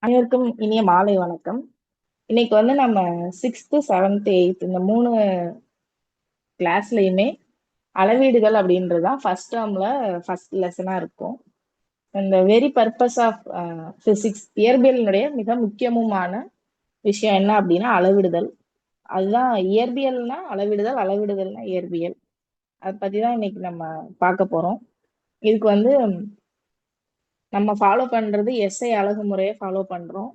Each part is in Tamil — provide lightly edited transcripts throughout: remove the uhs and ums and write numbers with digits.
அனைவருக்கும் இனிய மாலை வணக்கம். இன்னைக்கு வந்து நம்ம 6th, 7th, 8th இந்த 3 கிளாஸ்லயுமே அளவீடுகள் அப்படின்றது தான் ஃபர்ஸ்ட் டேர்ம்ல ஃபர்ஸ்ட் லெசனா இருக்கும். இந்த வெரி பர்பஸ் ஆஃப் பிசிக்ஸ் இயற்பியலினுடைய மிக முக்கியமான விஷயம் என்ன அப்படின்னா அளவிடுதல். அதுதான் இயற்பியல்னா அளவிடுதல், அளவிடுதல்னா இயற்பியல். அதை பத்தி தான் இன்னைக்கு நம்ம பார்க்க போறோம். இதுக்கு வந்து நம்ம ஃபாலோ பண்றது எஸ்ஐ அழகுமுறையை ஃபாலோ பண்றோம்.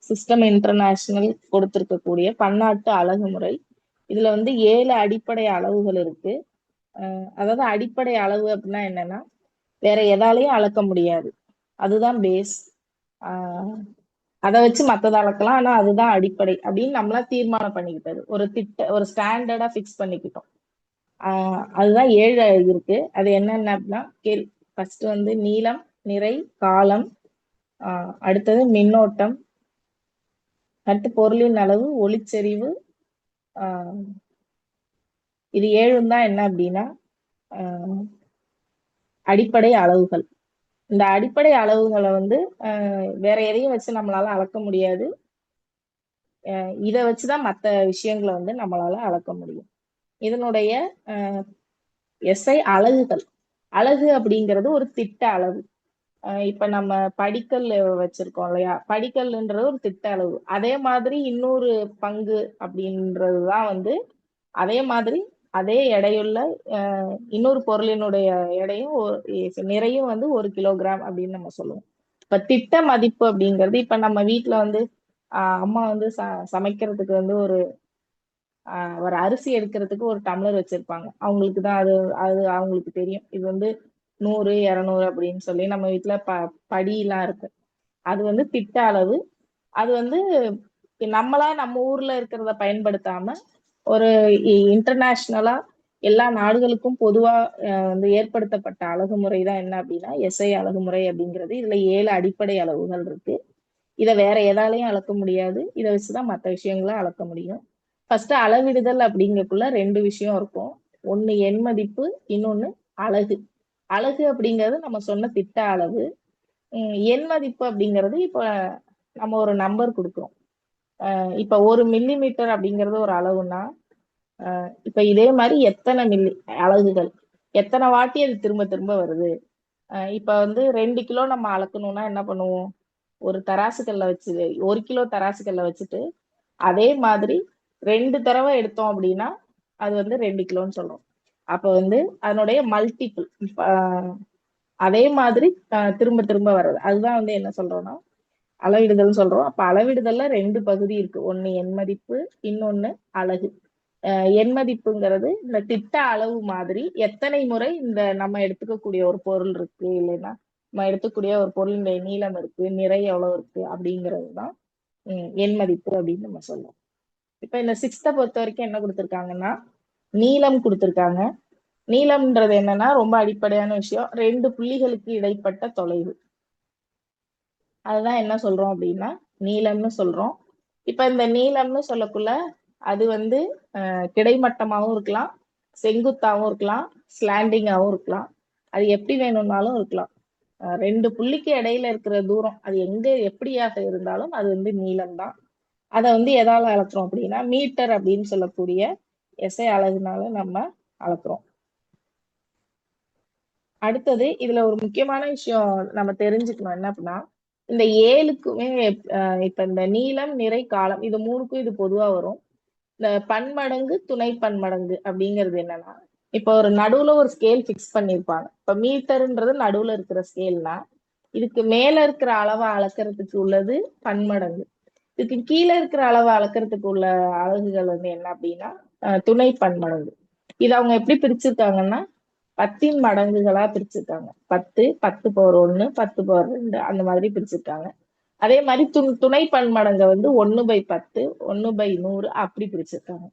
சிஸ்டம் இன்டர்நேஷனல் கொடுத்திருக்கக்கூடிய பன்னாட்டு அழகுமுறை. இதுல வந்து 7 அடிப்படை அளவுகள் இருக்கு. அதாவது அடிப்படை அளவு அப்படின்னா என்னன்னா வேற எதாலையும் அளக்க முடியாது. அதுதான் பேஸ். அதை வச்சு மத்ததை அளக்கலாம். ஆனா அதுதான் அடிப்படை அப்படின்னு நம்மளா தீர்மானம் பண்ணிக்கிட்டது. ஒரு ஸ்டாண்டர்டா ஃபிக்ஸ் பண்ணிக்கிட்டோம். அதுதான் 7 இருக்கு. அது என்னென்ன அப்படின்னா ஃபர்ஸ்ட் வந்து நீளம், நிறை, காலம், அடுத்தது மின்னோட்டம், அடுத்து பொருளின் அளவு, ஒளிச்செறிவு. இது 7 தான் என்ன அப்படின்னா அடிப்படை அளவுகள். இந்த அடிப்படை அளவுகளை வந்து வேற எதையும் வச்சு நம்மளால அளக்க முடியாது. இதை வச்சுதான் மற்ற விஷயங்களை வந்து நம்மளால அளக்க முடியும். இதனுடைய எஸ்ஐ அலகுகள். அலகு அப்படிங்கிறது ஒரு திட்ட அளவு. இப்ப நம்ம படிக்கல் வச்சிருக்கோம் இல்லையா, படிக்கல்ன்றது ஒரு திட்ட அளவு. அதே மாதிரி இன்னொரு பங்கு அப்படின்றதுதான் வந்து அதே மாதிரி அதே எடையுள்ள இன்னொரு பொருளினுடைய எடையும் நிறையும் வந்து 1 கிலோகிராம் அப்படின்னு நம்ம சொல்லுவோம். இப்ப திட்ட மதிப்பு அப்படிங்கிறது இப்ப நம்ம வீட்டுல வந்து அம்மா வந்து சமைக்கிறதுக்கு வந்து ஒரு அரிசி எடுக்கிறதுக்கு ஒரு டம்ளர் வச்சிருப்பாங்க. அவங்களுக்கு தான் அது அது அவங்களுக்கு தெரியும். இது வந்து 100, 200 அப்படின்னு சொல்லி நம்ம வீட்டுல படியெல்லாம் இருக்கு. அது வந்து திட்ட அளவு. அது வந்து நம்மளா நம்ம ஊர்ல இருக்கிறத பயன்படுத்தாம ஒரு இன்டர்நேஷனலா எல்லா நாடுகளுக்கும் பொதுவா வந்து ஏற்படுத்தப்பட்ட அழகுமுறை தான் என்ன அப்படின்னா எஸ்ஐ அழகுமுறை அப்படிங்கிறது. இதுல 7 அடிப்படை அளவுகள் இருக்கு. இதை வேற எதாலையும் அளக்க முடியாது. இதை வச்சுதான் மற்ற விஷயங்களை அளக்க முடியும். ஃபர்ஸ்ட் அளவிடுதல் அப்படிங்கக்குள்ள 2 விஷயம் இருக்கும். ஒண்ணு எண் மதிப்பு, இன்னொன்னு அலகு. அலகு அப்படிங்கிறது நம்ம சொன்ன திட்ட அளவு. எண் மதிப்பு அப்படிங்கிறது இப்ப நம்ம ஒரு நம்பர் கொடுக்குறோம். இப்ப 1 மில்லிமீட்டர் அப்படிங்கிறது ஒரு அளவுன்னா இப்ப இதே மாதிரி எத்தனை அலகுகள், எத்தனை வாட்டி அது திரும்ப திரும்ப வருது. இப்ப வந்து 2 கிலோ நம்ம அளக்கணும்னா என்ன பண்ணுவோம், ஒரு தராசுகல்ல வச்சு 1 கிலோ தராசுகல்ல வச்சுட்டு அதே மாதிரி 2 தடவை எடுத்தோம் அப்படின்னா அது வந்து 2 கிலோன்னு சொல்றோம். அப்ப வந்து அதனுடைய மல்டிபிள் அதே மாதிரி திரும்ப திரும்ப வர்றது அதுதான் வந்து என்ன சொல்றோம்னா அளவிடுதல் சொல்றோம். அப்ப அளவிடுதல்ல 2 பகுதி இருக்கு. ஒண்ணு எண் மதிப்பு, இன்னொன்னு அலகு. எண் மதிப்புங்கிறது இந்த திட்ட அளவு மாதிரி எத்தனை முறை இந்த நம்ம எடுத்துக்கக்கூடிய ஒரு பொருள் இருக்கு, இல்லைன்னா நம்ம எடுத்துக்கூடிய ஒரு பொருளுடைய நீளம் இருக்கு, நிறை எவ்வளவு இருக்கு அப்படிங்கிறது தான் எண் மதிப்பு அப்படின்னு நம்ம சொல்லுவோம். இப்ப இந்த 6th பொறுத்த வரைக்கும் என்ன கொடுத்திருக்காங்கன்னா நீளம் கொடுத்திருக்காங்க. நீளம்ன்றது என்னன்னா ரொம்ப அடிப்படையான விஷயம். 2 புள்ளிகளுக்கு இடைப்பட்ட தொலைவு. அதுதான் என்ன சொல்றோம் அப்படின்னா நீளம்னு சொல்றோம். இப்ப இந்த நீளம்னு சொல்லக்குள்ள அது வந்து கிடைமட்டமாவும் இருக்கலாம், செங்குத்தாவும் இருக்கலாம், ஸ்லாண்டிங்காவும் இருக்கலாம். அது எப்படி வேணும்னாலும் இருக்கலாம். 2 புள்ளிக்கு இடையில இருக்கிற தூரம் அது எங்க எப்படியாக இருந்தாலும் அது வந்து நீளம் தான். அதை வந்து எதால அளக்குறோம் அப்படின்னா மீட்டர் அப்படின்னு சொல்லக்கூடிய எஸ்ஐ அலகுனால நம்ம அளக்குறோம். அடுத்தது இதுல ஒரு முக்கியமான விஷயம் நம்ம தெரிஞ்சுக்கணும் என்ன அப்படின்னா இந்த 7க்குமே இப்ப இந்த நீளம், நிறை, காலம் இது 3க்கும் இது பொதுவா வரும். இந்த பன்மடங்கு, துணை பன்மடங்கு அப்படிங்கிறது என்னன்னா இப்ப ஒரு நடுவுல ஒரு ஸ்கேல் பிக்ஸ் பண்ணிருப்பாங்க. இப்ப மீட்டர்ன்றது நடுவுல இருக்கிற ஸ்கேல்னா இதுக்கு மேல இருக்கிற அளவை அளக்கிறதுக்கு உள்ளது பன்மடங்கு. இதுக்கு கீழே இருக்கிற அளவை அளக்கிறதுக்கு உள்ள அலகுகள் வந்து என்ன அப்படின்னா துணை பன்மடங்கு. இது அவங்க எப்படி பிரிச்சிருக்காங்கன்னா 10 மடங்குகளா பிரிச்சிருக்காங்க. 10, 10 பவர் 1, 10 பவர் 2 அந்த மாதிரி பிரிச்சிருக்காங்க. அதே மாதிரி துணை பன்மடங்க வந்து 1/10, 1/100 அப்படி பிரிச்சிருக்காங்க.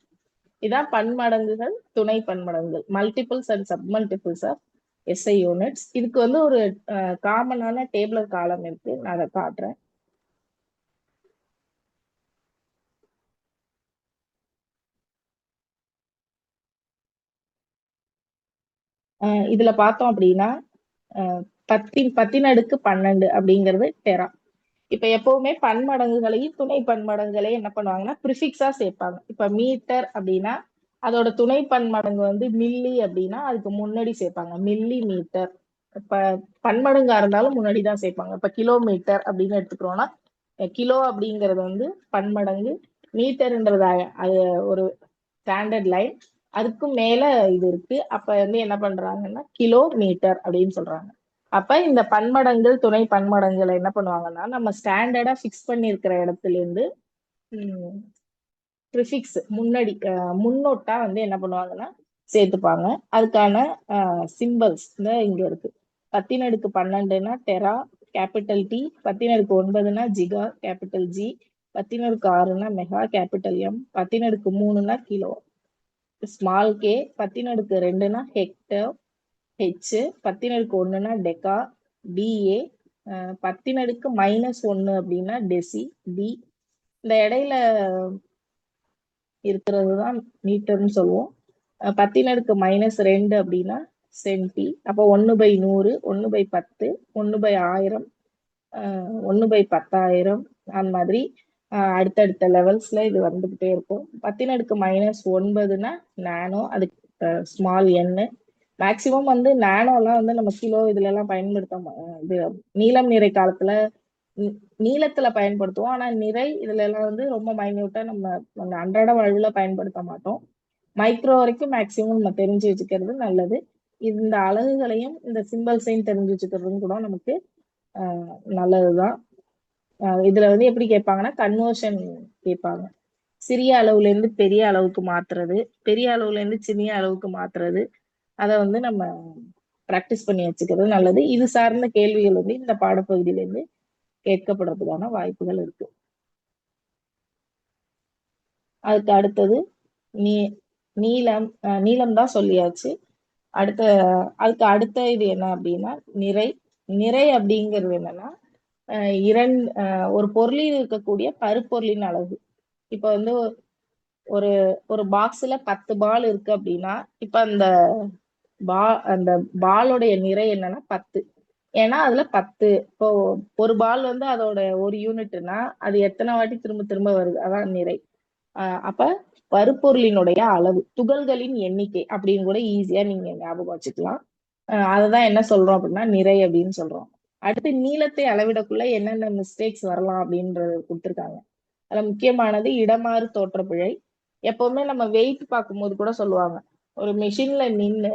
இதான் பன்மடங்குகள், துணை பன்மடங்குகள், multiples and submultiples of SI units. இதுக்கு வந்து ஒரு காமனான டேபிளர் காலம் இருக்கு. நான் அதை காட்டுறேன். இதுல பார்த்தோம் அப்படின்னா 10 10 அடுக்கு 12 அப்படிங்கிறது டெரா. இப்ப எப்பவுமே பன்மடங்குகளையும் துணை பன்மடங்குகளையும் என்ன பண்ணுவாங்கன்னா ப்ரிஃபிக்ஸா சேர்ப்பாங்க. இப்ப மீட்டர் அப்படின்னா அதோட துணை பன்மடங்கு வந்து மில்லி அப்படின்னா அதுக்கு முன்னாடி சேர்ப்பாங்க, மில்லி மீட்டர். இப்ப பன்மடங்கா இருந்தாலும் முன்னாடி தான் சேர்ப்பாங்க. இப்ப கிலோமீட்டர் அப்படின்னு எடுத்துக்கிறோம்னா கிலோ அப்படிங்கிறது வந்து பன்மடங்கு, மீட்டர்ன்றது அது ஒரு ஸ்டாண்டர்ட் லைன், அதுக்கும் மேல இது இருக்கு. அப்ப வந்து என்ன பண்றாங்கன்னா கிலோமீட்டர் அப்படின்னு சொல்றாங்க. அப்ப இந்த பன்மடங்கு துணை பன்மடங்குகளை என்ன பண்ணுவாங்கன்னா நம்ம ஸ்டாண்டர்டா ஃபிக்ஸ் பண்ணியிருக்கிற இடத்துல இருந்து ப்ரிஃபிக்ஸ் முன்னாடி முன்னோட்டா வந்து என்ன பண்ணுவாங்கன்னா சேர்த்துப்பாங்க. அதுக்கான சிம்பிள்ஸ் இங்க இருக்கு. 10^12னா டெரா கேபிட்டல் டி, 10^9னா ஜிகா கேபிட்டல் ஜி, 10^6னா மெகா கேபிட்டல் எம், 10^3னா கிலோ ஸ்மால் கே, 10^2னா ஹெக்டர் ஹெச், 10^1னா டெக்கா டிஏ, 10^-1 அப்படின்னா டெசி டி. இந்த இடையில இருக்கிறது தான் மீட்டர்னு சொல்லுவோம். 10^-2 அப்படின்னா சென்டி. அப்போ 1/100, 1/10, 1/1000, 1/10,000 அந்த மாதிரி அடுத்தடுத்த லெவல்ஸ்ல இது வந்துகிட்டே இருக்கும். 10^-9னா நானோ, அதுக்கு ஸ்மால் என்னு. மேக்சிமம் வந்து நானோலாம் வந்து நம்ம கிலோ இதுல எல்லாம் இது நீளம் நிறை காலத்துல நீளத்துல பயன்படுத்துவோம். ஆனா நிறை இதுல எல்லாம் வந்து ரொம்ப மைன்யூட்டா நம்ம அன்றாட வாழ்வுல பயன்படுத்த மாட்டோம். மைக்ரோ வரைக்கும் மேக்சிமம் நம்ம தெரிஞ்சு வச்சுக்கிறது நல்லது. இந்த அலகுகளையும் இந்த சிம்பிள்ஸையும் தெரிஞ்சு வச்சுக்கிறதும் கூட நமக்கு நல்லதுதான். இதுல வந்து எப்படி கேட்பாங்கன்னா கன்வர்ஷன் கேட்பாங்க. சிறிய அளவுல இருந்து பெரிய அளவுக்கு மாத்துறது, பெரிய அளவுல இருந்து சிறிய அளவுக்கு மாத்துறது, அதை வந்து நம்ம ப்ராக்டிஸ் பண்ணி வச்சுக்கிறது நல்லது. இது சார்ந்த கேள்விகள் வந்து இந்த பாடப்பகுதியில இருந்து கேட்கப்படுறதுக்கான வாய்ப்புகள் இருக்கு. அதுக்கு அடுத்தது நீ நீளம் நீளம் தான் சொல்லியாச்சு. அதுக்கு அடுத்த இது என்ன அப்படின்னா நிறை. நிறை அப்படிங்கிறது என்னன்னா ஒரு பொருளில் இருக்கக்கூடிய பருப்பொருளின் அளவு. இப்ப வந்து ஒரு ஒரு பாக்ஸ்ல 10 பால் இருக்கு அப்படின்னா இப்ப அந்த பாலோடைய நிறை என்னன்னா 10. ஏன்னா அதுல 10 இப்போ ஒரு பால் வந்து அதோட ஒரு யூனிட்னா அது எத்தனை வாட்டி திரும்ப திரும்ப வருது, அதான் நிறை. அப்ப பருப்பொருளினுடைய அளவு, துகள்களின் எண்ணிக்கை அப்படின்னு கூட ஈஸியா நீங்க ஞாபகம் வச்சுக்கலாம். அததான் என்ன சொல்றோம் அப்படின்னா நிறை அப்படின்னு சொல்றோம். அடுத்து நீளத்தை அளவிடக்குள்ள என்னென்ன மிஸ்டேக்ஸ் வரலாம் அப்படின்றது கொடுத்துருக்காங்க. அதுல முக்கியமானது இடமாறு தோற்றப்பிழை. எப்பவுமே நம்ம வெயிட் பார்க்கும்போது கூட சொல்லுவாங்க, ஒரு மெஷின்ல நின்று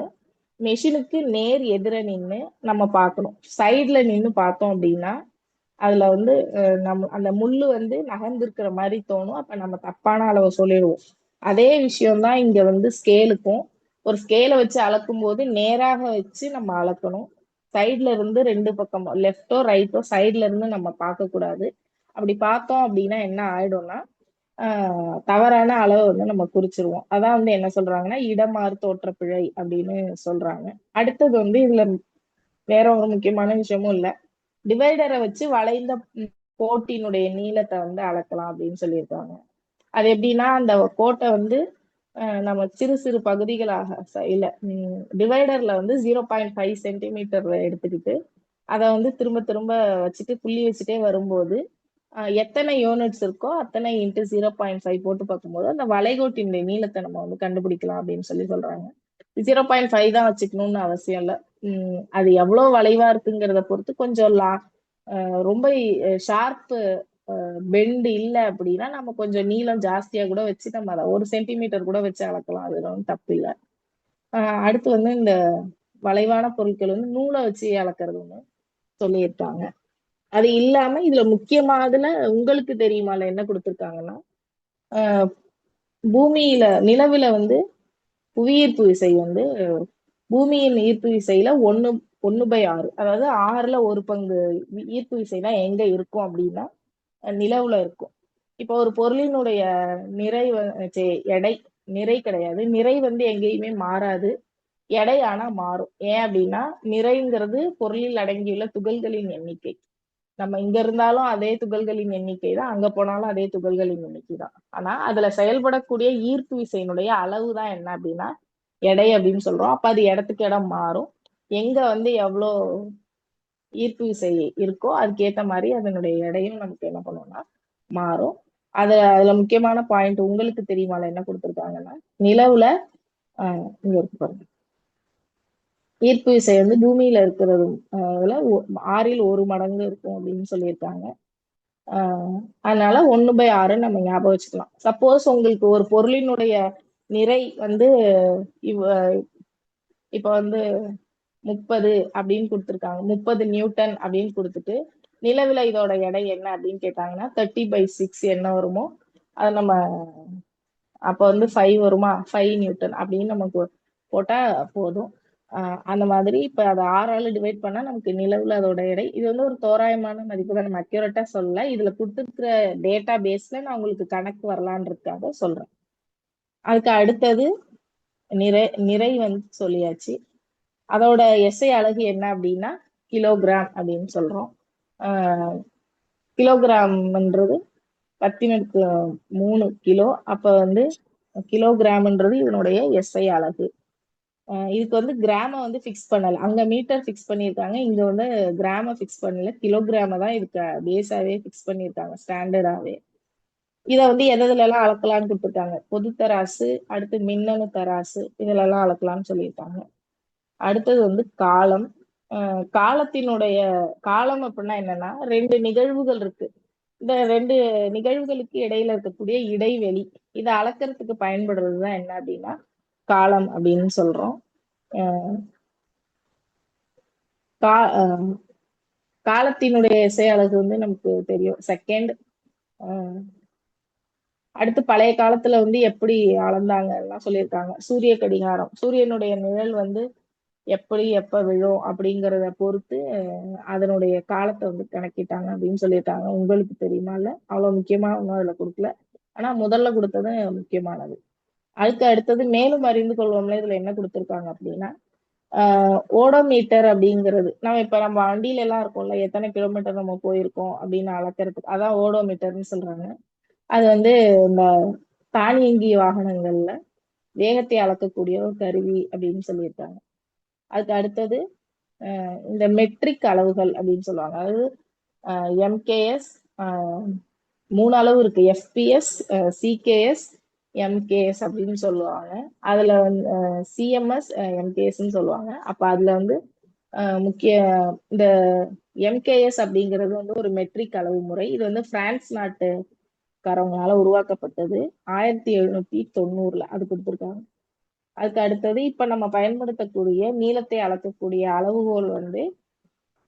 மெஷினுக்கு நேர் எதிர நின்று நம்ம பார்க்கணும். சைட்ல நின்று பார்த்தோம் அப்படின்னா அதுல வந்து நம்ம அந்த முள்ளு வந்து நகர்ந்திருக்கிற மாதிரி தோணும். அப்ப நம்ம தப்பான அளவை சொல்லிடுவோம். அதே விஷயம்தான் இங்க வந்து ஸ்கேலுக்கும். ஒரு ஸ்கேலை வச்சு அளக்கும் போது நேராக வச்சு நம்ம அளக்கணும். சைட்ல இருந்து ரெண்டு பக்கமோ லெஃப்டோ ரைட்டோ சைட்ல இருந்து நம்ம பார்க்க கூடாது. அப்படி பார்த்தோம் அப்படின்னா என்ன ஆயிடும்னா தவறான அளவை வந்து நம்ம குறிச்சிருவோம். அதான் வந்து என்ன சொல்றாங்கன்னா இடமாறு தோற்றப்பிழை அப்படின்னு சொல்றாங்க. அடுத்தது வந்து இதுல வேற ஒரு முக்கியமான விஷயமும் இல்ல, டிவைடரை வச்சு வளைந்த கோட்டினுடைய நீளத்தை வந்து அளக்கலாம் அப்படின்னு சொல்லியிருக்காங்க. அது எப்படின்னா அந்த கோட்டை வந்து நம்ம சிறு சிறு பகுதிகளாக இல்ல டிவைடர்ல வந்து 0.5 சென்டிமீட்டர் எடுத்துக்கிட்டு அதை வந்து திரும்ப திரும்ப வச்சுட்டு புள்ளி வச்சுட்டே வரும்போது எத்தனை யூனிட்ஸ் இருக்கோ அத்தனை இன்ட்டு 0.5 போட்டு பார்க்கும்போது அந்த வளைகோட்டினுடைய நீளத்தை நம்ம வந்து கண்டுபிடிக்கலாம் அப்படின்னு சொல்றாங்க. 0.5 தான் வச்சுக்கணும்னு அவசியம் இல்லை. அது எவ்வளவு வளைவா இருக்குங்கிறத பொறுத்து கொஞ்சம் ரொம்ப ஷார்ப்பு பெண்ட் இல்லை அப்படின்னா நம்ம கொஞ்சம் நீளம் ஜாஸ்தியா கூட வச்சு நம்ம அதை 1 சென்டிமீட்டர் கூட வச்சு அளக்கலாம். அது ஒன்றும் தப்பு இல்லை. அடுத்து வந்து இந்த வளைவான பொருட்கள் வந்து நூலை வச்சு அளக்கிறது ஒண்ணு சொல்லியிருக்காங்க. அது இல்லாம இதுல முக்கியமானதுல உங்களுக்கு தெரியுமால என்ன கொடுத்துருக்காங்கன்னா பூமியில நிலவுல வந்து புவியீர்ப்பு விசை வந்து பூமியின் ஈர்ப்பு விசையில 1/6, அதாவது 6ல் 1 பங்கு ஈர்ப்பு விசைனா எங்க இருக்கும் அப்படின்னா நிலவுல இருக்கும். இப்போ ஒரு பொருளினுடைய எடை நிறை கிடையாது, நிறை வந்து எங்கேயுமே மாறாது, எடை ஆனா மாறும். ஏன் அப்படின்னா நிறைங்கிறது பொருளில் அடங்கியுள்ள துகள்களின் எண்ணிக்கை. நம்ம இங்க இருந்தாலும் அதே துகள்களின் எண்ணிக்கை தான், அங்க போனாலும் அதே துகள்களின் எண்ணிக்கை தான். ஆனா அதுல செயல்படக்கூடிய ஈர்ப்பு விசையினுடைய அளவு தான் என்ன அப்படின்னா எடை அப்படின்னு சொல்றோம். அப்ப அது இடத்துக்கு இடம் மாறும். எங்க வந்து எவ்வளோ ஈர்ப்பு விசை இருக்கோ அதுக்கேற்ற மாதிரி அதனுடைய எடையும் நமக்கு என்ன பண்ணுவோம்னா மாறும். அதுல முக்கியமான பாயிண்ட் உங்களுக்கு தெரியுமால என்ன கொடுத்துருக்காங்கன்னா, நிலவுல இங்க இருக்கு பாருங்க, ஈர்ப்பு விசை வந்து பூமியில இருக்கிறது 6ல் 1 மடங்கு இருக்கும் அப்படின்னு சொல்லியிருக்காங்க. அதனால 1/6 நம்ம ஞாபகம் வச்சுக்கலாம். சப்போஸ் உங்களுக்கு ஒரு பொருளினுடைய நிறை வந்து இப்ப வந்து 30 அப்படின்னு கொடுத்துருக்காங்க, 30 நியூட்டன் அப்படின்னு கொடுத்துட்டு நிலவுல இதோட எடை என்ன அப்படின்னு கேட்டாங்கன்னா 30/6 என்ன வருமோ அது நம்ம அப்ப வந்து 5 வருமா, 5 நியூட்டன் அப்படின்னு நமக்கு போட்டா போதும். அந்த மாதிரி இப்ப அதை 6ஆல டிவைட் பண்ணா நமக்கு நிலவுல அதோட எடை. இது வந்து ஒரு தோராயமான மதிப்பு தான், நம்ம அக்யூரேட்டா சொல்லல. இதுல கொடுத்துருக்கிற டேட்டா பேஸ்ல நான் உங்களுக்கு கணக்கு வரலான்றதுக்காக சொல்றேன். அதுக்கு அடுத்தது நிறை வந்து சொல்லியாச்சு. அதோட எஸ்ஐ அலகு என்ன அப்படின்னா கிலோகிராம் அப்படின்னு சொல்றோம். கிலோகிராம்ன்றது 10⁻³ கிலோ. அப்ப வந்து கிலோகிராம்ன்றது இதனுடைய எஸ்ஐ அலகு. இதுக்கு வந்து கிராம வந்து ஃபிக்ஸ் பண்ணல, அங்க மீட்டர் ஃபிக்ஸ் பண்ணியிருக்காங்க, இங்க வந்து கிராம ஃபிக்ஸ் பண்ணல, கிலோகிராம தான் இதுக்கு பேஸாவே ஃபிக்ஸ் பண்ணியிருக்காங்க ஸ்டாண்டர்டாவே. இதை வந்து எதுல எல்லாம் அளக்கலாம்னு கொடுத்துருக்காங்க, பொது தராசு, அடுத்து மின்னணு தராசு, இதுல எல்லாம் அளக்கலாம்னு சொல்லியிருக்காங்க. அடுத்தது வந்து காலம். காலத்தினுடைய காலம் அப்படின்னா என்னன்னா 2 நிகழ்வுகள் இருக்கு, இந்த 2 நிகழ்வுகளுக்கு இடையில இருக்கக்கூடிய இடைவெளி, இதை அளக்கிறதுக்கு பயன்படுறதுதான் என்ன அப்படின்னா காலம் அப்படின்னு சொல்றோம். காலத்தினுடைய எஸ்ஐ அலகு வந்து நமக்கு தெரியும், செகண்ட். அடுத்து பழைய காலத்துல வந்து எப்படி அளந்தாங்கலாம் சொல்லியிருக்காங்க, சூரிய கடிகாரம், சூரியனுடைய நிழல் வந்து எப்படி எப்ப விழும் அப்படிங்கிறத பொறுத்து அதனுடைய காலத்தை வந்து கணக்கிட்டாங்க அப்படின்னு சொல்லியிருக்காங்க. உங்களுக்கு தெரியுமா? இல்ல அவ்வளவு முக்கியமா ஒன்றும் அதுல கொடுக்கல, ஆனா முதல்ல கொடுத்தது முக்கியமானது. அதுக்கு அடுத்தது மேலும் அறிந்து கொள்வோம்ல, இதுல என்ன கொடுத்துருக்காங்க அப்படின்னா ஓடோமீட்டர் அப்படிங்கிறது நம்ம வண்டியில எல்லாம் இருக்கோம்ல, எத்தனை கிலோமீட்டர் நம்ம போயிருக்கோம் அப்படின்னு அளக்கிறதுக்கு, அதான் ஓடோமீட்டர்னு சொல்றாங்க. அது வந்து இந்த தானியங்கி வாகனங்கள்ல வேகத்தை அளக்கக்கூடிய ஒரு கருவி அப்படின்னு சொல்லியிருக்காங்க. அதுக்கு அடுத்தது இந்த மெட்ரிக் அளவுகள் அப்படின்னு சொல்லுவாங்க. அதாவது எம்கேஎஸ் 3 அளவு இருக்கு, எஃபிஎஸ், சிகேஎஸ், எம்கேஎஸ் அப்படின்னு சொல்லுவாங்க. அதுல வந்து சிஎம்எஸ், எம்கேஎஸ்ன்னு சொல்லுவாங்க. அப்ப அதுல வந்து முக்கிய இந்த எம்கேஎஸ் அப்படிங்கிறது வந்து ஒரு மெட்ரிக் அளவு முறை. இது வந்து பிரான்ஸ் நாட்டுக்காரவங்களால உருவாக்கப்பட்டது 1790. அது கொடுத்துருக்காங்க. அதுக்கு அடுத்தது இப்ப நம்ம பயன்படுத்தக்கூடிய நீளத்தை அளக்கக்கூடிய அளவுகோல் வந்து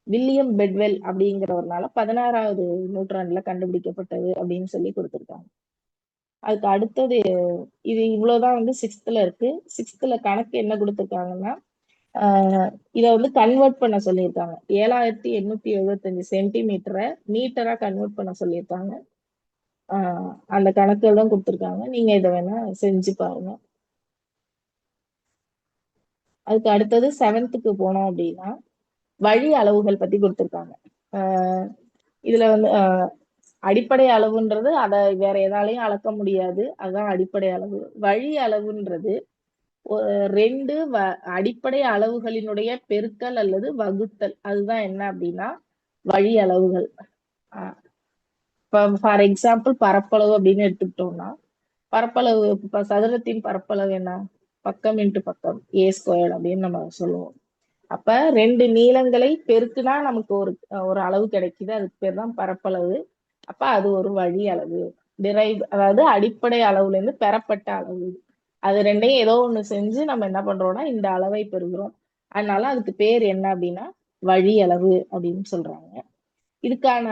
வில்லியம் பெட்வெல் அப்படிங்கிறவர்னால 16வது நூற்றாண்டுல கண்டுபிடிக்கப்பட்டது அப்படின்னு சொல்லி கொடுத்துருக்காங்க. அதுக்கு அடுத்தது இது இவ்வளவுதான் வந்து 6th இருக்கு. 6th கணக்கு என்ன கொடுத்துருக்காங்கன்னா இதை வந்து கன்வெர்ட் பண்ண சொல்லியிருக்காங்க. 7875 சென்டிமீட்டரை மீட்டரா கன்வெர்ட் பண்ண சொல்லியிருக்காங்க. அந்த கணக்குகள் தான் கொடுத்துருக்காங்க, நீங்க இதை வேணா செஞ்சு பாருங்க. அதுக்கு அடுத்தது 7th போனோம் அப்படின்னா வழி அளவுகள் பத்தி கொடுத்துருக்காங்க. இதுல வந்து அடிப்படை அளவுன்றது அதை வேற எதாலையும் அளக்க முடியாது, அதுதான் அடிப்படை அளவு. வழி அளவுன்றது 2 அடிப்படை அளவுகளினுடைய பெருக்கல் அல்லது வகுத்தல், அதுதான் என்ன அப்படின்னா வழி அளவுகள். ஃபார் எக்ஸாம்பிள் பரப்பளவு அப்படின்னு எடுத்துக்கிட்டோம்னா, பரப்பளவு சதுரத்தின் பரப்பளவு என்ன, பக்கம் இன்ட்டு பக்கம், A² அப்படின்னு நம்ம சொல்லுவோம். அப்ப 2 நீளங்களை பெருக்குனா நமக்கு ஒரு அளவு கிடைக்குது, அதுக்கு பேர் தான் பரப்பளவு. அப்ப அது ஒரு வழி அளவு, அதாவது அடிப்படை அளவுல இருந்து பெறப்பட்ட அளவு. அது ரெண்டையும் ஏதோ ஒண்ணு செஞ்சு நம்ம என்ன பண்றோம்னா இந்த அளவை பெறுகிறோம். அதனால அதுக்கு பேர் என்ன அப்படின்னா வழி அளவு அப்படின்னு சொல்றாங்க. இதுக்கான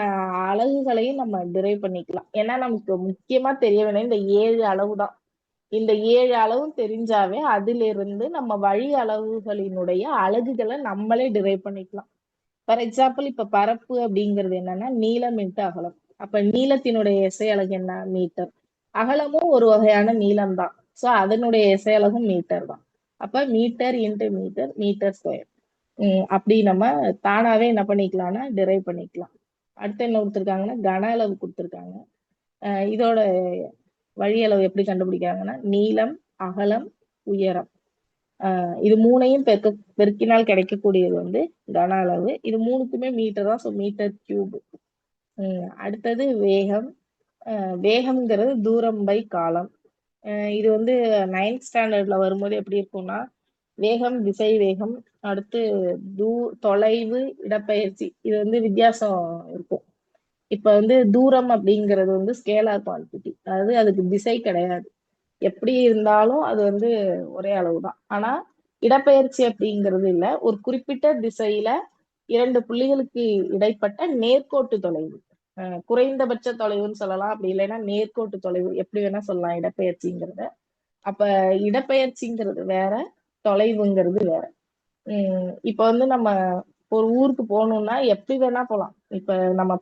அலகுகளையும் நம்ம டிரைவ் பண்ணிக்கலாம். ஏன்னா நமக்கு முக்கியமா தெரிய வேண்டிய இந்த 7 அளவு தான். இந்த 7 அளவும் தெரிஞ்சாவே அதிலிருந்து நம்ம வழி அளவுகளினுடைய அலகுகளை நம்மளே டிரைவ் பண்ணிக்கலாம். ஃபார் எக்ஸாம்பிள் இப்ப பரப்பு அப்படிங்கிறது என்னன்னா நீளம் இன்ட்டு அகலம். அப்ப நீளத்தினுடைய எஸ்ஐ அலகு என்ன, மீட்டர். அகலமும் ஒரு வகையான நீளம் தான், சோ அதனுடைய எஸ்ஐ அலகும் மீட்டர் தான். அப்ப meter into meter, meter square. அப்படி நம்ம தானாவே என்ன பண்ணிக்கலாம்னா டிரைவ் பண்ணிக்கலாம். அடுத்து என்ன கொடுத்துருக்காங்கன்னா கன அளவு கொடுத்துருக்காங்க. இதோட வழி அளவு எப்படி கண்டுபிடிக்கிறாங்கன்னா நீளம், அகலம், உயரம். இது மூணையும் பெருக்கினால் கிடைக்கக்கூடியது வந்து கன அளவு. இது மூணுக்குமே மீட்டர் தான். So meter cube. அடுத்தது வேகம். வேகம்ங்கிறது தூரம் பை காலம். இது வந்து 9th ஸ்டாண்டர்ட்ல வரும்போது எப்படி இருக்கும்னா, வேகம், திசை வேகம், அடுத்து தொலைவு, இடப்பெயர்ச்சி, இது வந்து வித்தியாசம் இருக்கும். இப்ப வந்து தூரம் அப்படிங்கிறது வந்து ஸ்கேலார் குவான்டிட்டி, அதாவது அதுக்கு திசை கிடையாது. எப்படி இருந்தாலும் அது வந்து ஒரே அளவு தான். ஆனா இடப்பெயர்ச்சி அப்படிங்கிறது இல்ல, ஒரு குறிப்பிட்ட திசையில 2 புள்ளிகளுக்கு இடைப்பட்ட நேர்கோட்டு தொலைவு. குறைந்தபட்ச தொலைவுன்னு சொல்லலாம், அப்படி இல்லைன்னா நேர்கோட்டு தொலைவு, எப்படி வேணா சொல்லலாம் இடப்பெயர்ச்சிங்கிறத. அப்ப இடப்பெயர்ச்சிங்கிறது வேற, தொலைவுங்கிறது வேற. இப்ப வந்து நம்ம ஒரு ஊருக்கு போகணும்னா எப்படி வேணா போலாம். இப்ப நம்ம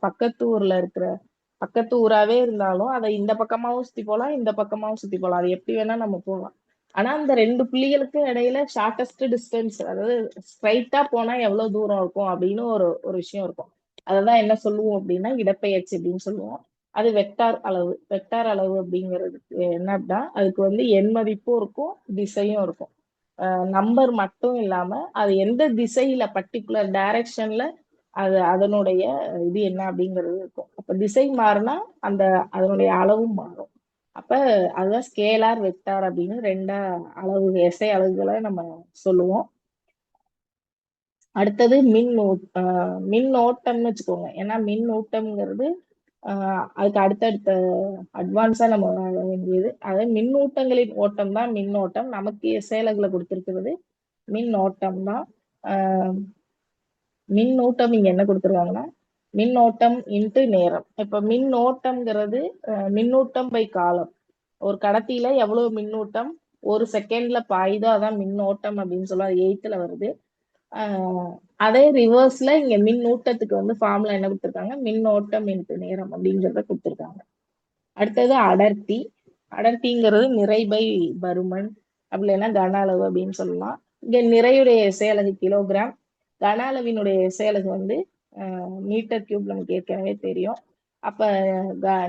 பக்கத்து ஊராவே இருந்தாலும் அதை இந்த பக்கமாவும் சுத்தி போலாம், இந்த பக்கமாவும் சுத்தி போலாம். அது எப்படி வேணா நம்ம போகலாம். ஆனா அந்த 2 புள்ளிகளுக்கு இடையில ஷார்ட்டஸ்ட் டிஸ்டன்ஸ், அதாவது ஸ்ட்ரைட்டா போனா எவ்வளவு தூரம் இருக்கும் அப்படின்னு ஒரு ஒரு விஷயம் இருக்கும். அததான் என்ன சொல்லுவோம் அப்படின்னா இடப்பெயர்ச்சி அப்படின்னு சொல்லுவோம். அது வெக்டார் அளவு. வெக்டார் அளவு அப்படிங்கிறதுக்கு என்ன அப்படின்னா, அதுக்கு வந்து எண் மதிப்பும் இருக்கும், திசையும் இருக்கும். நம்பர் மட்டும் இல்லாம அது எந்த திசையில பர்டிகுலர் டைரக்ஷன்ல அது அதனுடைய இது என்ன அப்படிங்கிறது இருக்கும். அப்ப திசை மாறினா அந்த அதனுடைய அளவும் மாறும். அப்ப அதுதான் ஸ்கேலார், வெக்டார் அப்படின்னு ரெண்டா அளவு, எஸ்ஐ அலகுகளை நம்ம சொல்லுவோம். அடுத்தது மின்னோட்டம்னு வச்சுக்கோங்க. ஏன்னா மின்னூட்டம்ங்கிறது அதுக்கு அடுத்தடுத்த அட்வான்ஸா நம்ம வர வேண்டியது. அதாவது மின்னூட்டங்களின் ஓட்டம் தான் மின்னோட்டம். நமக்கு எஸ்ஐ அலகுல கொடுத்திருக்கிறது மின்னோட்டம் தான். மின்னூட்டம் இங்க என்ன கொடுத்துருக்காங்கன்னா, மின்னோட்டம் இன்ட்டு நேரம். இப்ப மின்னோட்டம்ங்கிறது மின்னூட்டம் பை காலம். ஒரு கடத்தியில எவ்வளவு மின்னூட்டம் ஒரு செகண்ட்ல பாயுதோ அதான் மின்னோட்டம் அப்படின்னு சொல்ல 8th வருது. அதே ரிவர்ஸ்ல இங்க மின்னூட்டத்துக்கு வந்து ஃபார்முலா என்ன கொடுத்துருக்காங்க, மின்னோட்டம் இன்ட்டு நேரம் அப்படிங்கிறத கொடுத்துருக்காங்க. அடுத்தது அடர்த்தி. அடர்த்திங்கிறது நிறை பை பருமன், அப்படி இல்லைன்னா கன அளவு அப்படின்னு சொல்லலாம். இங்க நிறையுடைய எஸ்ஐ கிலோகிராம், கன அளவினுடைய எஸ்ஐ வந்து மீட்டர் கியூப், நமக்கு ஏற்கனவே தெரியும். அப்ப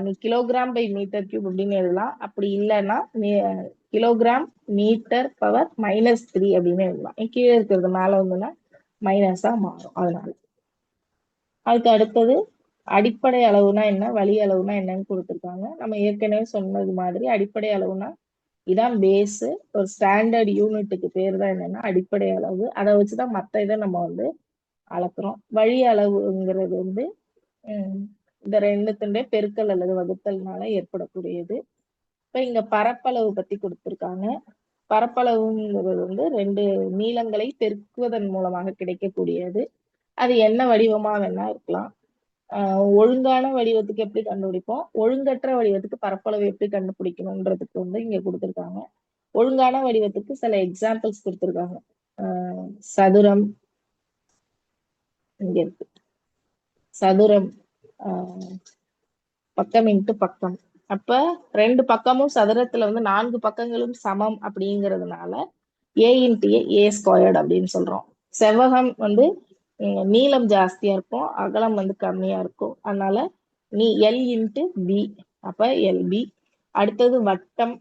நீ கிலோகிராம் பை மீட்டர் கியூப் அப்படின்னு எழுதலாம். அப்படி இல்லைன்னா கிலோகிராம் மீட்டர் பவர் -3 அப்படின்னு எழுதலாம். கீழே இருக்கிறது மேல வந்துன்னா மைனஸா மாறும். அதனால அதுக்கு அடுத்தது அடிப்படை அளவுனா என்ன, வழி அளவுனா என்னன்னு கொடுத்துருக்காங்க. நம்ம ஏற்கனவே சொன்னது மாதிரி அடிப்படை அளவுனா இதான் பேஸ். ஒரு ஸ்டாண்டர்ட் யூனிட்டுக்கு பேர் தான் என்னன்னா அடிப்படை அளவு. அதை வச்சுதான் மற்ற இதை நம்ம வந்து அளக்குறோம். வழி அளவுங்கிறது வந்து இந்த ரெண்டுத்துடைய பெருக்கல் அல்லது வகுத்தல்னால ஏற்படக்கூடியது. இப்ப இங்க பரப்பளவு பத்தி கொடுத்திருக்காங்க. பரப்பளவுங்கிறது வந்து 2 நீளங்களை பெருக்குவதன் மூலமாக கிடைக்கக்கூடியது. அது என்ன வடிவமா வேணா இருக்கலாம். ஒழுங்கான வடிவத்துக்கு எப்படி கண்டுபிடிப்போம், ஒழுங்கற்ற வடிவத்துக்கு பரப்பளவு எப்படி கண்டுபிடிக்கணும்ன்றதுக்கு வந்து இங்க கொடுத்திருக்காங்க. ஒழுங்கான வடிவத்துக்கு சில எக்ஸாம்பிள்ஸ் கொடுத்திருக்காங்க. சதுரம் இங்க இருக்கு. சதுரம் பக்கம் இன்ட்டு பக்கம். அப்ப 2 பக்கமும் சதுரத்துல வந்து 4 பக்கங்களும் சமம் அப்படிங்கிறதுனால ஏ இன்ட்டு ஏ ஸ்கொயர்டு அப்படின்னு சொல்றோம். செவ்வகம் வந்து நீளம் ஜாஸ்தியா இருக்கும், அகலம் வந்து கம்மியா இருக்கும். அதனால நீ எல் இன்ட்டு பி, அப்ப எல்பி. அடுத்தது வட்டம்.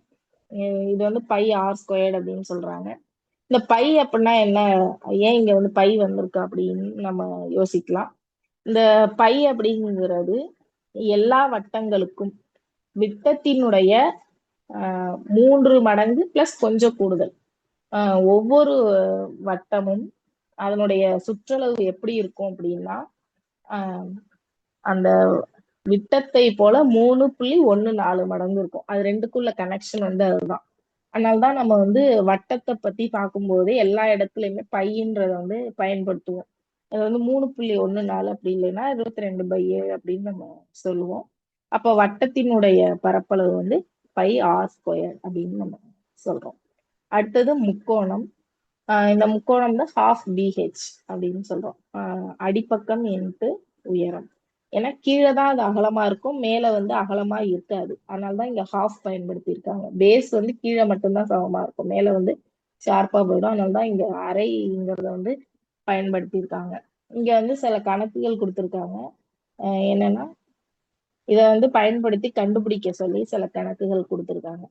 இது வந்து பை ஆர் ஸ்கொயர்டு அப்படின்னு சொல்றாங்க. இந்த பை அப்படின்னா என்ன, ஏன் இங்க வந்து பை வந்திருக்கு அப்படின்னு நம்ம யோசிக்கலாம். இந்த பை அப்படிங்கிறது எல்லா வட்டங்களுக்கும் விட்டத்தினுடைய 3 மடங்கு பிளஸ் கொஞ்சம் கூடுதல். ஒவ்வொரு வட்டமும் அதனுடைய சுற்றளவு எப்படி இருக்கும் அப்படின்னா, அந்த விட்டத்தை போல 3.14 மடங்கு இருக்கும். அது ரெண்டுக்குள்ள கனெக்ஷன் வந்து அதுதான். அதனாலதான் நம்ம வந்து வட்டத்தை பத்தி பார்க்கும்போது எல்லா இடத்துலயுமே பையன்றத வந்து பயன்படுத்துவோம். அது வந்து 3.14 அப்படி இல்லைன்னா 22/7 அப்படின்னு நம்ம சொல்லுவோம். அப்ப வட்டத்தினுடைய பரப்பளவு வந்து பை ஆர் ஸ்கொயர் அப்படின்னு நம்ம சொல்றோம். அடுத்தது முக்கோணம். இந்த முக்கோணம் தான் ஹாஃப் பிஹெச் அப்படின்னு சொல்றோம். அடிப்பக்கம் இன்ட்டு உயரம். ஏன்னா கீழே தான் அது அகலமா இருக்கும், மேல வந்து அகலமா இருக்காது. அதனாலதான் இங்க ஹாஃப் பயன்படுத்தி இருக்காங்க. பேஸ் வந்து கீழே மட்டும்தான் சமமா இருக்கும், மேல வந்து ஷார்ப்பா போயிடும். அதனாலதான் இங்க அரைங்கிறத வந்து பயன்படுத்தி இருக்காங்க. இங்க வந்து சில கணக்குகள் கொடுத்துருக்காங்க. என்னன்னா இதை வந்து பயன்படுத்தி கண்டுபிடிக்க சொல்லி சில கணக்குகள் கொடுத்துருக்காங்க.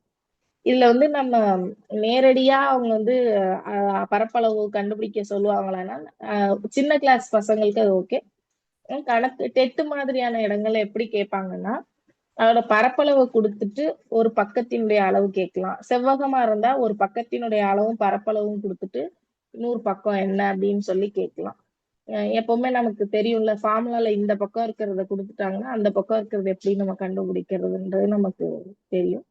இதுல வந்து நம்ம நேரடியா அவங்க வந்து பரப்பளவு கண்டுபிடிக்க சொல்லுவாங்களான்னா, சின்ன கிளாஸ் பசங்களுக்கு அது ஓகே. கணக்கு டெட் மாதிரியான இடங்கள்ல எப்படி கேட்பாங்கன்னா, அதோட பரப்பளவு குடுத்துட்டு, ஒரு பக்கத்தினுடைய அளவு கேட்கலாம். செவ்வகமா இருந்தா, ஒரு பக்கத்தினுடைய அளவும், பரப்பளவும் குடுத்துட்டு, இன்னொரு பக்கம் என்ன அப்படின்னு சொல்லி கேட்கலாம். எப்பவுமே நமக்கு தெரியும்ல, ஃபார்முலால இந்த பக்கம் இருக்கிறத குடுத்துட்டாங்கன்னா, அந்த பக்கம் இருக்கிறது எப்படி நம்ம கண்டுபிடிக்கிறதுன்றது நமக்கு தெரியும்.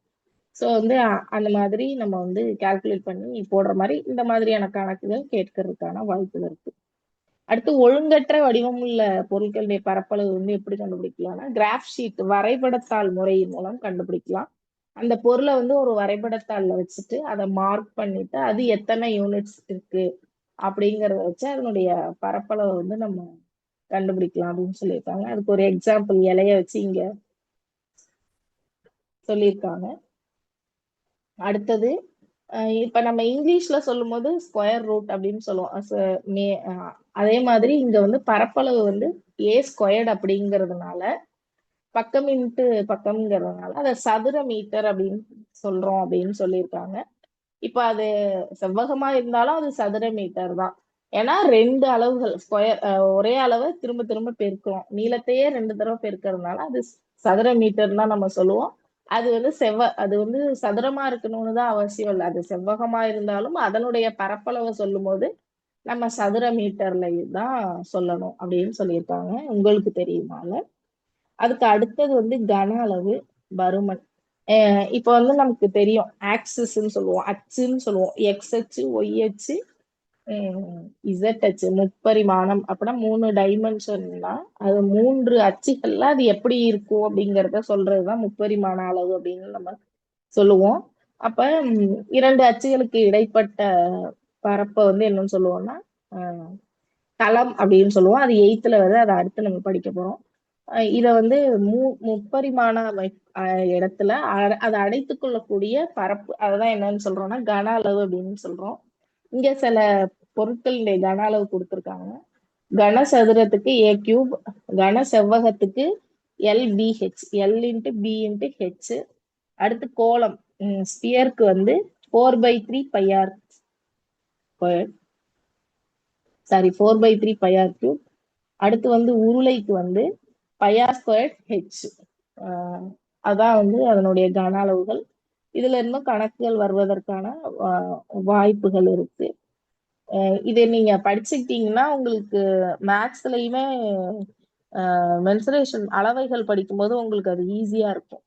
ஸோ வந்து அந்த மாதிரி நம்ம வந்து கால்குலேட் பண்ணி போடுற மாரி, இந்த மாதிரியான கணக்குகள் கேட்கறதுக்கான வாய்ப்புகள் இருக்கு. அடுத்து ஒழுங்கற்ற வடிவமுள்ள பொருட்களுடைய பரப்பளவு வந்து எப்படி கண்டுபிடிக்கலாம்னா, கிராஃப் ஷீட் வரைபடத்தாள் முறையின் மூலம் கண்டுபிடிக்கலாம். அந்த பொருள வந்து ஒரு வரைபடத்தாள்ல வச்சுட்டு, அத மார்க் பண்ணிட்டு, அது எத்தனை யூனிட்ஸ் இருக்கு அப்படிங்கிறத வச்சு அதனுடைய பரப்பளவ வந்து நம்ம கண்டுபிடிக்கலாம் அப்படின்னு சொல்லியிருக்காங்க. அதுக்கு ஒரு எக்ஸாம்பிள் இலைய வச்சு இங்க சொல்லியிருக்காங்க. அடுத்தது இப்ப நம்ம இங்கிலீஷ்ல சொல்லும்போது ஸ்கொயர் ரூட் அப்படின்னு சொல்லுவோம். அதே மாதிரி இங்க வந்து பரப்பளவு வந்து ஏ ஸ்கொயர்ட் அப்படிங்கிறதுனால, பக்கம் இன்ட்டு பக்கம்ங்கிறதுனால, அத சதுர மீட்டர் அப்படின்னு சொல்றோம் அப்படின்னு சொல்லியிருக்காங்க. இப்ப அது செவ்வகமா இருந்தாலும் அது சதுர மீட்டர் தான். ஏன்னா 2 அளவுகள் ஸ்கொயர் ஒரே அளவ திரும்ப திரும்ப பெருக்குறோம். நீளத்தையே 2 தடவ பெருக்கிறதுனால அது சதுர மீட்டர்ன்னு தான் நம்ம சொல்லுவோம். அது வந்து சதுரமா இருக்கணும்னு தான் அவசியம் இல்ல. அது செவ்வகமா இருந்தாலும் அதனுடைய பரப்பளவ சொல்லும்போது, நம்ம சதுர மீட்டர்ல தான் சொல்லணும் அப்படின்னு சொல்லியிருக்காங்க. உங்களுக்கு தெரியுமால? அதுக்கு அடுத்தது வந்து கன அளவு, பருமன். இப்ப வந்து நமக்கு தெரியும். ஆக்சிஸ்ன்னு சொல்லுவோம். அச்சுன்னு சொல்லுவோம். எக்ஸ் அச்சு, ஒய் அச்சு, இசட் அச்சு. முப்பரிமாணம் அப்படின்னா 3 டைமென்ஷன்னா, அது 3 அச்சுகள்ல அது எப்படி இருக்கும் அப்படிங்கிறத சொல்றதுதான் முப்பரிமாண அளவு அப்படின்னு நம்ம சொல்லுவோம். அப்ப 2 அச்சுகளுக்கு இடைப்பட்ட பரப்ப வந்து என்னன்னு சொல்லுவோம்னா, அ தளம் அப்படின்னு சொல்லுவோம். அது 8th வருது. அத அடுத்து நம்ம படிக்க போறோம். இத வந்து முப்பரிமாண இடத்துல அத அடைத்துக் கொள்ளக்கூடிய பரப்பு அததான் என்னன்னு சொல்றோம்னா, கன அளவு அப்படின்னு சொல்றோம். இங்க சில பொருட்களுடைய கன அளவு குடுத்திருக்காங்க. கன சதுரத்துக்கு ஏ கியூப், கன செவ்வகத்துக்கு L B H, L into B into H. அடுத்து கோளம் ஸ்பியருக்கு வந்து 4/3 pi r square, sorry 4/3 pi r cube. அடுத்து வந்து உருளைக்கு வந்து பையார் ஸ்கொயர் ஹெச். அதான் வந்து அதனுடைய கன அளவுகள். இதுல இருந்தும் கணக்குகள் வருவதற்கான வாய்ப்புகள் இருக்கு. இதை நீங்க படிச்சுக்கிட்டீங்கன்னா உங்களுக்கு மேத்ஸ்லயுமே மென்சுரேஷன் அளவைகள் படிக்கும்போது உங்களுக்கு அது ஈஸியா இருக்கும்.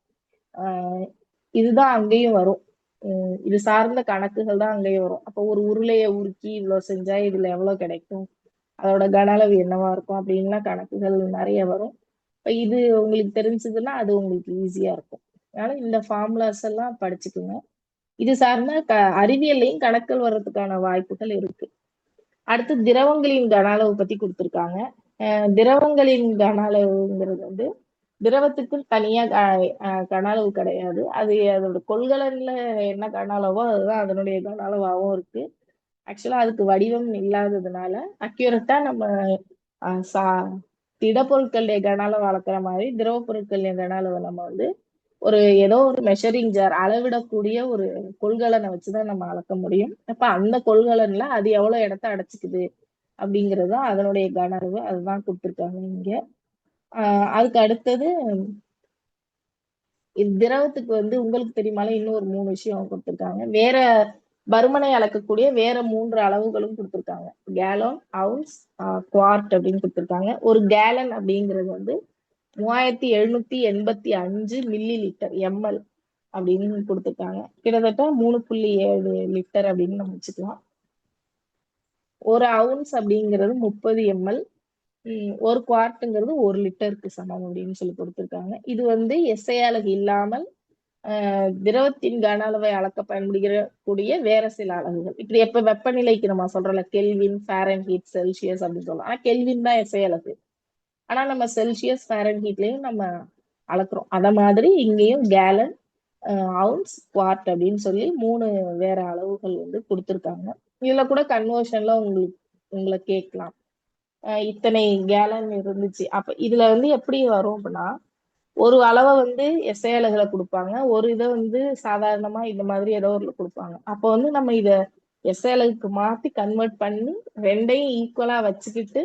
இதுதான் அங்கேயும் வரும். இது சார்ந்த கணக்குகள் தான் அங்கேயும் வரும். அப்போ ஒரு உருளையை உருக்கி இவ்வளவு செஞ்சா இதுல எவ்வளவு கிடைக்கும், அதோட கன அளவு என்னவா இருக்கும் அப்படின்லாம் கணக்குகள் நிறைய வரும். இப்ப இது உங்களுக்கு தெரிஞ்சதுன்னா அது உங்களுக்கு ஈஸியா இருக்கும். அதனால இந்த ஃபார்முலாஸ் எல்லாம் படிச்சுக்குங்க. இது சார்ந்த அறிவியல்லையும் கணக்குகள் வர்றதுக்கான வாய்ப்புகள் இருக்கு. அடுத்து திரவங்களின் கன அளவு பத்தி கொடுத்திருக்காங்க. திரவங்களின் கன அளவுங்கிறது வந்து திரவத்துக்கு தனியா கன அளவு கிடையாது. அது அதோட கொள்கலன்ல என்ன கன அளவோ அதுதான் அதனுடைய கன அளவாகவும் இருக்கு. ஆக்சுவலா அதுக்கு வடிவம் இல்லாததுனால அக்யூரட்டா நம்ம திடப்பொருட்களுடைய கன அளவு அளக்குற மாதிரி திரவ பொருட்களுடைய கன அளவை நம்ம வந்து ஏதோ ஒரு மெஷரிங் ஜார் அளவிடக்கூடிய ஒரு கொள்கலனை வச்சுதான் நம்ம அளக்க முடியும். அப்ப அந்த கொள்கலன்ல அது எவ்வளவு இடத்த அடைச்சுக்குது அப்படிங்கிறது அதனுடைய கன அளவு. அதுதான் கொடுத்திருக்காங்க இங்க. அதுக்கு அடுத்தது திரவத்துக்கு வந்து உங்களுக்கு தெரியுமால இன்னும் ஒரு 3 விஷயம் கொடுத்திருக்காங்க. வேற பருமனை அளக்கக்கூடிய வேற 3 அளவுகளும் கொடுத்திருக்காங்க. கேலன், அவுன்ஸ், குவார்ட் அப்படின்னு கொடுத்திருக்காங்க. ஒரு கேலன் அப்படிங்கிறது வந்து 3785 மில்லி லிட்டர் எம்எல் அப்படின்னு கொடுத்திருக்காங்க. கிட்டத்தட்ட 3.7 லிட்டர் அப்படின்னு நம்ம வச்சுக்கலாம். ஒரு அவுன்ஸ் அப்படிங்கிறது 30 எம்எல். ஒரு குவார்ட்டுங்கிறது 1 லிட்டருக்கு சமம் அப்படின்னு சொல்லி கொடுத்திருக்காங்க. இது வந்து எஸ்ஐ அலகு இல்லாமல் திரவத்தின் கன அளவை அளக்க பயன்படுத்தக்கூடிய வேற சில அலகுகள். இப்படி எப்ப வெப்பநிலைக்கு நம்ம சொல்றோம்ல, கெல்வின், ஃபாரன்ஹீட், செல்சியஸ் அப்படின்னு சொல்லலாம். ஆனா கெல்வின் தான் எஸ்ஐ அலகு. ஆனா நம்ம செல்சியஸ், ஃபாரன்ஹீட்லயும் நம்ம அளக்குறோம். அத மாதிரி இங்கேயும் கேலன், அவுன்ஸ், குவார்ட் அப்படின்னு சொல்லி 3 வேற அளவுகள் வந்து கொடுத்திருக்காங்க. இதுல கூட கன்வர்ஷன்ல உங்களை கேட்கலாம். இத்தனை கேலன் இருந்துச்சு. அப்ப இதுல வந்து எப்படி வரும் அப்படின்னா, ஒரு அளவை வந்து எஸ்ஐ அலகுல கொடுப்பாங்க, ஒரு இதை வந்து சாதாரணமா இந்த மாதிரி ஏதோ ஒரு கொடுப்பாங்க. அப்போ வந்து நம்ம இத எஸ்ஐ அலகுக்கு மாத்தி கன்வெர்ட் பண்ணி ரெண்டையும் ஈக்குவலா வச்சுக்கிட்டு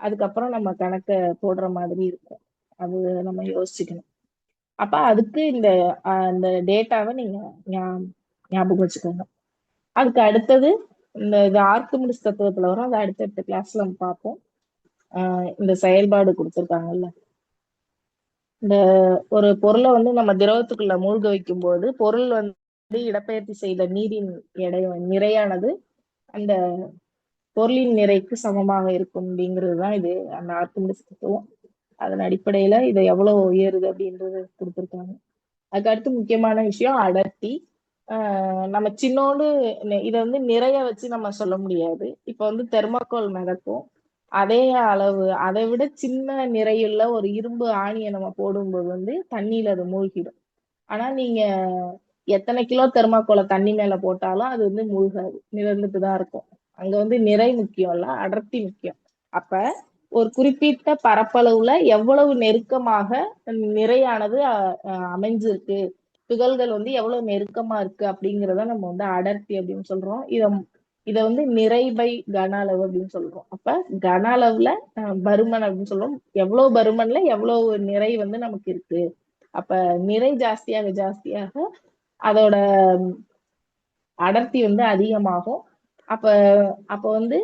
அதுக்கப்புறம் நம்ம கணக்க போடுற மாதிரி இருக்கும். அது நம்ம யோசிச்சுக்கணும். அப்ப அதுக்கு இந்த டேட்டாவை நீங்க ஞாபகம் வச்சுக்கோங்க. அதுக்கு அடுத்தது இது ஆர்க்கிமிடிஸ் தத்துவத்துல வரும். அது அடுத்தடுத்த கிளாஸ்ல நம்ம பார்ப்போம். இந்த செயல்பாடு கொடுத்துருக்காங்கல்ல, இந்த ஒரு பொருளை வந்து நம்ம திரவத்துக்குள்ள மூழ்க வைக்கும் போது பொருள் வந்து இடப்பெயர்ச்சி செய்த நீரின் நிறையானது அந்த பொருளின் நிறைக்கு சமமாக இருக்கும் அப்படிங்கிறதுதான் இது அந்த ஆர்க்கிமிடிஸ் தத்துவம். அதன் அடிப்படையில இதை எவ்வளவு உயருது அப்படின்றது கொடுத்துருக்காங்க. அதுக்கு அடுத்து முக்கியமான விஷயம் அடர்த்தி. நம்ம சின்னோண்டு இதை வந்து நிறைய வச்சு நம்ம சொல்ல முடியாது. இப்ப வந்து தெர்மாக்கோல் மிதக்கும், அதே அளவு அதை விட சின்ன நிறையுள்ள ஒரு இரும்பு ஆணியை நம்ம போடும்போது வந்து தண்ணியில அது மூழ்கிடும். ஆனா நீங்க எத்தனை கிலோ தெர்மாக்கோலை தண்ணி மேல போட்டாலும் அது வந்து மூழ்காது, மிதந்துட்டுதான் இருக்கும். அங்க வந்து நிறை முக்கியம் இல்ல, அடர்த்தி முக்கியம். அப்ப ஒரு குறிப்பிட்ட பரப்பளவுல எவ்வளவு நெருக்கமாக நிறையானது அமைஞ்சிருக்கு, துகள்கள் வந்து எவ்வளவு நெருக்கமா இருக்கு அப்படிங்கிறத நம்ம வந்து அடர்த்தி அப்படின்னு சொல்றோம். இத வந்து நிறை பை கன அளவு அப்படின்னு சொல்றோம். அப்ப கன அளவுல பருமன் அப்படின்னு சொல்றோம். எவ்வளவு பருமன்ல எவ்வளவு நிறை வந்து நமக்கு இருக்கு. அப்ப நிறை ஜாஸ்தியாக ஜாஸ்தியாக அதோட அடர்த்தி வந்து அதிகமாகும். அப்ப அப்ப வந்து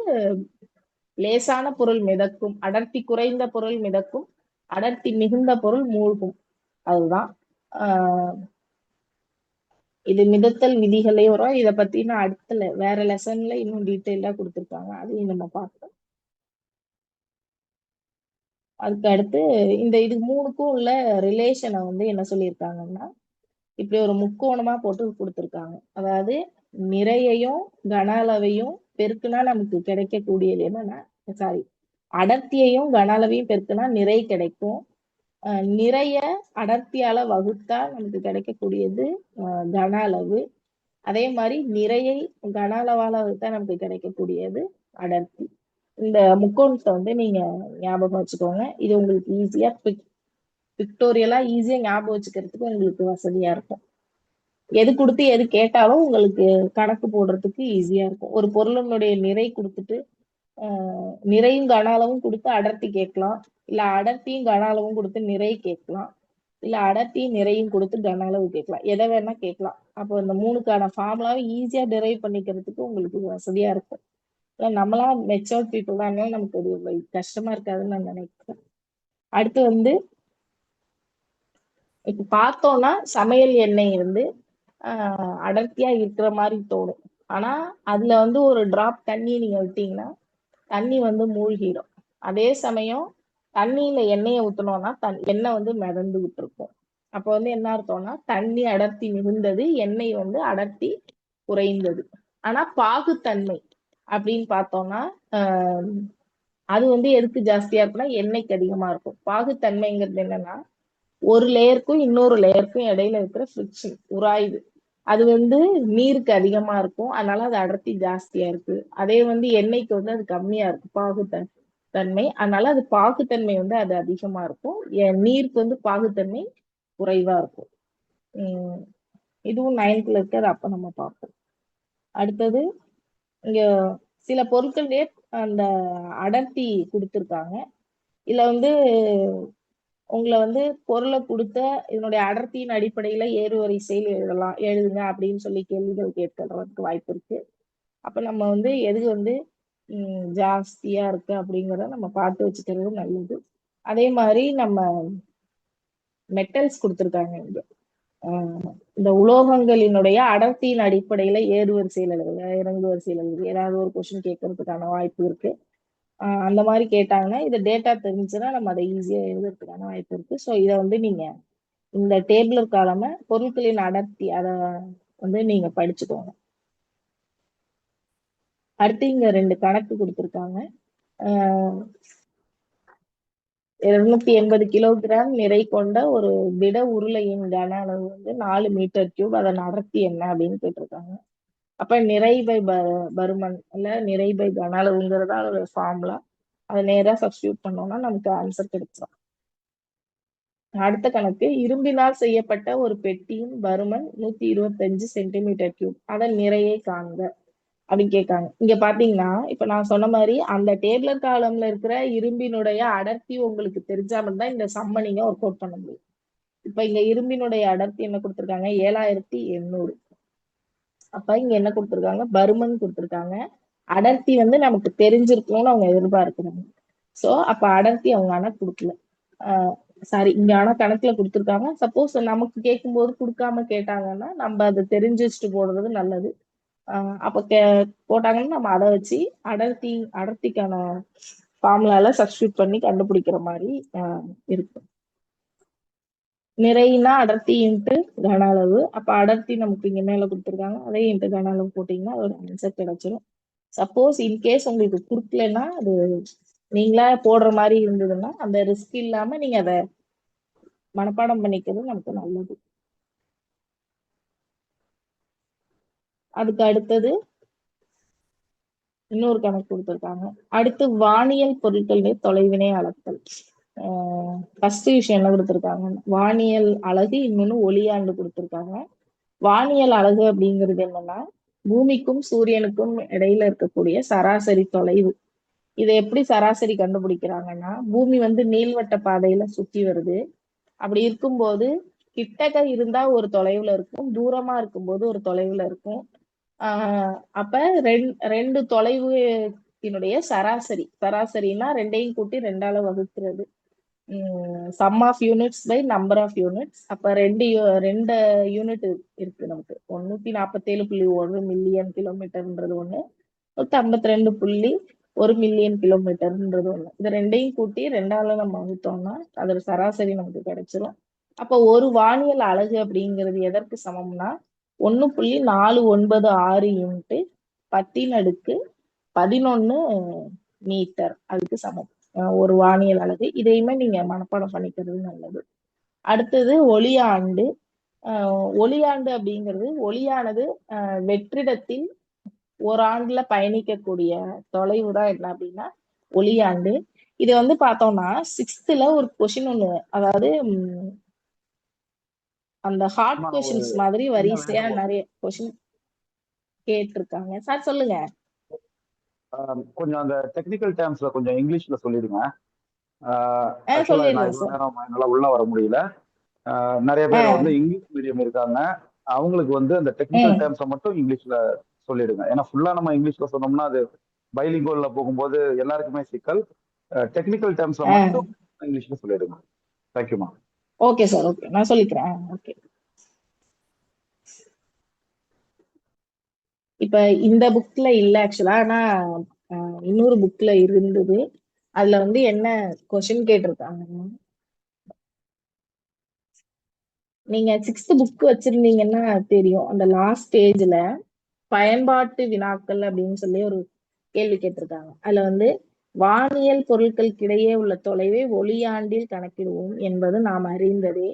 லேசான பொருள் மிதக்கும், அடர்த்தி குறைந்த பொருள் மிதக்கும், அடர்த்தி மிகுந்த பொருள் மூழ்கும். அதுதான் இது மிதத்தல் விதிகளே வரும். இதை பத்தி நான் அடுத்த வேற லெசன்ல இன்னும் டீட்டெயிலா கொடுத்துருக்காங்க, அதையும் நம்ம பார்ப்போம். அதுக்கு அடுத்து இது மூணுக்கும் உள்ள ரிலேஷனை வந்து என்ன சொல்லியிருக்காங்கன்னா, இப்படி ஒரு முக்கோணமா போட்டு கொடுத்துருக்காங்க. அதாவது நிறையையும் கன அளவையும் பெருக்குனா நமக்கு கிடைக்கக்கூடியது என்னன்னா, சாரி, அடர்த்தியையும் கன அளவையும் பெருக்குனா நிறை கிடைக்கும். நிறைய அடர்த்தியால வகுத்தா நமக்கு கிடைக்கக்கூடியது கன அளவு. அதே மாதிரி நிறையை கன அளவால வகுத்தா நமக்கு கிடைக்கக்கூடியது அடர்த்தி. இந்த முக்கோணத்தை வந்து நீங்க ஞாபகம் வச்சுக்கோங்க. இது உங்களுக்கு ஈஸியா பிக்டோரியலா ஈஸியா ஞாபகம் வச்சுக்கிறதுக்கு உங்களுக்கு வசதியா இருக்கும். எது கொடுத்து எது கேட்டாலும் உங்களுக்கு கணக்கு போடுறதுக்கு ஈஸியா இருக்கும். ஒரு பொருளினுடைய நிறை கொடுத்துட்டு நிறையும் கன அளவும் கொடுத்து அடர்த்தி கேட்கலாம், இல்ல அடர்த்தியும் கன அளவும் கொடுத்து நிறை கேட்கலாம், இல்ல அடர்த்தியும் நிறையும் கொடுத்து கன அளவு கேட்கலாம். எதை வேணா கேட்கலாம். அப்போ இந்த மூணுக்கான ஃபார்முலாவை ஈஸியா டிரைவ் பண்ணிக்கிறதுக்கு உங்களுக்கு வசதியா இருக்கும். நம்மளா மெச்சூர்ட் பீப்புள் தான், நமக்கு அது கஷ்டமா இருக்காதுன்னு நான் நினைக்கிறேன். அடுத்து வந்து இப்ப பார்த்தோம்னா சமையல் எண்ணெய் வந்து அடர்த்தியா இருக்கிற மாதிரி தோணும். ஆனா அதுல வந்து ஒரு டிராப் தண்ணி நீங்க விட்டீங்கன்னா தண்ணி வந்து மூழ்கிடும். அதே சமயம் தண்ணியில எண்ணெயை ஊத்தணும்னா எண்ணெய் வந்து மிதந்துகிட்டு இருக்கும். அப்ப வந்து என்ன அர்த்தம்னா தண்ணி அடர்த்தி மிகுந்தது, எண்ணெய் வந்து அடர்த்தி குறைந்தது. ஆனா பாகுத்தன்மை அப்படின்னு பார்த்தோம்னா அது வந்து எதுக்கு ஜாஸ்தியா இருக்குன்னா எண்ணெய்க்கு அதிகமா இருக்கும். பாகுத்தன்மைங்கிறது என்னன்னா ஒரு லேயருக்கும் இன்னொரு லேயருக்கும் இடையில இருக்கிற ஃப்ரிக்ஷன், உராய்வு, அது வந்து நீருக்கு அதிகமா இருக்கும். அதனால அது அடர்த்தி ஜாஸ்தியா இருக்கு. அதே வந்து எண்ணெய்க்கு வந்து அது கம்மியா இருக்கு பாகுத்தன்மை. அதனால அது பாகுத்தன்மை வந்து அது அதிகமா இருக்கும். நீருக்கு வந்து பாகுத்தன்மை குறைவா இருக்கும். இதுவும் 9th இருக்கு, அது அப்ப நம்ம பார்ப்போம். அடுத்தது இங்க சில பொருட்களே அந்த அடர்த்தி கொடுத்துருக்காங்க. இதுல வந்து உங்களை வந்து பொருளை கொடுத்த இதனுடைய அடர்த்தியின் அடிப்படையில ஏறுவரிசையில் எழுதுங்க அப்படின்னு சொல்லி கேள்விகள் கேட்கறதுக்கு வாய்ப்பு இருக்கு. அப்ப நம்ம வந்து எது வந்து ஜாஸ்தியா இருக்கு அப்படிங்கிறத நம்ம பார்த்து வச்சுக்கிறது நல்லது. அதே மாதிரி நம்ம மெட்டல்ஸ் கொடுத்துருக்காங்க இங்க. இந்த உலோகங்களினுடைய அடர்த்தியின் அடிப்படையில ஏறுவரிசையில் எழுதுங்க, இறங்கு வரிசையில் எழுதுங்க, ஏதாவது ஒரு கொஸ்டின் கேட்கறதுக்கான வாய்ப்பு இருக்கு. அந்த மாதிரி கேட்டாங்கன்னா இது டேட்டா தெரிஞ்சுன்னா நம்ம அதை ஈஸியா எழுதுறதுக்கான வாய்ப்பு இருக்கு. ஸோ இதை வந்து நீங்க இந்த டேபிள் காலம பொருட்களின் அடர்த்தி அதை வந்து நீங்க படிச்சுக்கோங்க. அடுத்து இங்க 2 கணக்கு கொடுத்துருக்காங்க. 280 கிலோகிராம் நிறை கொண்ட ஒரு திட உருளையின் கன அளவு வந்து 4 மீட்டர் கியூப், அதன் அடர்த்தி என்ன அப்படின்னு கேட்டிருக்காங்க. அப்ப நிறை பை பருமன் இல்ல நிறை பை கன அளவுங்கிறதா ஒரு ஃபார்முலா. அதை நேரா சப்ஸ்டியூட் பண்ணோம்னா நமக்கு ஆன்சர் கிடைச்சிடும். அடுத்த கணக்கு, இரும்பினால் செய்யப்பட்ட ஒரு பெட்டியின் பருமன் 125 சென்டிமீட்டர் கியூப், அதன் நிறையை காண்க அப்படின்னு கேட்காங்க. இங்க பாத்தீங்கன்னா இப்ப நான் சொன்ன மாதிரி அந்த டேபிளர் காலம்ல இருக்கிற இரும்பினுடைய அடர்த்தி உங்களுக்கு தெரிஞ்சா மட்டும்தான் இந்த சம்ம நீங்க ஒர்க் அவுட் பண்ண முடியும். இப்ப இங்க இரும்பினுடைய அடர்த்தி என்ன கொடுத்திருக்காங்க, 7800. அப்ப இங்க என்ன கொடுத்திருக்காங்க, பருமன் கொடுத்திருக்காங்க. அடர்த்தி வந்து நமக்கு தெரிஞ்சிருக்கணும்னு அவங்க எதிர்பார்க்கிறாங்க. சோ அப்ப அடர்த்தி அவங்க ஆனா கொடுக்கல. சாரி, இங்க ஆனா கணக்குல கொடுத்துருக்காங்க. சப்போஸ் நமக்கு கேட்கும்போது கொடுக்காம கேட்டாங்கன்னா நம்ம அதை தெரிஞ்சு வச்சுட்டு போடுறது நல்லது. அப்ப போட்டாங்கன்னா நம்ம அதை வச்சு அடர்த்திக்கான ஃபார்முலால சப்ஸ்டியூட் பண்ணி கண்டுபிடிக்கிற மாதிரி இருக்கும். நிறைனா அடர்த்தி இன்ட்டு கன அளவு. அப்ப அடர்த்தி நமக்கு இங்க மேல கொடுத்துருக்காங்க, அதே இன்ட்டு கன அளவு போட்டீங்கன்னா அதோட ஆன்சர் கிடைச்சிடும். சப்போஸ் இன்கேஸ் உங்களுக்கு கொடுக்கலன்னா அது நீங்களா போடுற மாதிரி இருந்ததுன்னா அந்த ரிஸ்க் இல்லாம நீங்க அதை மனப்பாடம் பண்ணிக்கிறது நமக்கு நல்லது. அதுக்கு அடுத்தது இன்னொரு கணக்கு கொடுத்துருக்காங்க. அடுத்து வானியல் பொருட்களுடைய தொலைவினை அளத்தல். ஃபர்ஸ்ட் விஷயம் என்ன கொடுத்துருக்காங்க, வானியல் அலகு, இன்னொன்னு ஒளியாண்டு கொடுத்துருக்காங்க. வானியல் அலகு அப்படிங்கிறது என்னன்னா பூமிக்கும் சூரியனுக்கும் இடையில இருக்கக்கூடிய சராசரி தொலைவு. இதை எப்படி சராசரி கண்டுபிடிக்கிறாங்கன்னா, பூமி வந்து நீள்வட்ட பாதையில சுத்தி வருது. அப்படி இருக்கும்போது கிட்டக்க இருந்தா ஒரு தொலைவுல இருக்கும், தூரமா இருக்கும்போது ஒரு தொலைவுல இருக்கும். அப்ப ரெண்டு தொலைவுனுடைய சராசரினா ரெண்டையும் கூட்டி 2ஆல வகுக்கிறது. Sum of units by number of units. அப்ப ரெண்டு யூனிட் இருக்கு நமக்கு. 147.1 மில்லியன் கிலோமீட்டர்ன்றது ஒண்ணு, 152.1 மில்லியன் கிலோமீட்டர்ன்றது ஒண்ணு. இது ரெண்டையும் கூட்டி 2ஆல நம்ம வகுத்தோம்னா அதோட சராசரி நமக்கு கிடைச்சிரும். அப்ப ஒரு வானியல் அலகு அப்படிங்கிறது எதற்கு சமம்னா 1.496 இன்ட்டு 10^11 மீட்டர், அதுக்கு சமம் ஒரு வானியல் அலகு. இதையுமே நீங்க மனப்பாடம் பண்ணிக்கிறது நல்லது. அடுத்தது ஒளியாண்டு. ஒளியாண்டு அப்படிங்கிறது ஒளியானது வெற்றிடத்தில் ஒரு ஆண்டுல பயணிக்கக்கூடிய தொலைவு தான் என்ன அப்படின்னா ஒளியாண்டு. இது வந்து பார்த்தோம்னா 6th ஒரு கொஸ்டின் ஒண்ணு, அதாவது அந்த ஹார்ட் கொஸ்டின்ஸ் மாதிரி வரிசையா நிறைய கொஸ்டின் கேட்டிருக்காங்க. சார் சொல்லுங்க. கொஞ்சம் அந்த டெக்னிக்கல் டேர்ம்ஸ்ல கொஞ்சம் இங்கிலீஷ்ல சொல்லிடுங்க. என்னால உள்ள வர முடியல. நிறைய பேர் வந்து இங்கிலீஷ் மீடியம் இருக்காங்க, அவங்களுக்கு வந்து அந்த டெக்னிக்கல் டேர்ம்ஸை மட்டும் இங்கிலீஷ்ல சொல்லிடுங்க. ஏன்னா ஃபுல்லா நம்ம இங்கிலீஷ்ல சொன்னோம்னா அது பைலிங்குவல்ல போகும்போது எல்லாருக்குமே சிக்கல். டெக்னிக்கல் டேர்ம்ஸ்ல மட்டும் இங்கிலீஷ்ல சொல்லிடுங்க. தேங்க்யூமா. ஓகே சார், ஓகே, நான் சொல்லிக்கிறேன். ஓகே, இப்ப இந்த புக்ல இல்ல ஆக்சுவலா, ஆனா இன்னொரு புக்ல இருந்தது. அதுல வந்து என்ன கொஸ்டின் கேட்டிருக்காங்கன்னா, நீங்க 6th புக் வச்சிருந்தீங்கன்னா தெரியும், அந்த லாஸ்ட் பேஜ்ல பயன்பாட்டு வினாக்கள் அப்படின்னு சொல்லி ஒரு கேள்வி கேட்டிருக்காங்க. அதுல வந்து வானியல் பொருட்களுக்கிடையே உள்ள தொலைவை ஒளியாண்டில் கணக்கிடுவோம் என்பது நாம் அறிந்ததே.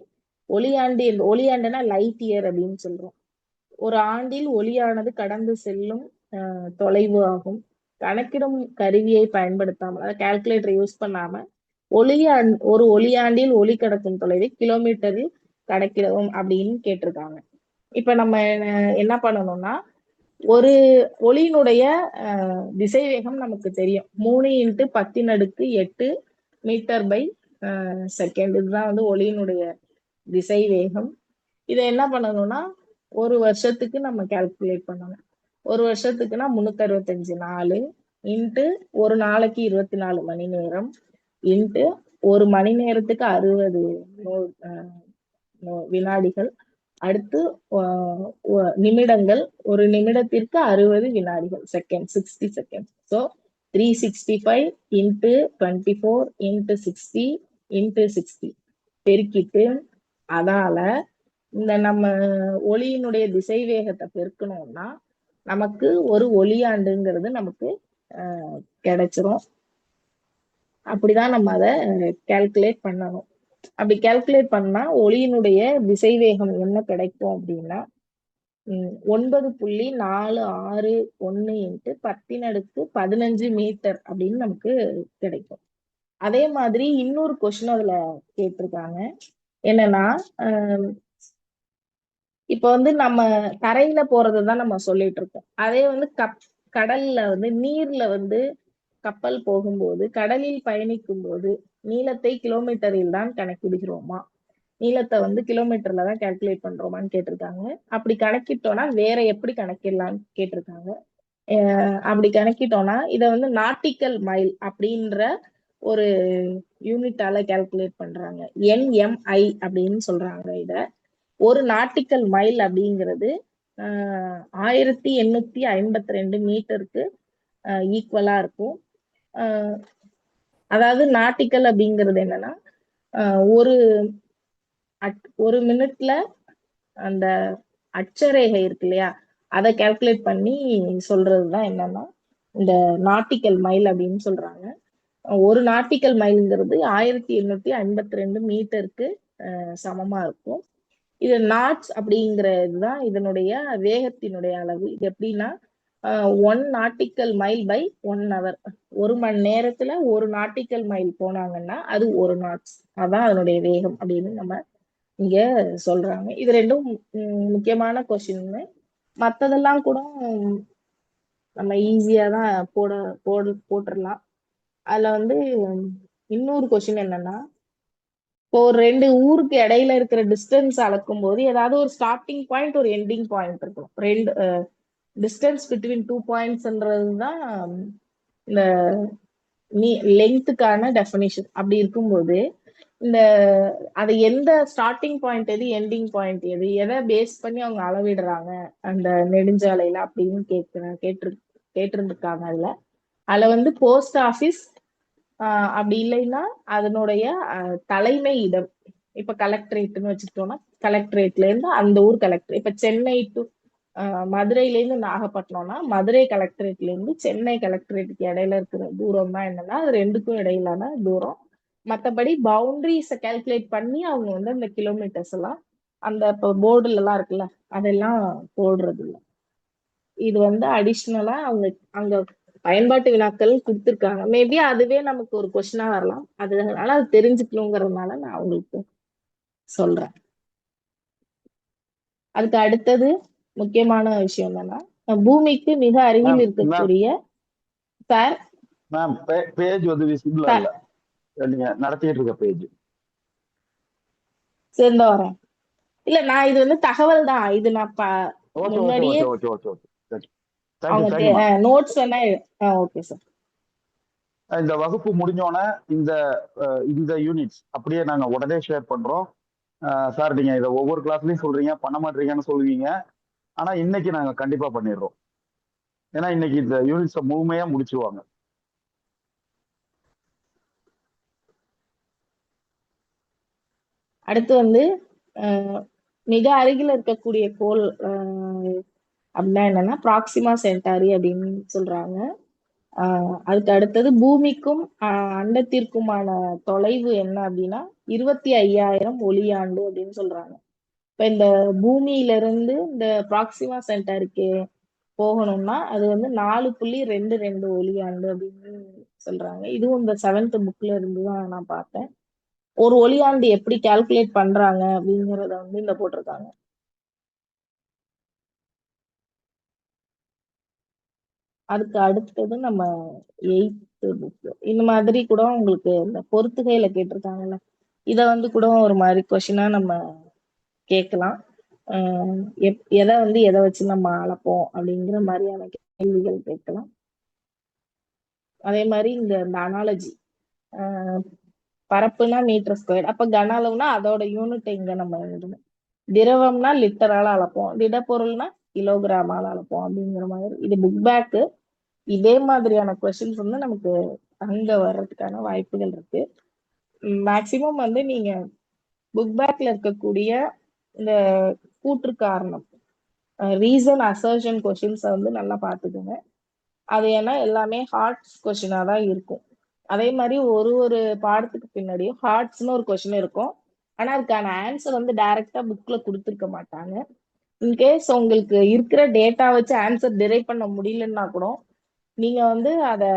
ஒளியாண்டுனா லைட் இயர் அப்படின்னு சொல்றோம். ஒரு ஆண்டில் ஒளியானது கடந்து செல்லும் தொலைவு ஆகும். கணக்கிடும் கருவியை பயன்படுத்தாமல், அதாவது கால்குலேட்டர் யூஸ் பண்ணாம ஒரு ஒளியாண்டில் ஒளி கடக்கும் தொலைவை கிலோமீட்டரில் கணக்கிடவும் அப்படின்னு கேட்டிருக்காங்க. இப்ப நம்ம என்ன பண்ணணும்னா, ஒரு ஒளியினுடைய திசைவேகம் நமக்கு தெரியும், 3x10⁸ மீட்டர் பை செகண்ட். இதுதான் வந்து ஒளியினுடைய திசைவேகம். இதை என்ன பண்ணணும்னா ஒரு வருஷத்துக்கு நம்ம கால்குலேட் பண்ணணும். ஒரு வருஷத்துக்குன்னா 365 நாள் இன்ட்டு ஒரு நாளைக்கு 24 மணி நேரம் இன்ட்டு ஒரு மணி நேரத்துக்கு 60 வினாடிகள். அடுத்து நிமிடங்கள், ஒரு நிமிடத்திற்கு 60 வினாடிகள், second 60 second. So 365 into 24 into 60 into 60 பெருக்கிட்டு அதால இந்த நம்ம ஒளியினுடைய திசை வேகத்தை பெருக்கணும்னா நமக்கு ஒரு ஒளியாண்டுங்கிறது நமக்கு கிடைச்சிரும். அப்படிதான் நம்ம அதை கால்குலேட் பண்ணணும். அப்படி கால்குலேட் பண்ணா ஒளியினுடைய திசை வேகம் என்ன கிடைக்கும் அப்படின்னா 9.461 இன்ட்டு 10^15 மீட்டர் அப்படின்னு நமக்கு கிடைக்கும். அதே மாதிரி இன்னொரு கொஸ்டின் அதுல கேட்டிருக்காங்க. என்னன்னா இப்ப வந்து நம்ம தரையில போறதுதான் நம்ம சொல்லிட்டு இருக்கோம். அதே வந்து கடல்ல வந்து நீர்ல வந்து கப்பல் போகும்போது, கடலில் பயணிக்கும் போது நீளத்தை கிலோமீட்டரில் தான் கணக்கிடுகிறோமா? நீளத்தை வந்து கிலோமீட்டர்ல தான் கால்குலேட் பண்றோமான்னு கேட்டிருக்காங்க. அப்படி கணக்கிட்டோம்னா வேற எப்படி கணக்கிடலாம்னு கேட்டிருக்காங்க. அப்படி கணக்கிட்டோம்னா இதை வந்து நாட்டிக்கல் மைல் அப்படின்ற ஒரு யூனிட்டால கால்குலேட் பண்றாங்க. NMI அப்படின்னு சொல்றாங்க இத. ஒரு நாட்டிக்கல் மைல் அப்படிங்கிறது 1852 மீட்டருக்கு ஈக்குவலா இருக்கும். அதாவது நாட்டிக்கல் அப்படிங்கிறது என்னன்னா ஒரு ஒரு மினிட்ல அந்த அட்சரேகை இருக்கு இல்லையா, அதை கால்குலேட் பண்ணி சொல்றதுதான் என்னன்னா இந்த நாட்டிக்கல் மைல் அப்படின்னு சொல்றாங்க. ஒரு நாட்டிக்கல் மைல்ங்கிறது 1852 மீட்டருக்கு சமமா இருக்கும். இது நாட்ஸ் அப்படிங்கிறதுதான் இதனுடைய வேகத்தினுடைய அளவு. இது எப்படின்னா 1 நாட்டிக்கல் மைல் பை 1 ஹவர். ஒரு மணி நேரத்துல ஒரு நாட்டிக்கல் மைல் போனாங்கன்னா அது ஒரு நாட்ஸ். அதான் அதனுடைய வேகம் அப்படின்னு நம்ம இங்க சொல்றாங்க. இது ரெண்டும் முக்கியமான கொஸ்டின். மத்ததெல்லாம் கூட நம்ம ஈஸியா தான் போட்டுடலாம். அதுல வந்து இன்னொரு கொஸ்டின் என்னன்னா, இப்போ ஒரு 2 ஊருக்கு இடையில இருக்கிற டிஸ்டன்ஸ் அளக்கும் போது ஏதாவது ஒரு ஸ்டார்டிங் பாயிண்ட் ஒரு எண்டிங் பாயிண்ட் இருக்கும். ரெண்டு டிஸ்டன்ஸ் பிட்வீன் 2 பாயிண்ட்ஸ்ன்றதுதான் இந்த லெங்க்த்துக்கான டெஃபினிஷன். அப்படி இருக்கும்போது இந்த அது எந்த ஸ்டார்டிங் பாயிண்ட் எது, எண்டிங் பாயிண்ட் எது, எதை பேஸ் பண்ணி அவங்க அளவிடுறாங்க அந்த நெடுஞ்சாலையில அப்படின்னு கேட்டிருந்திருக்காங்க. அதுல வந்து போஸ்ட் ஆபீஸ், அப்படி இல்லைன்னா அதனுடைய தலைமை இடம். இப்ப கலெக்டரேட்னு வச்சுக்கிட்டோம்னா கலெக்டரேட்ல இருந்து அந்த ஊர் கலெக்டர். இப்ப சென்னை டு மதுரையில இருந்து நாகப்பட்டினம்னா மதுரை கலெக்டரேட்ல இருந்து சென்னை கலெக்டரேட்டுக்கு இடையில இருக்கிற தூரம் தான் என்னன்னா அது ரெண்டுக்கும் இடையிலான தூரம். மற்றபடி பவுண்டரிஸை கால்குலேட் பண்ணி அவங்க வந்து அந்த கிலோமீட்டர்ஸ் எல்லாம் அந்த இப்போ போர்டுல எல்லாம் இருக்குல்ல அதெல்லாம் போடுறது இல்லை. இது வந்து அடிஷ்னலா அவங்க அங்க பயன்பாட்டு வினாக்கள் கொடுத்துருக்காங்க. மேபி அதுவே நமக்கு ஒரு கொஸ்டினா வரலாம். அதனால அது தெரிஞ்சுக்கணுங்கிறதுனால நான் உங்களுக்கு சொல்றேன். அதுக்கு அடுத்தது முக்கியமான விஷயம் என்னன்னா, பூமிக்கு மிக அருகில் இருக்கக்கூடிய சார் மேம் பேஜ் வந்து விசிபிளா இல்ல, நீங்க நடத்திட்டு இருக்க பேஜ். சேர்ந்த வரேன். இல்ல நான் இது வந்து தகவல் தான். இது நான் முன்னாடியே அவங்க நோட்ஸ் வேணா. Okay sir. இந்த வகுப்பு முடிஞ்சோடனே இந்த யூனிட்ஸ் அப்படியே நாங்க உடனே ஷேர் பண்றோம். சார் நீங்க இதை ஒவ்வொரு கிளாஸ்லயும் சொல்றீங்க, பண்ண மாட்டீங்கன்னு சொல்லுவீங்க. ஆனா இன்னைக்கு நாங்க கண்டிப்பா பண்ணிடுறோம். ஏன்னா இன்னைக்கு இந்த யூனிட்ஸை முழுமையா முடிச்சுவாங்க. அடுத்து வந்து மிக அருகில் இருக்கக்கூடிய கோள் அப்படின்னா என்னன்னா ப்ராக்சிமா சென்டாரி அப்படின்னு சொல்றாங்க. அதுக்கு அடுத்தது பூமிக்கும் அண்டத்திற்குமான தொலைவு என்ன அப்படின்னா 25,000 ஒளியாண்டு அப்படின்னு சொல்றாங்க. இப்ப இந்த பூமியில இருந்து இந்த ப்ராக்சிமா சென்டாருக்கு போகணும்னா அது வந்து 4.22 ஒளியாண்டு அப்படின்னு சொல்றாங்க. இதுவும் இந்த 7th புக்ல இருந்து தான் நான் பார்த்தேன். ஒரு ஒளியாண்டு எப்படி கால்குலேட் பண்றாங்க அப்படிங்கறத வந்து இந்த போட்டிருக்காங்க. அதுக்கு அடுத்தது நம்ம 8th புக். இந்த மாதிரி கூட உங்களுக்கு இந்த பொறுத்துகையில கேட்டிருக்காங்கல்ல, இத வந்து கூட ஒரு மாதிரி கொஸ்டினா நம்ம கேட்கலாம். எதை வந்து எதை வச்சு நம்ம அளப்போம் அப்படிங்கிற மாதிரியான கேள்விகள் கேட்கலாம். அதே மாதிரி இந்த அனாலஜி பரப்புனா மீட்டர் ஸ்கொயர். அப்ப கன அளவுனா அதோட யூனிட் இங்க நம்ம எழுதணும். திரவம்னா லிட்டரால அளப்போம், திடப்பொருள்னா கிலோகிராமால அளப்போம் அப்படிங்கிற மாதிரி. இது புக் பேக்கு. இதே மாதிரியான கொஸ்டின்ஸ் வந்து நமக்கு அங்க வர்றதுக்கான வாய்ப்புகள் இருக்கு. மேக்சிமம் வந்து நீங்க புக் பேக்ல இருக்கக்கூடிய இந்த கூற்று காரணம் ரீசன் அசர்ஷன் கொஸ்டின்ஸை வந்து நல்லா பார்த்துக்கோங்க. அது ஏன்னா எல்லாமே ஹார்ட்ஸ் கொஸ்டினா தான் இருக்கும். அதே மாதிரி ஒரு ஒரு பாடத்துக்கு பின்னாடியும் ஹார்ட்ஸ்னு ஒரு கொஸ்டின் இருக்கும். ஆனா அதுக்கான ஆன்சர் வந்து டைரக்டா புக்ல கொடுத்துருக்க மாட்டாங்க. இன்கேஸ் உங்களுக்கு இருக்கிற டேட்டா வச்சு ஆன்சர் டிரைவ் பண்ண முடியலன்னா கூட நீங்க வந்து அதை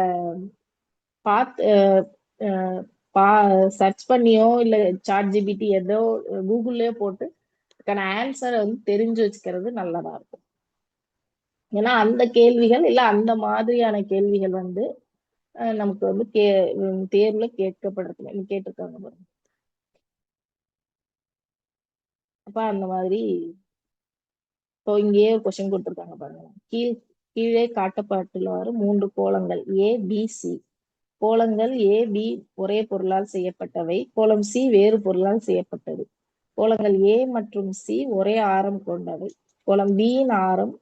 பார்த்து சர்ச் பண்ணியோ இல்ல சாட் ஜிபிடி ஏதோ கூகுள்லயோ போட்டு அதுக்கான ஆன்சரை வந்து தெரிஞ்சு வச்சுக்கிறது நல்லதா இருக்கும். ஏன்னா அந்த கேள்விகள் இல்ல அந்த மாதிரியான கேள்விகள் வந்து நமக்கு வந்து தேர்வுல கேட்கப்படுறது கேட்டிருக்காங்க பாருங்க. அப்ப அந்த மாதிரி இப்போ இங்கேயே கொஸ்டின் கொடுத்துருக்காங்க பாருங்க. கீழே காட்டப்பட்டுள்ளவாறு 3 கோளங்கள் ஏ பி சி. கோளங்கள் ஏ பி ஒரே பொருளால் செய்யப்பட்டவை, கோளம் சி வேறு பொருளால் செய்யப்பட்டது. கோளங்கள் ஏ மற்றும் சி ஒரே ஆரம் கொண்டவை. கோளம் B யின் ஆரம்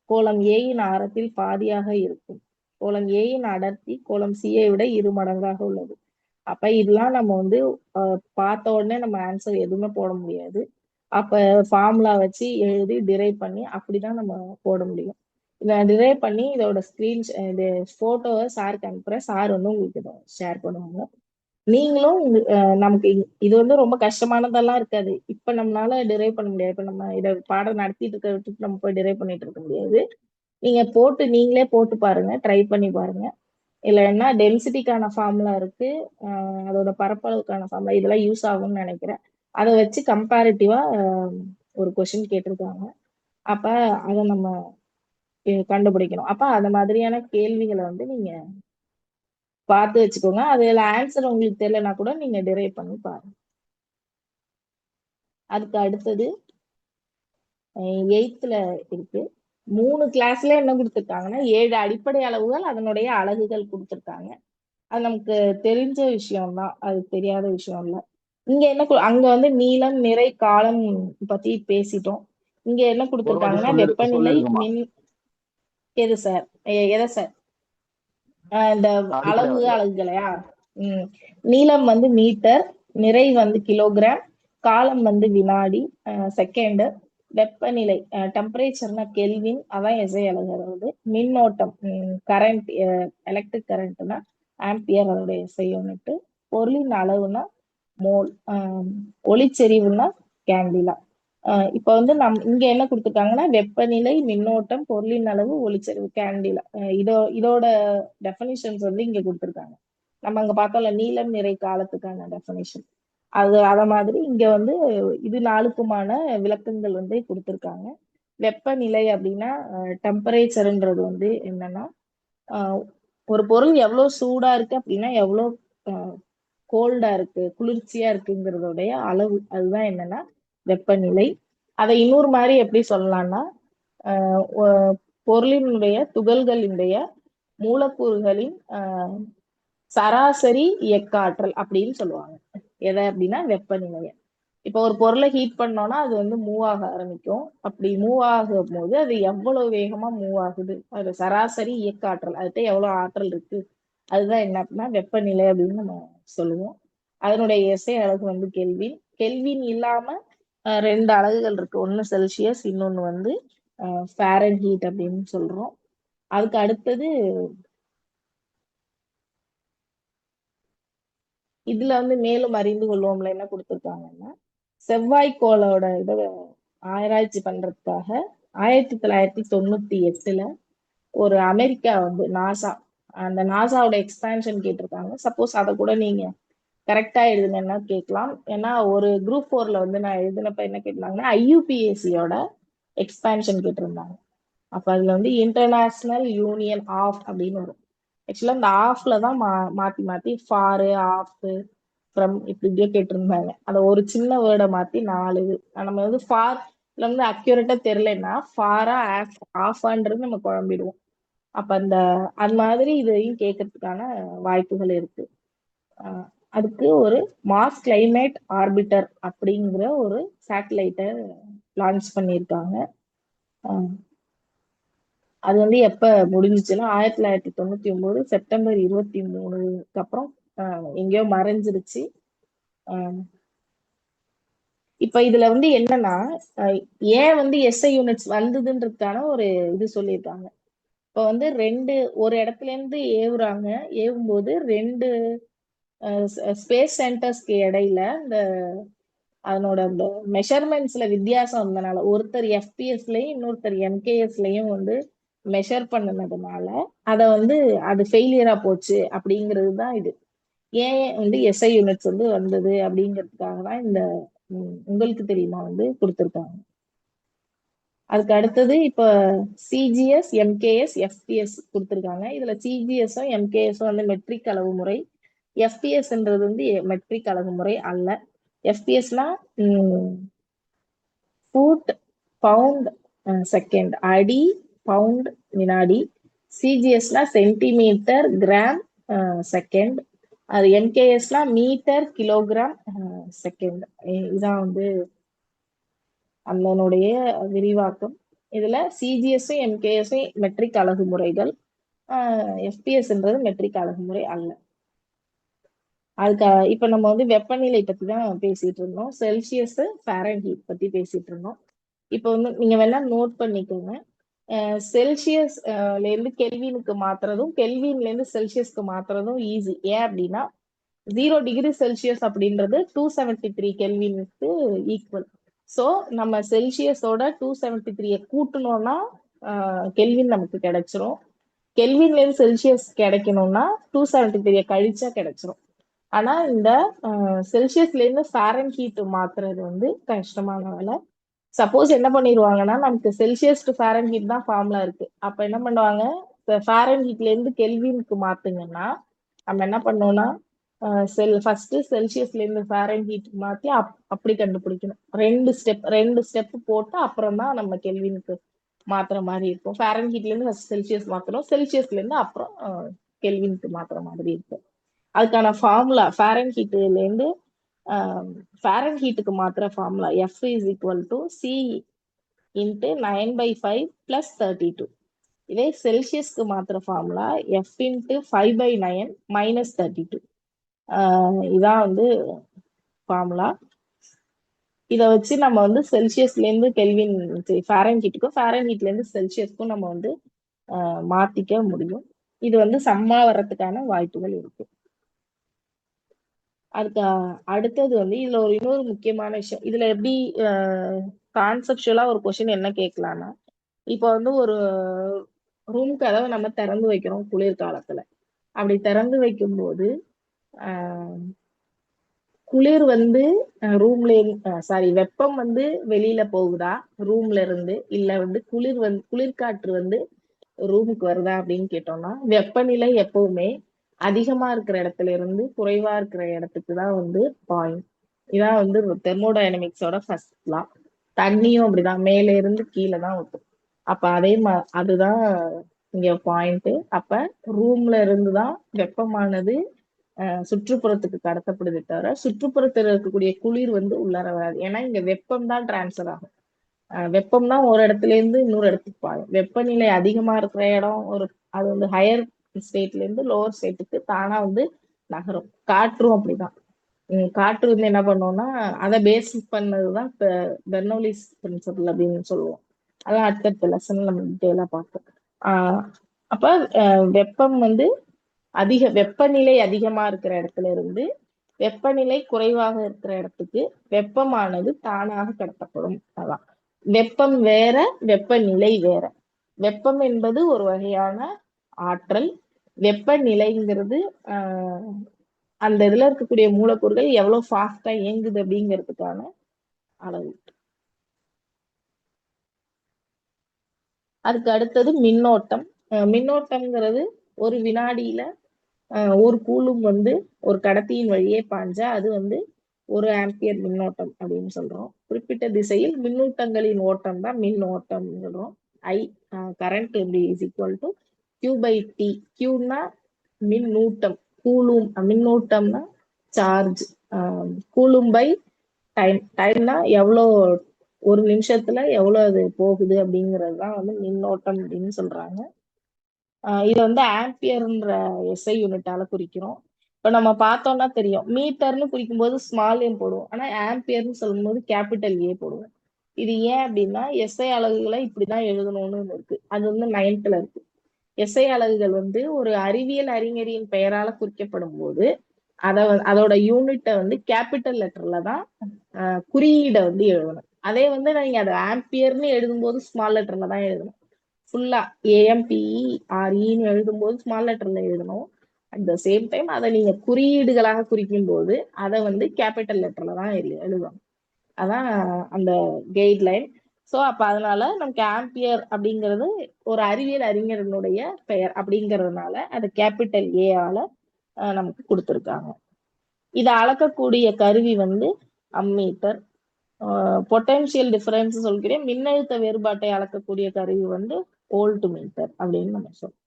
கோளம் A யின் ஆரத்தில் பாதியாக இருக்கும். கோளம் A யின் அடர்த்தி கோளம் C ஐ விட 2 மடங்காக உள்ளது. அப்ப இதெல்லாம் நம்ம வந்து பார்த்த உடனே நம்ம ஆன்சர் எதுவுமே போட முடியாது. அப்ப ஃபார்முலா வச்சு எழுதி டிரைவ் பண்ணி அப்படிதான் நம்ம போட முடியும். இதை டிரைவ் பண்ணி இதோட இது போட்டோவை சாருக்கு அனுப்புறேன். சார் வந்து உங்களுக்கு இதை ஷேர் பண்ணுவாங்க. நீங்களும் நமக்கு இது வந்து ரொம்ப கஷ்டமானதெல்லாம் இருக்காது. இப்ப நம்மளால டிரைவ் பண்ண முடியாது. இப்ப நம்ம இதை பாடம் நடத்திட்டு இருக்க விட்டுட்டு நம்ம போய் டிரைவ் பண்ணிட்டு இருக்க முடியாது. நீங்க நீங்களே போட்டு பாருங்க, ட்ரை பண்ணி பாருங்க. இல்லைன்னா டென்சிட்டிக்கான ஃபார்முலா இருக்கு, அதோட பரப்பளவுக்கான ஃபார்முலா, இதெல்லாம் யூஸ் ஆகும்னு நினைக்கிறேன். அதை வச்சு கம்பேரிட்டிவா ஒரு கொஸ்டின் கேட்டிருக்காங்க. அப்ப அதை நம்ம கண்டுபிடிக்கணும். அப்ப அந்த மாதிரியான கேள்விகளை வந்து நீங்க பார்த்து வச்சுக்கோங்க. அதுல ஆன்சர் உங்களுக்கு தெரியலனா கூட நீங்க டிரைவ் பண்ணி பாருங்க. அதுக்கு அடுத்தது 8th இருக்கு. 3 கிளாஸ்ல என்ன கொடுத்துருக்காங்கன்னா 7 அடிப்படை அளவுகள் அதனுடைய அலகுகள் கொடுத்துருக்காங்க. அது நமக்கு தெரிஞ்ச விஷயம் தான், அது தெரியாத விஷயம் இல்ல. இங்க என்ன அங்க வந்து நீளம், நிறை, காலம் பத்தி பேசிட்டோம். இங்க என்ன கொடுத்துருக்காங்கன்னா வெப்பநிலை, மின் எது சார் எதை சார் இந்த அலகுகளையா? நீளம் வந்து மீட்டர், நிறை வந்து கிலோகிராம், காலம் வந்து வினாடி, செகண்ட். வெப்பநிலை டெம்பரேச்சர்னா கெல்வின், அதான் எஸ்ஐ அலகு. அதாவது மின்னோட்டம் கரண்ட், எலக்ட்ரிக் கரண்ட்னா ஆம்பியர், அதோடைய எஸ்ஐ யூனிட். பொருளின் அளவுனா மோல், ஒளிச்செறிவுனா கேண்டிலா. இப்ப வந்து இங்க என்ன கொடுத்துருக்காங்கன்னா வெப்பநிலை, மின்னோட்டம், பொருளின் அளவு, ஒளிச்செறிவு, கேண்டிலா. இதோட டெஃபினிஷன்ஸ் வந்து இங்க கொடுத்துருக்காங்க. நம்ம அங்க பார்த்தோம்ல நீளம், நிறை, காலத்துக்கான டெஃபினிஷன், அத மாதிரி இங்க வந்து இது 4க்குமான விளக்கங்கள் வந்து கொடுத்துருக்காங்க. வெப்பநிலை அப்படின்னா டெம்பரேச்சர்ன்றது வந்து என்னன்னா ஒரு பொருள் எவ்வளவு சூடா இருக்கு அப்படின்னா எவ்வளவு கோல்டா இருக்கு, குளிர்ச்சியா இருக்குங்கிறதோடைய அளவு, அதுதான் என்னன்னா வெப்பநிலை. அதை இன்னொரு மாதிரி எப்படி சொல்லலாம்னா பொருளினுடைய துகள்களினுடைய மூலக்கூறுகளின் சராசரி இயக்க ஆற்றல் அப்படின்னு சொல்லுவாங்க. எதை அப்படின்னா வெப்பநிலைய. இப்ப ஒரு பொருளை ஹீட் பண்ணோம்னா அது வந்து மூவ் ஆக ஆரம்பிக்கும். அப்படி மூவ் ஆகும் போது அது எவ்வளவு வேகமா மூவ் ஆகுது, அது சராசரி இயக்க ஆற்றல், அதுகிட்ட எவ்வளவு ஆற்றல் இருக்கு, அதுதான் என்ன அப்படின்னா வெப்பநிலை அப்படின்னு நம்ம சொல்லுவோம். அதனுடைய எஸ்ஐ அலகு வந்து கெல்வின். கெல்வின் இல்லாம 2 அலகுகள் இருக்கு. ஒன்னு செல்சியஸ், இன்னொன்னு வந்து ஃபாரன்ஹீட் அப்படின்னு சொல்றோம். அதுக்கு அடுத்தது இதுல வந்து மேலும் அறிந்து கொள்வோம்ல என்ன கொடுத்துருக்காங்கன்னா செவ்வாய்க்கோளோட இதை ஆராய்ச்சி பண்றதுக்காக 1998 ஒரு அமெரிக்கா வந்து நாசா, அந்த நாசாவோட எக்ஸ்பான்ஷன் கேட்டிருக்காங்க. சப்போஸ் அதை கூட நீங்க கரெக்டா எழுதுங்கன்னா கேட்கலாம். ஏன்னா ஒரு குரூப் 4ல வந்து நான் எழுதினப்ப என்ன கேட்டிருந்தாங்கன்னா ஐயூபிஏசியோட எக்ஸ்பான்ஷன் கேட்டிருந்தாங்க. அப்ப அதுல வந்து இன்டர்நேஷனல் யூனியன் ஆஃப் அப்படின்னு வரும். ஆக்சுவலா இந்த ஆஃப்ல தான் மாத்தி மாத்தி ஃபாரு, ஆஃப், ஃப்ரம் இப்படியே கேட்டிருந்தாங்க. அந்த ஒரு சின்ன வேர்டை மாத்தி 4 இது நம்ம வந்து ஃபார்ல வந்து அக்யூரேட்டா தெரியலன்னா ஃபாரா ஆஃபான்றது நம்ம குழம்பிடுவோம். அப்ப அது மாதிரி இதையும் கேட்கறதுக்கான வாய்ப்புகள் இருக்கு. அதுக்கு ஒரு மார்ஸ் கிளைமேட் ஆர்பிட்டர் அப்படிங்கிற ஒரு சேட்டலைட்டை லான்ச் பண்ணியிருக்காங்க. அது வந்து எப்ப முடிஞ்சிச்சுன்னா 1999 செப்டம்பர் 23க்கு அப்புறம் எங்கேயோ மறைஞ்சிருச்சு. இப்ப இதுல வந்து என்னன்னா ஏன் வந்து எஸ்ஐ யூனிட்ஸ் வந்ததுன்றதுக்கான ஒரு இது சொல்லியிருக்காங்க. இப்ப வந்து ஒரு இடத்துல இருந்து ஏவும்போது 2 ஸ்பேஸ் சென்டர்ஸ்க்கு இடையில அதனோட அந்த மெஷர்மெண்ட்ஸ்ல வித்தியாசம் இருந்தனால, ஒருத்தர் எஃபிஎஸ்லயும் இன்னொருத்தர் எம்கேஎஸ்லயும் வந்து மெஷர் பண்ணனதுனால அது ஃபெயிலியரா போச்சு அப்படிங்கிறது தான் இது. ஏன் வந்து எஸ்ஐ யூனிட்ஸ் வந்து வந்தது அப்படிங்கிறதுக்காக தான் இந்த உங்களுக்கு தெரியுமா வந்து கொடுத்துருக்காங்க. அதுக்கு அடுத்தது இப்ப சிஜிஎஸ், எம்கேஎஸ், எஃபிஎஸ் கொடுத்துருக்காங்க. இதுல சிஜிஎஸும் எம்கேஎஸும் வந்து மெட்ரிக் அளவு முறை, எஃபிஎஸ்ன்றது வந்து மெட்ரிக் அளவு முறை அல்ல. எஃபிஎஸ்னா ஃபுட் பவுண்ட் செகண்ட், அடி பவுண்ட் வினாடி. சிஜிஎஸ்னா சென்டிமீட்டர் கிராம் செகண்ட். அது எம்கேஎஸ்னா மீட்டர் கிலோகிராம் செகண்ட். இதான் வந்து அதனுடைய விரிவாக்கம். இதுல சிஜிஎஸும் எம்கேஎஸும் மெட்ரிக் அலகு முறைகள், எஃபிஎஸ்ன்றது மெட்ரிக் அலகு முறை அல்ல. அதுக்கு இப்ப நம்ம வந்து வெப்பநிலை பத்தி தான் பேசிட்டு இருந்தோம். செல்சியஸ், ஃபாரன்ஹீட் பத்தி பேசிட்டு இருந்தோம். இப்போ வந்து நீங்க வேணா நோட் பண்ணிக்கோங்க. செல்சியஸ்ல இருந்து கெல்வினுக்கு மாத்துறதும் கெல்வின்ல இருந்து செல்சியஸ்க்கு மாத்துறதும் ஈஸி. ஏன் அப்படின்னா 0 டிகிரி செல்சியஸ் அப்படின்றது 273 கெல்வினுக்கு ஈக்குவல். ஸோ நம்ம செல்சியஸோட 273 கூட்டணும்னா கெல்வின் நமக்கு கிடைச்சிரும். கெல்வின்ல இருந்து செல்சியஸ் கிடைக்கணும்னா 273 கழிச்சா கிடைச்சிரும். ஆனா இந்த செல்சியஸ்ல இருந்து ஃபாரன்ஹீட் மாத்துறது வந்து கஷ்டமான வேலை. சப்போஸ் என்ன பண்ணிடுவாங்கன்னா, நமக்கு செல்சியஸ் டு ஃபாரன்ஹீட் தான் ஃபார்முலா இருக்கு. அப்ப என்ன பண்ணுவாங்க, ஃபாரன்ஹீட்ல இருந்து கெல்வினுக்கு மாத்துங்கன்னா நம்ம என்ன பண்ணோம்னா ஃபர்ஸ்ட் செல்சியஸ்ல இருந்து ஃபாரன்ஹீட் மாத்தி அப்படி கண்டுபிடிக்கணும். ரெண்டு ஸ்டெப் போட்டு அப்புறம் தான் நம்ம கெல்வினுக்கு மாத்துற மாதிரி இருக்கும். ஃபாரன்ஹீட்ல இருந்து ஃபர்ஸ்ட் செல்சியஸ் மாத்தணும், செல்சியஸ்ல இருந்து அப்புறம் கெல்வினுக்கு மாத்துற மாதிரி இருக்கும். அதுக்கான ஃபார்முலா ஃபாரன்ஹீட்ல இருந்து ஃபாரன்ஹீட்டுக்கு மாத்துற formula F is equal to C into 9/5 plus 32. இதே செல்சியஸ்க்கு மாத்துற ஃபார்முலா F இன்ட்டு 5/9 மைனஸ் 32. இதான் வந்து ஃபார்முலா. இதை வச்சு நம்ம வந்து செல்சியஸ்ல இருந்து கெல்வின் ஃபாரன்ஹீட்டுக்கும் ஃபாரன்ஹீட்ல இருந்து செல்சியஸ்க்கும் நம்ம வந்து மாத்திக்க முடியும். இது வந்து சம்மா வர்றதுக்கான வாய்ப்புகள் இருக்கு. அதுக்கு அடுத்தது வந்து இதுல இன்னொரு முக்கியமான விஷயம். இதுல எப்படி கான்செப்சுவலா ஒரு கொஸ்டின் என்ன கேட்கலாம்னா, இப்போ வந்து ஒரு ரூம் கதவை நம்ம திறந்து வைக்கிறோம் குளிர்காலத்துல. அப்படி திறந்து வைக்கும் போது குளிர் வந்து வெப்பம் வந்து வெளியில போகுதா ரூம்ல இருந்து, இல்ல வந்து குளிர்காற்று வந்து ரூமுக்கு வருதா அப்படின்னு கேட்டோம்னா, வெப்பநிலை எப்பவுமே அதிகமா இருக்கிற இடத்துல இருந்து குறைவா இருக்கிற இடத்துக்கு தான் வந்து பாயிண்ட். இதான் வந்து தெர்மோடைனமிக்ஸோட ஃபர்ஸ்ட் லா. தண்ணியும் அப்படிதான், மேல இருந்து கீழே தான் ஊற்றும். அப்ப அதே அதுதான் இங்க பாயிண்ட். அப்ப ரூம்ல இருந்துதான் வெப்பமானது சுற்றுப்புறத்துக்கு கடத்தப்படுதே தவிர சுற்றுப்புறத்துல இருக்கக்கூடிய குளிர் வந்து உள்ளார வராது. ஏன்னா இங்க வெப்பம் தான் டிரான்ஸ்ஃபர் ஆகும். வெப்பம் தான் ஒரு இடத்துல இருந்து இன்னொரு இடத்துக்கு பாயும். வெப்பநிலை அதிகமா இருக்கிற இடம் அது வந்து ஹையர் ஸ்டேட்ல இருந்து லோவர் ஸ்டேட்டுக்கு தானா வந்து நகரும். காற்றும் அப்படிதான். காற்று வந்து என்ன பண்ணோம்னா அதை பேஸ் பண்ணதுதான் இப்ப பெர்னோலிஸ் பிரின்சிபல் அப்படின்னு சொல்லுவோம். அதான் அடுத்தடுத்த லெசன்ல நம்ம டீட்டெயிலா பார்ப்போம். அப்ப வெப்பம் வந்து வெப்பநிலை அதிகமா இருக்கிற இடத்துல இருந்து வெப்பநிலை குறைவாக இருக்கிற இடத்துக்கு வெப்பமானது தானாக கடத்தப்படும். அதான் வெப்பம் வேற, வெப்பநிலை வேற. வெப்பம் என்பது ஒரு வகையான ஆற்றல். வெப்பநிலைங்கிறது அந்த இதுல இருக்கக்கூடிய மூலக்கூறுகள் எவ்வளவு ஃபாஸ்டா இயங்குது அப்படிங்கிறதுக்கான அளவு. அதுக்கு அடுத்தது மின்னோட்டம். மின்னோட்டம்ங்கிறது ஒரு வினாடியில ஒரு கூலும் வந்து ஒரு கடத்தியின் வழியே பாஞ்சா அது வந்து 1 ஆம்பியர் மின்னோட்டம் அப்படின்னு சொல்றோம். குறிப்பிட்ட திசையில் மின்னூட்டங்களின் ஓட்டம் தான் மின்னோட்டம் சொல்றோம். கரண்ட் எப்படி இஸ் ஈக்குவல் டு Q/T. Qனா மின்னூட்டம், கூலும். மின்னூட்டம்னா சார்ஜ். Coulomb by time. டைம்னா எவ்வளோ ஒரு நிமிஷத்துல எவ்வளவு அது போகுது அப்படிங்கிறது தான் வந்து மின்னோட்டம் அப்படின்னு சொல்றாங்க. இதை வந்து ஆம்பியர்ன்ற எஸ்ஐ யூனிட்டால குறிக்கிறோம். இப்ப நம்ம பார்த்தோம்னா தெரியும், மீட்டர்னு குறிக்கும் போது ஸ்மால் எம் போடுவோம், ஆனா ஆம்பியர்னு சொல்லும் போது கேபிட்டல் ஏ போடுவோம். இது ஏன் அப்படின்னா எஸ்ஐ அலகுகளை இப்படிதான் எழுதணும்னு இருக்கு. அது வந்து 9th இருக்கு. எஸ்ஐ அலகுகள் வந்து ஒரு அறிவியல் அறிஞரின் பெயரால குறிக்கப்படும் போது அதோட யூனிட்டை வந்து கேபிட்டல் லெட்டர்ல தான் குறியீடை வந்து எழுதணும். அதே வந்து நீங்க அதை ஆம்பியர்னு எழுதும் போது ஸ்மால் லெட்டர்ல தான் எழுதணும். ஃபுல்லா AMPEREன்னு எழுதும்போது ஸ்மால் லெட்டர்ல எழுதணும். அட் த சேம் டைம் அதை நீங்க குறியீடுகளாக குறிக்கும் போது அதை வந்து கேபிட்டல் லெட்டர்ல தான் எழுதுவாங்க. அதான் அந்த கைட்லைன். ஸோ அப்ப அதனால நமக்கு ஆம்பியர் அப்படிங்கிறது ஒரு அறிவியல் அறிஞர்களுடைய பெயர் அப்படிங்கிறதுனால அது கேபிட்டல் ஏ ஆல நமக்கு கொடுத்துருக்காங்க. இதை அளக்கக்கூடிய கருவி வந்து அம்மீட்டர். பொட்டன்ஷியல் டிஃபரன்ஸ் சொல்கிறேன், மின்னழுத்த வேறுபாட்டை அளக்கக்கூடிய கருவி வந்து வோல்ட் மீட்டர் அப்படின்னு நம்ம சொல்றோம்.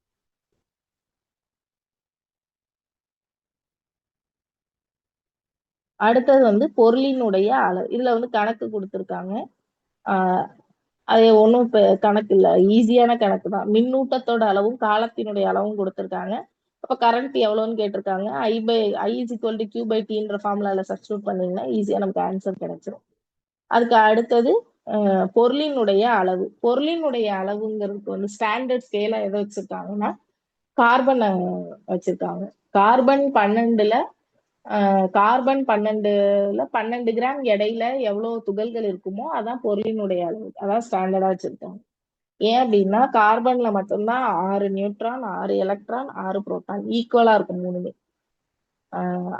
அடுத்தது வந்து பொருளினுடைய அளவு. இதுல வந்து கணக்கு கொடுத்துருக்காங்க. அது ஒன்றும் இப்போ கணக்கு இல்லை, ஈஸியான கணக்கு தான். மின்னூட்டத்தோட அளவும் காலத்தினுடைய அளவும் கொடுத்துருக்காங்க. அப்போ கரண்ட் எவ்வளோன்னு கேட்டிருக்காங்க. I is equal to Q by Tன்ற ஃபார்முலாவில் சப்ஸ்டியூட் பண்ணீங்கன்னா ஈஸியாக நமக்கு ஆன்சர் கிடைச்சிரும். அதுக்கு அடுத்தது பொருளினுடைய அளவு. பொருளினுடைய அளவுங்கிறதுக்கு வந்து ஸ்டாண்டர்ட் ஸ்கேலா எதை வச்சிருக்காங்கன்னா கார்பன் வச்சிருக்காங்க. கார்பன் 12ல 12 கிராம் எடையில எவ்வளவு துகள்கள் இருக்குமோ அதான் பொருளினுடைய அளவு, அதான் ஸ்டாண்டர்டா வச்சிருக்காங்க. ஏன் அப்படின்னா கார்பன்ல மட்டும்தான் 6 நியூட்ரான், 6 எலக்ட்ரான், 6 புரோட்டான் ஈக்குவலா இருக்கும் மூணுமே.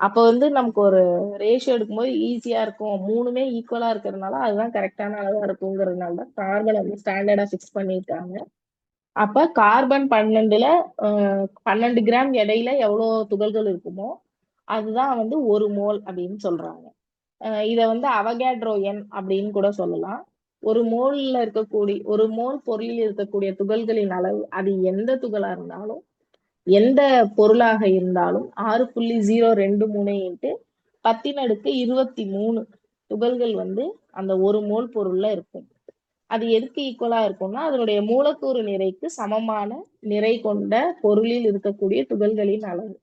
அப்ப வந்து நமக்கு ஒரு ரேஷியோ எடுக்கும்போது ஈஸியா இருக்கும். மூணுமே ஈக்குவலா இருக்கிறதுனால அதுதான் கரெக்டான அளவா இருக்குங்கிறதுனால தான் கார்பன் வந்து ஸ்டாண்டர்டா ஃபிக்ஸ் பண்ணியிருக்காங்க. அப்ப கார்பன் 12ல 12 கிராம் எடையில எவ்வளவு துகள்கள் இருக்குமோ அதுதான் வந்து 1 மோல் அப்படின்னு சொல்றாங்க. இதை வந்து அவகேட்ரோ எண் அப்படின்னு கூட சொல்லலாம். ஒரு மோல் பொருளில் இருக்கக்கூடிய துகள்களின் அளவு அது எந்த துகளா இருந்தாலும் எந்த பொருளாக இருந்தாலும் 6.023 இன்ட்டு 10⁻23 துகள்கள் வந்து அந்த ஒரு மோல் பொருள்ல இருக்கும். அது எதுக்கு ஈக்குவலா இருக்கும்னா அதனுடைய மூலக்கூறு நிறைக்கு சமமான நிறை கொண்ட பொருளில் இருக்கக்கூடிய துகள்களின் அளவு.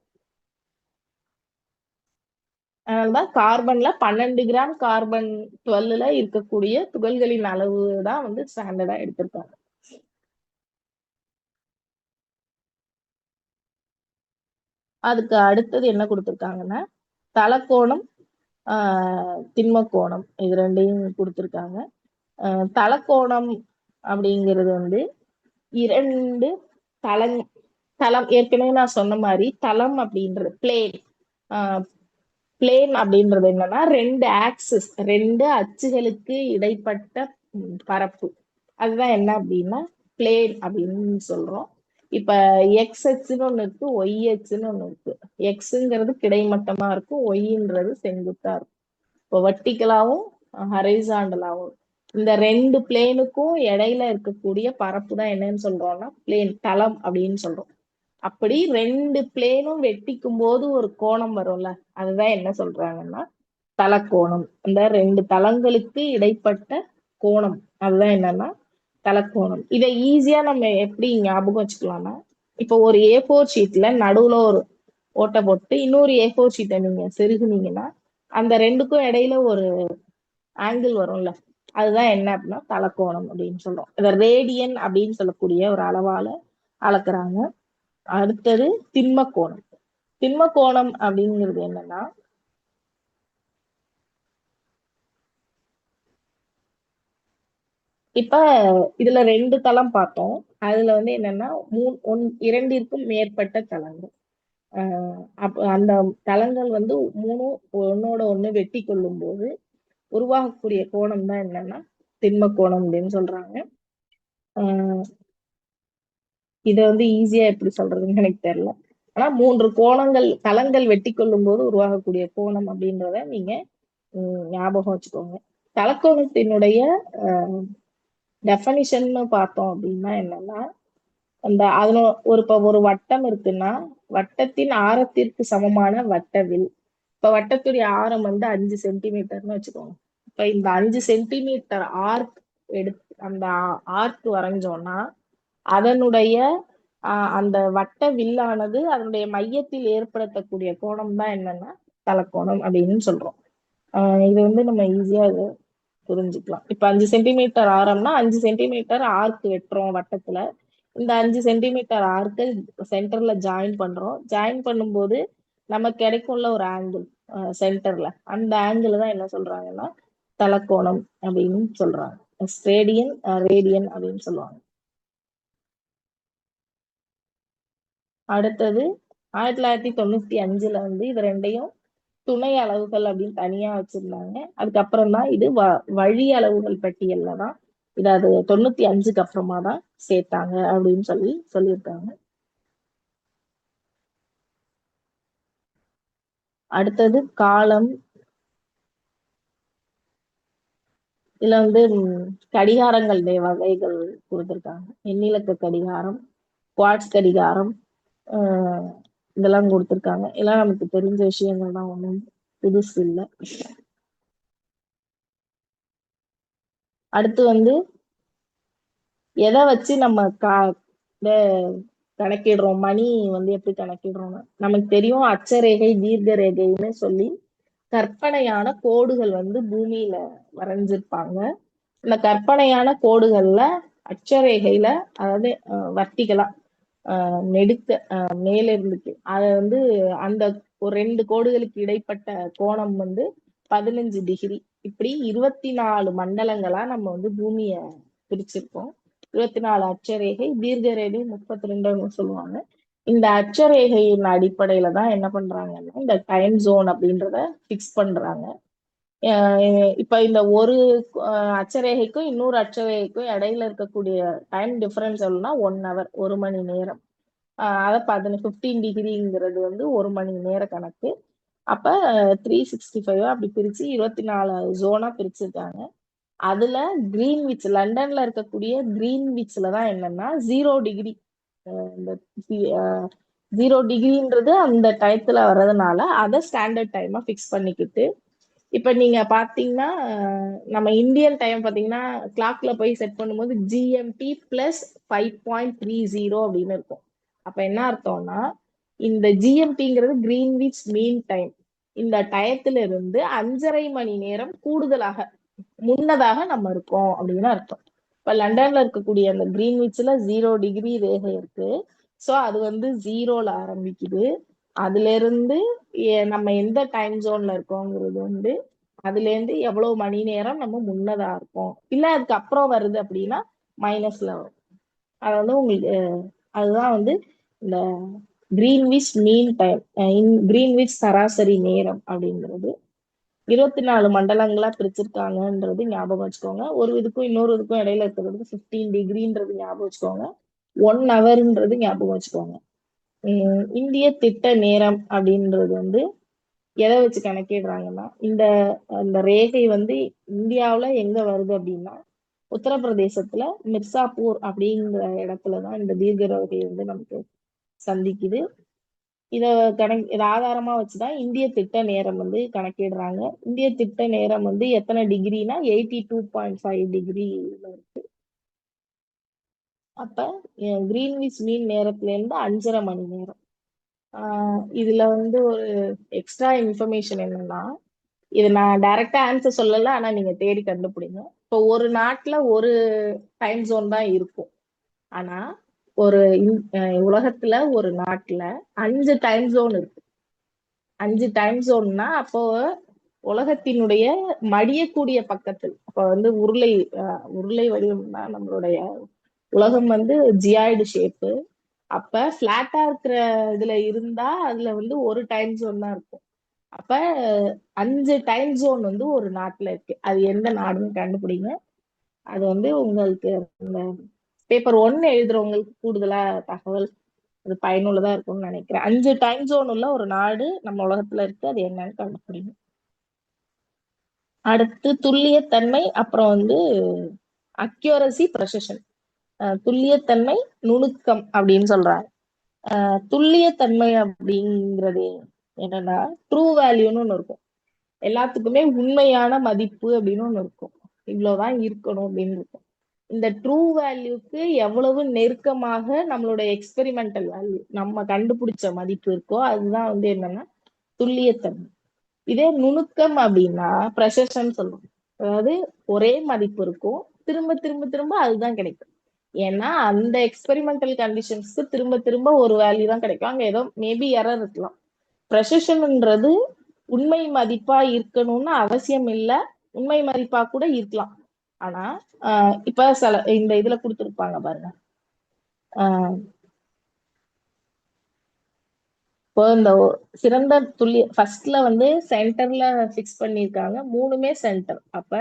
அதனாலதான் கார்பன்ல 12 கிராம் கார்பன் 12ல இருக்கக்கூடிய துகள்களின் அளவு தான் வந்து ஸ்டாண்டர்டா எடுத்திருக்காங்க. அதுக்கு அடுத்தது என்ன கொடுத்திருக்காங்கன்னா தலக்கோணம் திண்மக்கோணம் இது ரெண்டையும் கொடுத்திருக்காங்க. தலக்கோணம் அப்படிங்கிறது வந்து 2 தளம் ஏற்கனவே நான் சொன்ன மாதிரி தளம் அப்படின்றது பிளேன் அப்படின்றது என்னன்னா 2 அச்சுகளுக்கு இடைப்பட்ட பரப்பு, அதுதான் என்ன அப்படின்னா பிளேன் அப்படின்னு சொல்றோம். இப்ப எக்ஸ் அச்சுன்னு ஒண்ணு இருக்கு, ஒய் அச்சுன்னு ஒண்ணு இருக்கு. எக்ஸுங்கிறது கிடைமட்டமா இருக்கும், ஒய்ன்றது செங்குத்தா இருக்கும். இப்போ வெர்டிகலாவும் ஹரைசாண்டலாவும் இந்த 2 பிளேனுக்கும் இடையில இருக்கக்கூடிய பரப்பு தான் என்னன்னு சொல்றோம்னா பிளேன், தளம் அப்படின்னு சொல்றோம். அப்படி 2 பிளேனும் வெட்டிக்கும் போது ஒரு கோணம் வரும்ல, அதுதான் என்ன சொல்றாங்கன்னா தலக்கோணம். அந்த 2 தளங்களுக்கு இடைப்பட்ட கோணம் அதுதான் என்னன்னா தலக்கோணம். இதை ஈஸியா நம்ம எப்படி ஞாபகம் வச்சுக்கலாம்னா இப்போ ஒரு A4 ஷீட்ல நடுவுல ஒரு ஓட்டை போட்டு இன்னொரு A4 ஷீட்டை நீங்க செருகுனீங்கன்னா அந்த ரெண்டுக்கும் இடையில ஒரு ஆங்கிள் வரும்ல, அதுதான் என்ன அப்படின்னா தலக்கோணம் அப்படின்னு சொல்றோம். இதை ரேடியன் அப்படின்னு சொல்லக்கூடிய ஒரு அளவால அளக்குறாங்க. அடுத்தது திண்மக்கோணம். திண்மக்கோணம் அப்படிங்கிறது என்னன்னா இப்ப இதுல 2 தளம் பார்த்தோம். அதுல வந்து என்னன்னா 2ற்கும் மேற்பட்ட தளங்கள். அப்ப அந்த தளங்கள் வந்து 3 ஒன்னோட ஒண்ணு வெட்டி கொள்ளும் போது உருவாகக்கூடிய கோணம் தான் என்னன்னா திண்ம கோணம் அப்படின்னு சொல்றாங்க. இதை வந்து ஈஸியா எப்படி சொல்றதுன்னு எனக்கு தெரியல. ஆனா 3 தளங்கள் வெட்டி கொள்ளும் போது உருவாகக்கூடிய கோணம் அப்படின்றத நீங்க ஞாபகம் வச்சுக்கோங்க. தலக்கோணத்தினுடைய டெஃபனிஷன் பார்த்தோம் அப்படின்னா என்னன்னா அதுல ஒரு வட்டம் இருக்குன்னா வட்டத்தின் ஆரத்திற்கு சமமான வட்டவில். இப்ப வட்டத்துடைய ஆரம் வந்து 5 சென்டிமீட்டர்னு வச்சுக்கோங்க. இப்ப இந்த 5 சென்டிமீட்டர் ஆர்க் அந்த ஆர்க் வரைஞ்சோம்னா அதனுடைய அந்த வட்ட வில்லானது அதனுடைய மையத்தில் ஏற்படுத்தக்கூடிய கோணம் தான் என்னன்னா தலக்கோணம் அப்படின்னு சொல்றோம். இது வந்து நம்ம ஈஸியா புரிஞ்சுக்கலாம். இப்ப 5 சென்டிமீட்டர் ஆரம்னா 5 சென்டிமீட்டர் ஆர்க் வெட்டுறோம் வட்டத்துல. இந்த 5 சென்டிமீட்டர் ஆர்க்கு சென்டர்ல ஜாயின் பண்றோம். ஜாயின் பண்ணும்போது நமக்கு கிடைக்கும்ல ஒரு ஆங்கிள் சென்டர்ல, அந்த ஆங்கிள் தான் என்ன சொல்றாங்கன்னா தலக்கோணம் அப்படின்னு சொல்றாங்க. ரேடியன் அப்படின்னு சொல்லுவாங்க. அடுத்தது 1995ல வந்து இது ரெண்டையும் துணை அளவுகள் அப்படின்னு தனியா வச்சிருந்தாங்க. அதுக்கப்புறம் தான் இது வழி அளவுகள் பட்டியல்ல தான் இது அது 95க்கு அப்புறமா தான் சேர்த்தாங்க அப்படின்னு சொல்லியிருக்காங்க. அடுத்தது காலம். இதுல வந்து கடிகாரங்களுடைய வகைகள் கொடுத்திருக்காங்க. எண்ணிலக்க கடிகாரம், குவார்ட்ஸ் கடிகாரம், ஆஹ் இதெல்லாம் கொடுத்திருக்காங்க. எல்லாம் நமக்கு தெரிஞ்ச விஷயங்கள் தான், ஒண்ணும் புதுசு இல்லை. அடுத்து வந்து எதை வச்சு நம்ம இத கணக்கிடுறோம், மணி வந்து எப்படி கணக்கிடுறோம்னா நமக்கு தெரியும், அச்சரேகை தீர்க்க ரேகைன்னு சொல்லி கற்பனையான கோடுகள் வந்து பூமியில வரைஞ்சிருப்பாங்க. இந்த கற்பனையான கோடுகள்ல அட்சரேகையில, அதாவது வர்டிகலா நெடுக்க மேல இருந்துட்டு அத வந்து அந்த ஒரு 2 கோடுகளுக்கு இடைப்பட்ட கோணம் வந்து 15 டிகிரி. இப்படி 24 மண்டலங்களா நம்ம வந்து பூமிய பிரிச்சிருக்கோம். 24 அட்சரேகை, தீர்க்க ரேகை 32ன்னு சொல்லுவாங்க. இந்த அட்சரேகையின் அடிப்படையில தான் என்ன பண்றாங்கன்னா இந்த டைம் ஜோன் அப்படின்றத பிக்ஸ் பண்றாங்க. இப்ப இந்த ஒரு அட்சரேகைக்கும் இன்னொரு அட்சரேகைக்கும் இடையில இருக்கக்கூடிய டைம் டிஃபரன்ஸ் எவ்வளவுனா 1 ஹவர், 1 மணி நேரம். அதை 15 டிகிரிங்கிறது வந்து 1 மணி நேர கணக்கு. அப்ப 365 அப்படி பிரிச்சு 24 ஜோனா பிரிச்சிருக்காங்க. அதுல கிரீன்விச், லண்டன்ல இருக்கக்கூடிய கிரீன்விச்ல தான் என்னன்னா 0 டிகிரி. இந்த 0 டிகிரின்றது அந்த டயத்துல வர்றதுனால அதை ஸ்டாண்டர்ட் டைமா பிக்ஸ் பண்ணிக்கிட்டு, இப்ப நீங்க பாத்தீங்கன்னா நம்ம இந்தியன் டைம் பாத்தீங்கன்னா கிளாக்ல போய் செட் பண்ணும்போது ஜிஎம்டி பிளஸ் 5.30 அப்படின்னு இருக்கும். அப்ப என்ன அர்த்தம்னா இந்த ஜிஎம்டிங்கிறது கிரீன்விச் மீன் டைம். இந்த டயத்துல இருந்து 5.5 மணி நேரம் கூடுதலாக முன்னதாக நம்ம இருக்கோம் அப்படின்னு அர்த்தம். இப்ப லண்டன்ல இருக்கக்கூடிய அந்த கிரீன்விச்ல 0 டிகிரி ரேகை இருக்கு. சோ அது வந்து 0ல ஆரம்பிக்குது. அதுல இருந்து நம்ம எந்த டைம் ஜோன்ல இருக்கோங்கிறது வந்து அதுல இருந்து எவ்வளவு மணி நேரம் நம்ம முன்னதா இருக்கோம், இல்ல அதுக்கு அப்புறம் வருது அப்படின்னா மைனஸ்ல வரும். அது வந்து உங்களுக்கு அதுதான் வந்து இந்த கிரீன்விச் மீன் டைம், கிரீன்விச் சராசரி நேரம் அப்படிங்கிறது. 24 மண்டலங்களா பிரிச்சிருக்காங்கன்றது ஞாபகம் வச்சுக்கோங்க. ஒரு இதுக்கும் இன்னொரு இதுக்கும் இடையில இருக்கிறது 15 டிகிரின்றது ஞாபகம் வச்சுக்கோங்க. 1 ஹவர்ன்றது ஞாபகம் வச்சுக்கோங்க. இந்திய திட்ட நேரம் அப்படின்றது வந்து எதை வச்சு கணக்கிடுறாங்கன்னா இந்த அந்த ரேகை வந்து இந்தியாவுல எங்க வருது அப்படின்னா உத்தரப்பிரதேசத்துல மிர்சாப்பூர் அப்படிங்கிற இடத்துலதான் இந்த தீர்க்க ரேகை வந்து நமக்கு சந்திக்குது. இத ஆதாரமா வச்சுதான் இந்திய திட்ட நேரம் வந்து கணக்கிடுறாங்க. இந்திய திட்ட நேரம் வந்து எத்தனை டிகிரினா 82.5 டிகிரி இருக்கு. அப்ப கிரீன்விச் மீன் நேரத்துல இருந்து 5.5 மணி நேரம். இதுல வந்து ஒரு எக்ஸ்ட்ரா இன்ஃபர்மேஷன் என்னன்னா, இது நான் டைரக்டா ஆன்சர் சொல்லல, ஆனா நீங்க தேடி கண்டுபிடிங்க. இப்போ ஒரு நாட்டுல ஒரு டைம் ஜோன் தான் இருக்கும். ஆனா ஒரு உலகத்துல ஒரு நாட்டுல 5 டைம் ஜோன் இருக்கு. 5 டைம் ஜோன்னா அப்போ உலகத்தினுடைய மடியக்கூடிய பக்கத்தில், அப்ப வந்து உருளை வடிவம்னா நம்மளுடைய உலகம் வந்து ஜியாய்டு ஷேப்பு. அப்ப பிளாட்டா இருக்கிற இதுல இருந்தா அதுல வந்து ஒரு டைம் ஜோன் தான் இருக்கும். அப்ப 5 டைம் ஜோன் வந்து ஒரு நாட்டுல இருக்கு. அது எந்த நாடுன்னு கண்டுபிடிங்க. அது வந்து உங்களுக்கு இந்த பேப்பர் 1 எழுதுறவங்களுக்கு கூடுதலா தகவல் அது பயனுள்ளதா இருக்கும்னு நினைக்கிறேன். 5 டைம் ஜோன் உள்ள ஒரு நாடு நம்ம உலகத்துல இருக்கு, அது என்னன்னு கண்டுபிடிங்க. அடுத்து துல்லியத்தன்மை, அப்புறம் வந்து அக்யூரசி, ப்ரெசிஷன். துல்லியத்தன்மை, நுணுக்கம் அப்படின்னு சொல்றாங்க. துல்லியத்தன்மை அப்படிங்கிறது என்னன்னா ட்ரூ வேல்யூன்னு ஒண்ணு இருக்கும். எல்லாத்துக்குமே உண்மையான மதிப்பு அப்படின்னு ஒண்ணு இருக்கும். இவ்வளவுதான் இருக்கணும் அப்படின்னு இருக்கும். இந்த ட்ரூ வேல்யூக்கு எவ்வளவு நெருக்கமாக நம்மளுடைய எக்ஸ்பெரிமெண்டல் வேல்யூ, நம்ம கண்டுபிடிச்ச மதிப்பு இருக்கோ அதுதான் வந்து என்னன்னா துல்லியத்தன்மை. இதே நுணுக்கம் அப்படின்னா ப்ரெசிஷன் சொல்லுவோம். அதாவது ஒரே மதிப்பு இருக்கும், திரும்ப திரும்ப திரும்ப அதுதான் கிடைக்கும். ஏன்னா அந்த எக்ஸ்பெரிமெண்டல் கண்டிஷன்ஸ்க்கு திரும்ப திரும்ப ஒரு வேல்யூ தான் கிடைக்கும். அங்க ஏதோ மேபி எரர் இருக்கலாம். ப்ரெசிஷன்ன்றது உண்மை மதிப்பா இருக்கணும்னு அவசியம் இல்லை, உண்மை மதிப்பா கூட இருக்கலாம். ஆனா இப்ப இந்த இதுல கொடுத்துருப்பாங்க பாருங்க, இப்போ இந்த சிறந்த துல்லிய ஃபர்ஸ்ட்ல வந்து சென்டர்ல ஃபிக்ஸ் பண்ணியிருக்காங்க, மூணுமே சென்டர். அப்ப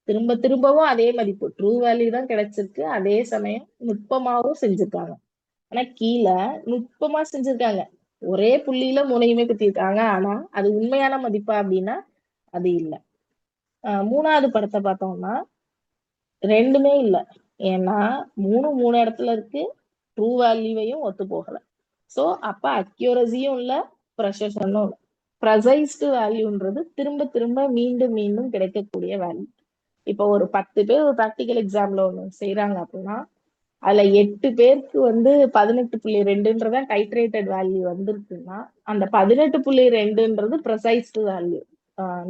திரும்ப திரும்பவும் அதே மதிப்பு ட்ரூ வேல்யூ தான் கிடைச்சிருக்கு. அதே சமயம் நுட்பமாவும் செஞ்சிருக்காங்க. ஆனா கீழே நுட்பமா செஞ்சிருக்காங்க, ஒரே புள்ளியில மூணையுமே குத்திருக்காங்க. ஆனா அது உண்மையான மதிப்பா அப்படின்னா அது இல்ல. மூணாவது படத்தை பார்த்தோம்னா ரெண்டுமே இல்ல. ஏன்னா மூணு இடத்துல இருக்கு, ட்ரூ வேல்யூவையும் ஒத்து போகல. ஸோ அப்ப அக்யூரசியும் இல்ல, ப்ரெசிஷனும் இல்ல. ப்ரெசைஸ்டு வேல்யூன்றது திரும்ப திரும்ப மீண்டும் மீண்டும் கிடைக்கக்கூடிய வேல்யூ. இப்போ ஒரு 10 பேர் ஒரு ப்ராக்டிக்கல் எக்ஸாம்ல ஒண்ணு செய்யறாங்க அப்படின்னா அதுல 8 பேருக்கு வந்து 18.2ன்றத டைட்ரேட்டட் வேல்யூ வந்திருக்குன்னா அந்த 18.2ன்றது ப்ரெசைஸ்டு வேல்யூ,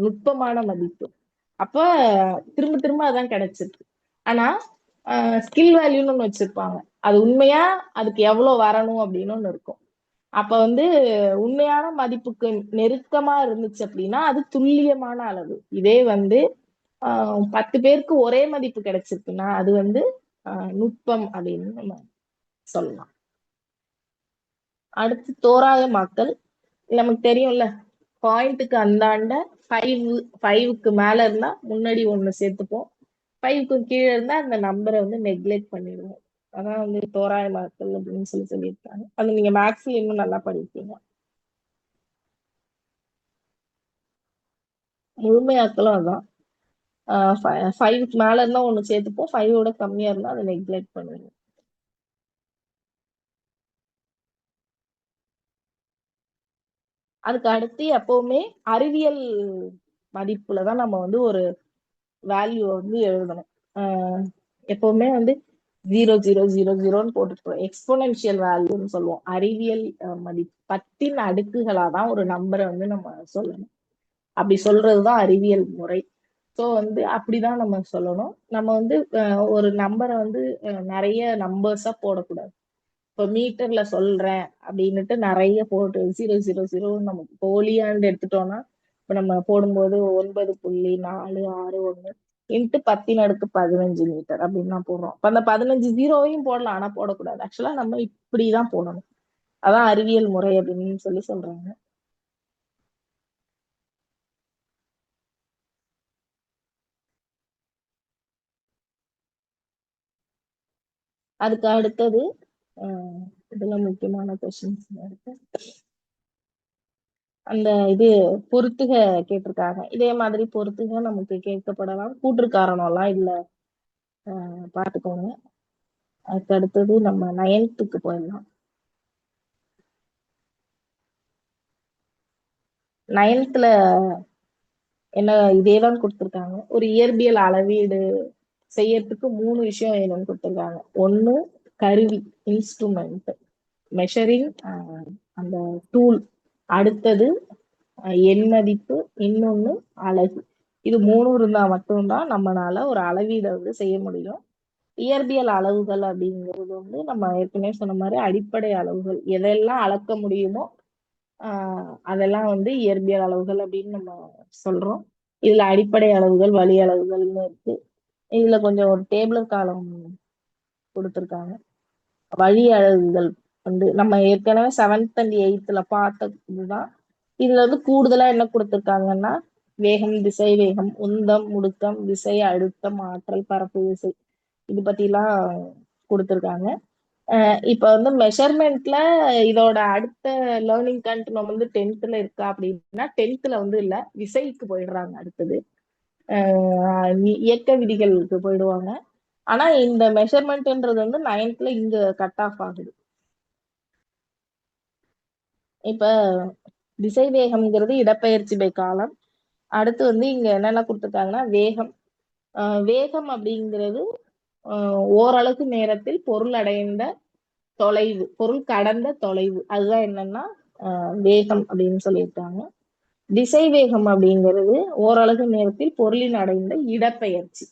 நுட்பமான மதிப்பு. அப்ப திரும்ப திரும்ப அதான் கிடைச்சிருக்கு. ஆனா ஸ்கில் வேல்யூன்னு ஒண்ணு வச்சிருப்பாங்க, அது உண்மையா அதுக்கு எவ்வளவு வரணும் அப்படின்னு ஒண்ணு இருக்கும். அப்ப வந்து உண்மையான மதிப்புக்கு நெருக்கமா இருந்துச்சு அப்படின்னா அது துல்லியமான அளவு. இதே வந்து 10 பேருக்கு ஒரே மதிப்பு கிடைச்சிருக்குன்னா அது வந்து நுட்பம் அப்படின்னு நம்ம சொல்லலாம். அடுத்து தோராயமாக்கல். நமக்கு தெரியும்ல, பாயிண்ட்டுக்கு அந்தாண்ட 5க்கு மேல இருந்தா முன்னாடி ஒண்ணு சேர்த்துப்போம், 5க்கு கீழே இருந்தா அந்த நம்பரை வந்து நெக்லெக்ட் பண்ணிடுவோம். அதான் வந்து தோராயமாக்கல் அப்படின்னு சொல்லியிருக்காங்க. அது நீங்க மேக்ஸ்ல இன்னும் நல்லா படிப்பீங்க. முழுமையாக்கலும் அதான். 5க்கு மேல இருந்தா ஒண்ணு சேர்த்துப்போம், 5ஓட கம்மியா இருந்தா அதை நெக்லெக்ட் பண்ணிடுவோம். அதுக்கு அடுத்து எப்பவுமே அறிவியல் மதிப்புலதான் நம்ம வந்து ஒரு வேல்யூ வந்து எழுதணும். எப்பவுமே வந்து 0 0 0 0ன்னு போட்டுட்டு எக்ஸ்போனென்ஷியல் வேல்யூன்னு சொல்லுவோம். அறிவியல் மதிப்பு 10ன் அடுக்குகளாதான் ஒரு நம்பரை வந்து நம்ம சொல்லணும். அப்படி சொல்றதுதான் அறிவியல் முறை. ஸோ வந்து அப்படிதான் நம்ம சொல்லணும். நம்ம வந்து ஒரு நம்பரை வந்து நிறைய நம்பர்ஸா போடக்கூடாது. இப்போ மீட்டர்ல சொல்றேன் அப்படின்னுட்டு நிறைய போட்டு 0 0 0 நம்ம போலியாண்டு எடுத்துட்டோம்னா இப்ப நம்ம போடும்போது 9.461 இன்ட்டு 10⁻15 மீட்டர் அப்படின்னு தான் போடுறோம். இப்ப அந்த 15 ஜீரோவையும் போடலாம், ஆனா போடக்கூடாது. ஆக்சுவலா நம்ம இப்படிதான் போடணும். அதான் அறிவியல் முறை அப்படின்னு சொல்றாங்க. அதுக்கு அடுத்தது இதெல்லாம் முக்கியமான கொஸ்டின்ஸ் இருக்கு. அந்த இது பொறுத்துக கேட்டிருக்காங்க. இதே மாதிரி பொறுத்துக நமக்கு கேட்கப்படலாம். கூற்று காரணம் எல்லாம் இல்ல, பார்த்துக்கோங்க. அதுக்கு அடுத்தது நம்ம 9th போயிடலாம். 9th என்ன இதேதான் கொடுத்திருக்காங்க. ஒரு இயற்பியல் அளவீடு செய்யறதுக்கு 3 விஷயம் வேணும்னு கொடுத்திருக்காங்க. ஒண்ணு கருவி, இன்ஸ்ட்ருமெண்ட், மெஷரிங் அந்த டூல். அடுத்தது எண் மதிப்பு, இன்னொன்னு அலகு. இது 3 இருந்தா மட்டும்தான் நம்மளால ஒரு அளவீடை வந்து செய்ய முடியும். இயற்பியல் அளவுகள் அப்படிங்கிறது வந்து நம்ம ஏற்கனவே சொன்ன மாதிரி அடிப்படை அளவுகள், எதெல்லாம் அளக்க முடியுமோ அதெல்லாம் வந்து இயற்பியல் அளவுகள் அப்படின்னு நம்ம சொல்றோம். இதுல அடிப்படை அளவுகள், வழி அளவுகள்னு இருக்கு. இதுல கொஞ்சம் ஒரு டேபிள் காலம் கொடுத்துருக்காங்க. வழி அளவுகள் வந்து நம்ம ஏற்கனவே 7th and 8th பார்த்ததுதான். இதுல வந்து கூடுதலா என்ன கொடுத்திருக்காங்கன்னா வேகம், திசை வேகம், உந்தம், முடுக்கம், விசை, அழுத்தம், ஆற்றல், பரப்பு விசை, இது பத்தி எல்லாம் கொடுத்திருக்காங்க. இப்ப வந்து மெஷர்மெண்ட்ல இதோட அடுத்த லேர்னிங் கண்டினியூம் வந்து 10th இருக்கா அப்படின்னா 10th வந்து இல்ல, விசைக்கு போயிடுறாங்க. அடுத்தது இயக்க விதிகளுக்கு போயிடுவாங்க. ஆனா இந்த மெஷர்மெண்ட்ன்றது வந்து 9th இங்க கட் ஆஃப் ஆகுது. இப்ப திசை வேகம்ங்கிறது இடப்பெயர்ச்சி பை காலம். அடுத்து வந்து இங்க என்னென்ன கொடுத்துருக்காங்கன்னா வேகம். வேகம் அப்படிங்கிறது ஓரளவுக்கு நேரத்தில் பொருள் அடைந்த தொலைவு, பொருள் கடந்த தொலைவு, அதுதான் என்னன்னா வேகம் அப்படின்னு சொல்லியிருக்காங்க. திசை வேகம் அப்படிங்கிறது ஓரளவு நேரத்தில் பொருளின் அடைந்த இடப்பெயர்ச்சி.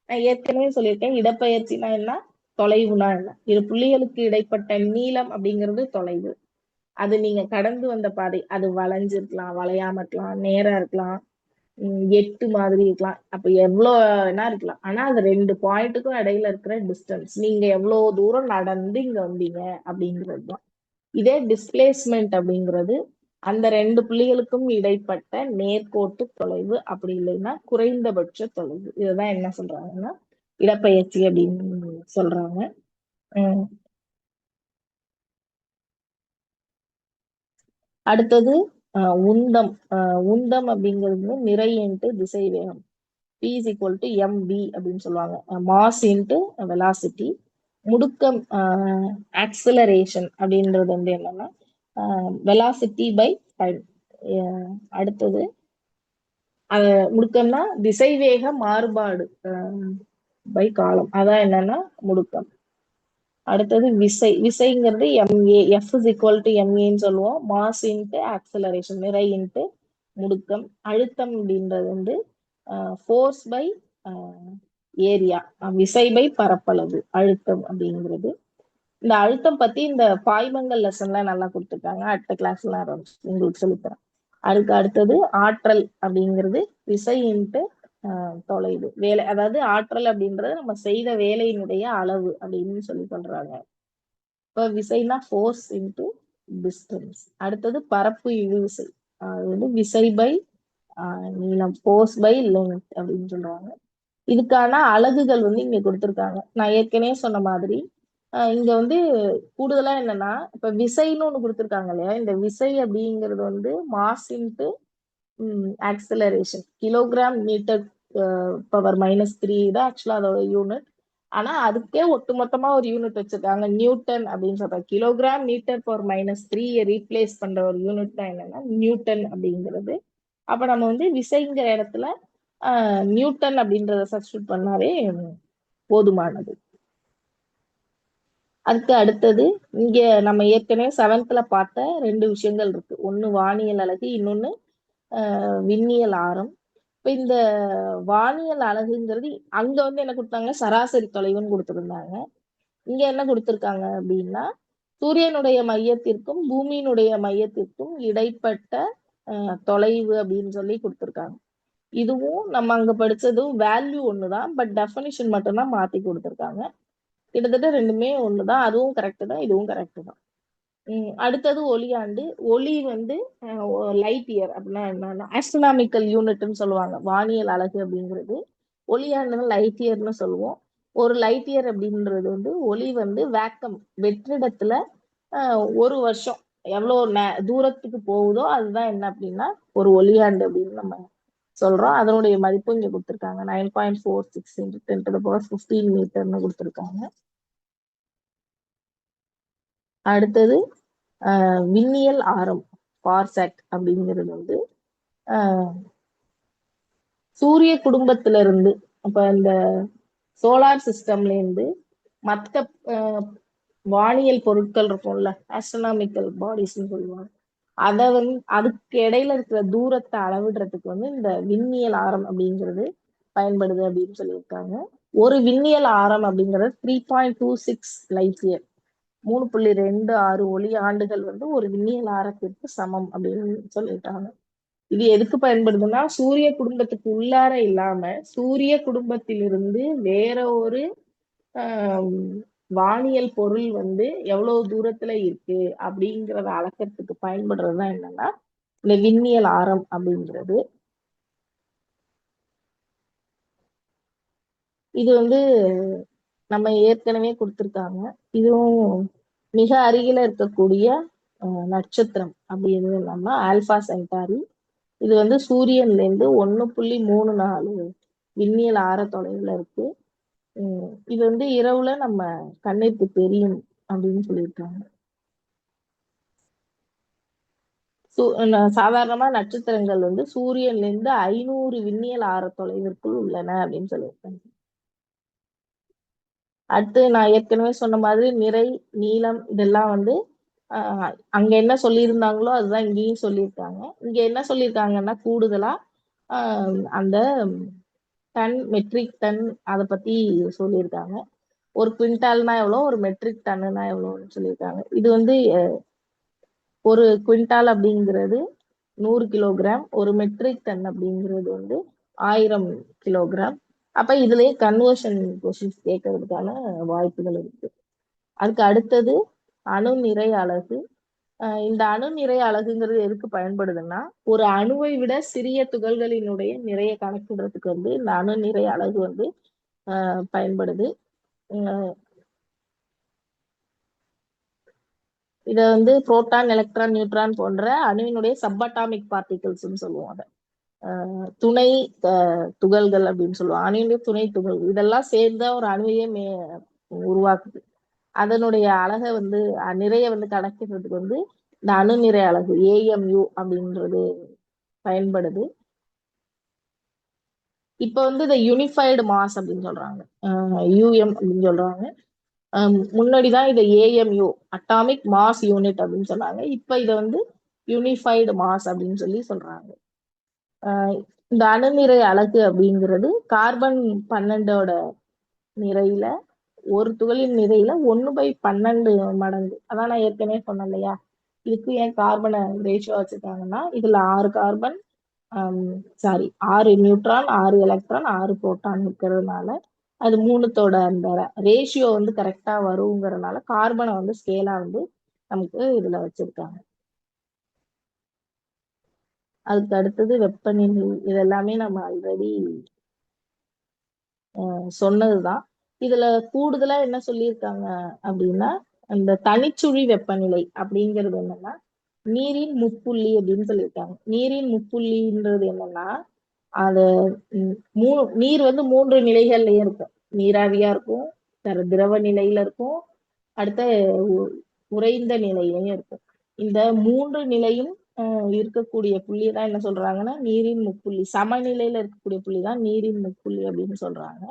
நான் ஏற்கனவே சொல்லியிருக்கேன், இடப்பெயர்ச்சினா என்ன, தொலைவுனா என்ன. இரு புள்ளிகளுக்கு இடைப்பட்ட நீளம் அப்படிங்கிறது தொலைவு. அது நீங்க கடந்து வந்த பாதை, அது வளைஞ்சிருக்கலாம், வளையாம இருக்கலாம், நேரா இருக்கலாம், எட்டு மாதிரி இருக்கலாம், அப்ப எவ்வளவு வேணா இருக்கலாம். ஆனா அது 2 பாயிண்ட்டுக்கும் இடையில இருக்கிற டிஸ்டன்ஸ், நீங்க எவ்வளவு தூரம் நடந்து இங்க வந்தீங்க அப்படிங்கிறது தான். இதே டிஸ்பிளேஸ்மெண்ட் அப்படிங்கிறது அந்த ரெண்டு புள்ளிகளுக்கும் இடைப்பட்ட நேர்கோட்டு தொலைவு, அப்படி இல்லைன்னா குறைந்தபட்ச தொலைவு. இதுதான் என்ன சொல்றாங்கன்னா இடப்பெயர்ச்சி அப்படின்னு சொல்றாங்க. அடுத்தது உந்தம். உந்தம் அப்படிங்கிறது நிறை இன்ட்டு திசை வேகம். P is equal to mv அப்படின்னு சொல்லுவாங்க. Mass into velocity. முடுக்கம் ஆக்சிலரேஷன் அப்படின்றது வந்து என்னன்னா வெலாசிட்டி பை டைம். அடுத்தது முடுக்கம்னா திசைவேக மாறுபாடு பை காலம், அதான் என்னன்னா முடுக்கம். அடுத்தது விசை. விசைங்கிறது MA, F is equal to MAன்னு சொல்லுவோம். மாஸ் இன்ட்டு ஆக்சிலரேஷன், நிறை இன்ட்டு முடுக்கம். அழுத்தம் அப்படின்றது வந்து ஃபோர்ஸ் பை ஏரியா, விசை பை பரப்பளவு, அழுத்தம் அப்படிங்கிறது. இந்த அழுத்தம் பத்தி இந்த பாய்மங்கள் லெசன்ல நல்லா கொடுத்துருக்காங்க. அடுத்த கிளாஸ்ல உங்களுக்கு சொல்லித்தரேன். அதுக்கு அடுத்தது ஆற்றல் அப்படிங்கிறது விசை இன்ட்டு தொலைவு, வேலை. அதாவது ஆற்றல் அப்படின்றது நம்ம செய்த வேலையினுடைய அளவு அப்படின்னு சொல்லி சொல்றாங்க. இப்ப விசைனா ஃபோர்ஸ் இன்ட்டு டிஸ்டன்ஸ். அடுத்தது பரப்பு இழுவிசை, அது வந்து விசை பை நீளம், ஃபோர்ஸ் பை லென்த் அப்படின்னு சொல்றாங்க. இதுக்கான அலகுகள் வந்து இங்க கொடுத்துருக்காங்க. நான் ஏற்கனவே சொன்ன மாதிரி இங்க வந்து கூடுதலா என்னன்னா, இப்ப விசைன்னு ஒண்ணு கொடுத்துருக்காங்க இல்லையா, இந்த விசை அப்படிங்கிறது வந்து mass into acceleration, kilogram meter power -3 தான் ஆக்சுவலா அதோட யூனிட். ஆனா அதுக்கே ஒட்டுமொத்தமா ஒரு யூனிட் வச்சிருக்காங்க, நியூட்டன் அப்படின்னு சொல்றாங்க. கிலோகிராம் மீட்டர் பவர் -3 ரீப்ளேஸ் பண்ற ஒரு யூனிட் தான் என்னன்னா நியூட்டன் அப்படிங்கிறது. அப்ப நம்ம வந்து விசைங்கிற இடத்துல நியூட்டன் அப்படின்றத சப்ஸ்டியூட் பண்ணாவே போதுமானது. அதுக்கு அடுத்தது இங்க நம்ம ஏற்கனவே 7th பார்த்த 2 விஷயங்கள் இருக்கு. ஒண்ணு வானியல் அலகு, இன்னொன்னு விண்ணியல் ஆரம். இப்ப இந்த வானியல் அலகுங்கிறது அங்க வந்து என்ன கொடுத்தாங்க, சராசரி தொலைவுன்னு கொடுத்திருந்தாங்க. இங்க என்ன கொடுத்திருக்காங்க அப்படின்னா சூரியனுடைய மையத்திற்கும் பூமியினுடைய மையத்திற்கும் இடைப்பட்ட தொலைவு அப்படின்னு சொல்லி கொடுத்திருக்காங்க. இதுவும் நம்ம அங்க படிச்சதும் வேல்யூ ஒண்ணுதான், பட் டெஃபினிஷன் மட்டும்தான் மாத்தி கொடுத்திருக்காங்க. கிட்டத்தட்ட ரெண்டுமே ஒண்ணுதான், அதுவும் கரெக்ட் தான், இதுவும் கரெக்ட் தான். அடுத்தது ஒளியாண்டு. ஒளி வந்து லைட் இயர் அப்படின்னா என்னன்னா ஆஸ்ட்ரோனாமிக்கல் யூனிட்னு சொல்லுவாங்க. வானியல் அலகு அப்படிங்கிறது ஒளியாண்டுன்னு லைட் இயர்னு சொல்லுவோம். ஒரு லைட் இயர் அப்படின்றது வந்து ஒளி வந்து வேக்கம், வெற்றிடத்துல ஒரு வருஷம் எவ்வளவு தூரத்துக்கு போகுதோ அதுதான் என்ன அப்படின்னா ஒரு ஒளியாண்டு அப்படின்னு நம்ம சொல்றோம். அதனுடைய மதிப்பு இங்க கொடுத்துருக்காங்க. 9.46 × 10⁻15 மீட்டர்னு கொடுத்துருக்காங்க. அடுத்தது விண்ணியல் ஆரம், பார்சாக் அப்படிங்கிறது வந்து சூரிய குடும்பத்தில இருந்து, அப்ப இந்த சோலார் சிஸ்டம்ல இருந்து மற்ற வானியல் பொருட்கள் இருக்கும்ல, ஆஸ்ட்ரோனாமிக்கல் பாடிஸ்ன்னு சொல்லுவாங்க, அதை வந்து அதுக்கு இடையில இருக்கிற தூரத்தை அளவிடுறதுக்கு வந்து இந்த விண்ணியல் ஆரம் அப்படிங்கிறது பயன்படுது அப்படின்னு சொல்லியிருக்காங்க. ஒரு விண்ணியல் ஆரம் அப்படிங்கிறது 3.26 லைட் இயர், 3.26 ஒளி ஆண்டுகள் வந்து ஒரு விண்ணியல் ஆரத்திற்கு சமம் அப்படின்னு சொல்லிட்டாங்க. இது எதுக்கு பயன்படுதுன்னா சூரிய குடும்பத்துக்கு உள்ளார இல்லாம சூரிய குடும்பத்திலிருந்து வேற ஒரு வானியல் பொருள் வந்து எவ்வளவு தூரத்துல இருக்கு அப்படிங்கறத அளக்கிறதுக்கு பயன்படுறதுதான் என்னன்னா இந்த விண்ணியல் ஆரம் அப்படிங்கிறது. இது வந்து நம்ம ஏற்கனவே கொடுத்திருக்காங்க. இதுவும் மிக அருகில இருக்கக்கூடிய நட்சத்திரம் அப்படின்னு இல்லாம ஆல்பா சென்டாரி. இது வந்து சூரியன்ல இருந்து 1.34 விண்ணியல் ஆர தொலைவுல இருக்கு. இது வந்து இரவுல நம்ம கண்ணிற்கு தெரியும் அப்படின்னு சொல்லியிருக்காங்க. சாதாரணமா நட்சத்திரங்கள் வந்து சூரியன்ல இருந்து 500 விண்ணியல் ஆர தொலைவிற்குள் உள்ளன அப்படின்னு சொல்லியிருக்காங்க. அடுத்து நான் ஏற்கனவே சொன்ன மாதிரி நிறை, நீளம் இதெல்லாம் வந்து அங்க என்ன சொல்லியிருந்தாங்களோ அதுதான் இங்கேயும் சொல்லியிருக்காங்க. இங்க என்ன சொல்லியிருக்காங்கன்னா கூடுதலா அந்த டன், மெட்ரிக் டன் அதை பத்தி சொல்லியிருக்காங்க. ஒரு குவிண்டால்னா எவ்வளோ, ஒரு மெட்ரிக் டன்னுனா எவ்வளோன்னு சொல்லியிருக்காங்க. இது வந்து ஒரு குவிண்டால் அப்படிங்கிறது 100 கிலோகிராம், ஒரு மெட்ரிக் டன் அப்படிங்கிறது வந்து 1000 கிலோகிராம். அப்ப இதுலயே கன்வர்ஷன் கொஸ்டின்ஸ் கேட்கறதுக்கான வாய்ப்புகள் இருக்கு. அதுக்கு அடுத்தது அணு நிறை அலகு. இந்த அணு நிறை அலகுங்கிறது எதுக்கு பயன்படுதுன்னா, ஒரு அணுவை விட சிறிய துகள்களினுடைய நிறைய கணக்கிடுறதுக்கு வந்து இந்த அணு நிறை அலகு வந்து பயன்படுது. இத வந்து புரோட்டான், எலக்ட்ரான், நியூட்ரான் போன்ற அணுவினுடைய சப்பாட்டாமிக் பார்ட்டிகிள்ஸ்ன்னு சொல்லுவோம் அதை. துணை துகள்கள் அப்படின்னு சொல்லுவோம். அணுவினுடைய துணை துகள்கள் இதெல்லாம் சேர்ந்த ஒரு அணுவையே உருவாக்குது. அதனுடைய அலகை வந்து நிறைய வந்து கணக்கிடுறதுக்கு வந்து இந்த அணு நிறை அலகு AMU அப்படின்றது பயன்படுது. இப்ப வந்து இந்த யூனிஃபைடு மாஸ் அப்படின்னு சொல்றாங்க, UM அப்படின்னு சொல்றாங்க. முன்னாடிதான் இதை AMU அட்டாமிக் மாஸ் யூனிட் அப்படின்னு சொன்னாங்க. இப்ப இதை வந்து யூனிஃபைடு மாஸ் அப்படின்னு சொல்லி சொல்றாங்க. இந்த அணுநிறை அலகு அப்படிங்கிறது கார்பன் 12ஓட நிறையில ஒரு துகளின் நிறையில 1/12 மடங்கு. அதான் நான் ஏற்கனவே சொன்னேன் இல்லையா, இதுக்கு ஏன் கார்பனை ரேஷியோ வச்சிருக்காங்கன்னா, இதுல 6 கார்பன் 6 நியூட்ரான், 6 எலக்ட்ரான், 6 புரோட்டான் இருக்கிறதுனால அது 3தோட அந்த ரேஷியோ வந்து கரெக்டா வருங்கிறதுனால கார்பனை வந்து ஸ்கேலா வந்து நமக்கு இதுல வச்சிருக்காங்க. அதுக்கு அடுத்தது வெப்பநிலை. இது எல்லாமே நம்ம ஆல்ரெடி சொன்னதுதான். இதுல கூடுதலா என்ன சொல்லியிருக்காங்க அப்படின்னா, அந்த தனிச்சுழி வெப்பநிலை அப்படிங்கிறது என்னன்னா நீரின் முப்புள்ளி அப்படின்னு சொல்லியிருக்காங்க. நீரின் முப்புள்ளின்றது என்னன்னா, அது நீர் வந்து 3 நிலைகள்லயும் இருக்கும். நீராவியா இருக்கும், திரவ நிலையில இருக்கும், அடுத்த உறைந்த நிலையிலையும் இருக்கும். இந்த 3 நிலையும் இருக்கக்கூடிய புள்ளியை தான் என்ன சொல்றாங்கன்னா நீரின் முப்புள்ளி. சமநிலையில இருக்கக்கூடிய புள்ளி தான் நீரின் முப்புள்ளி அப்படின்னு சொல்றாங்க.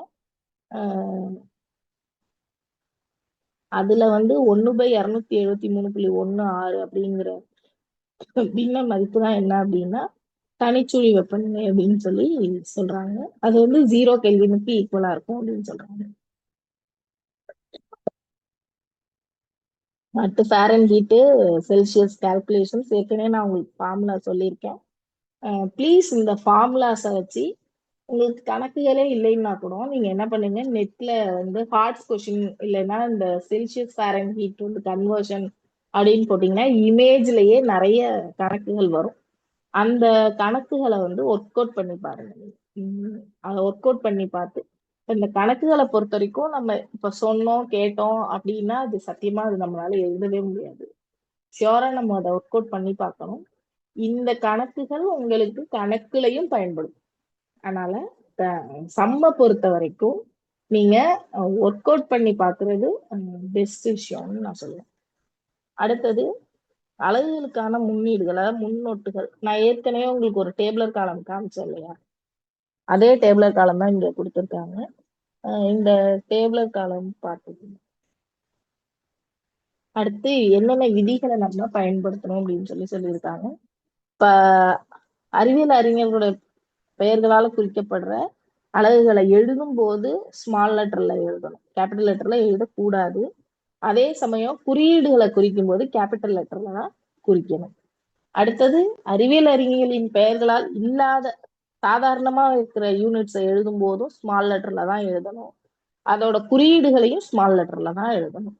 அதுல வந்து 1/273.16 அப்படிங்கிற பின்ன மதிப்பு தான் என்ன அப்படின்னா தனிச்சுழி வெப்பநிலை அப்படின்னு சொல்லி சொல்றாங்க. அது வந்து 0 கெல்வினுக்கு ஈக்குவலா இருக்கும் அப்படின்னு சொல்றாங்க. அடுத்து ஃபாரன்ஹீட்டு, செல்சியஸ் கால்குலேஷன்ஸ் ஏற்கனவே நான் உங்களுக்கு ஃபார்முலா சொல்லியிருக்கேன். ப்ளீஸ் இந்த ஃபார்முலாஸை வச்சு உங்களுக்கு கணக்குகளே இல்லைன்னா கூட நீங்க என்ன பண்ணுங்க, நெட்ல வந்து ஹார்ட்ஸ் கொஸ்டின் இல்லைன்னா இந்த செல்சியஸ் ஃபாரன்ஹீட் வந்து கன்வர்ஷன் அப்படின்னு போட்டீங்கன்னா இமேஜ்லயே நிறைய கணக்குகள் வரும். அந்த கணக்குகளை வந்து ஒர்க் அவுட் பண்ணி பாருங்க. அதை ஒர்க் அவுட் பண்ணி பார்த்து இந்த கணக்குகளை பொறுத்த வரைக்கும் நம்ம இப்ப சொன்னோம் கேட்டோம் அப்படின்னா அது சத்தியமா அது நம்மளால எழுதவே முடியாது. ஷியோரா நம்ம அதை ஒர்க் அவுட் பண்ணி பார்க்கணும். இந்த கணக்குகள் உங்களுக்கு கணக்குலையும் பயன்படும். அதனால சம்ம பொறுத்த வரைக்கும் நீங்க ஒர்க் அவுட் பண்ணி பார்க்கறது பெஸ்ட் விஷயம்னு நான் சொல்லுவேன். அடுத்தது அலகுகளுக்கான முன்னீடுகள், அதாவது முன்னோட்டுகள். நான் ஏற்கனவே உங்களுக்கு ஒரு டேபிளர் காலம் காமிச்சேன் இல்லையா, அதே டேபிளர் காலம் தான் இங்க கொடுத்துருக்காங்க. இந்த டேபிளர் காலம் பார்த்துக்கணும். அடுத்து என்னென்ன விதிகளை நம்ம பயன்படுத்தணும் அப்படின்னு சொல்லியிருக்காங்க. இப்ப அறிவியல் அறிஞர்களோட பெயர்களால குறிக்கப்படுற அலகுகளை எழுதும் போது ஸ்மால் லெட்டர்ல எழுதணும், கேபிட்டல் லெட்டர்ல எழுதக்கூடாது. அதே சமயம் குறியீடுகளை குறிக்கும் போது கேபிட்டல் லெட்டர்ல தான் குறிக்கணும். அடுத்தது அறிவியல் அறிஞர்களின் பெயர்களால் இல்லாத சாதாரணமா இருக்கிற யூனிட்ஸை எழுதும் போதும் ஸ்மால் லெட்டர்ல தான் எழுதணும். அதோட குறியீடுகளையும் ஸ்மால் லெட்டர்ல தான் எழுதணும்.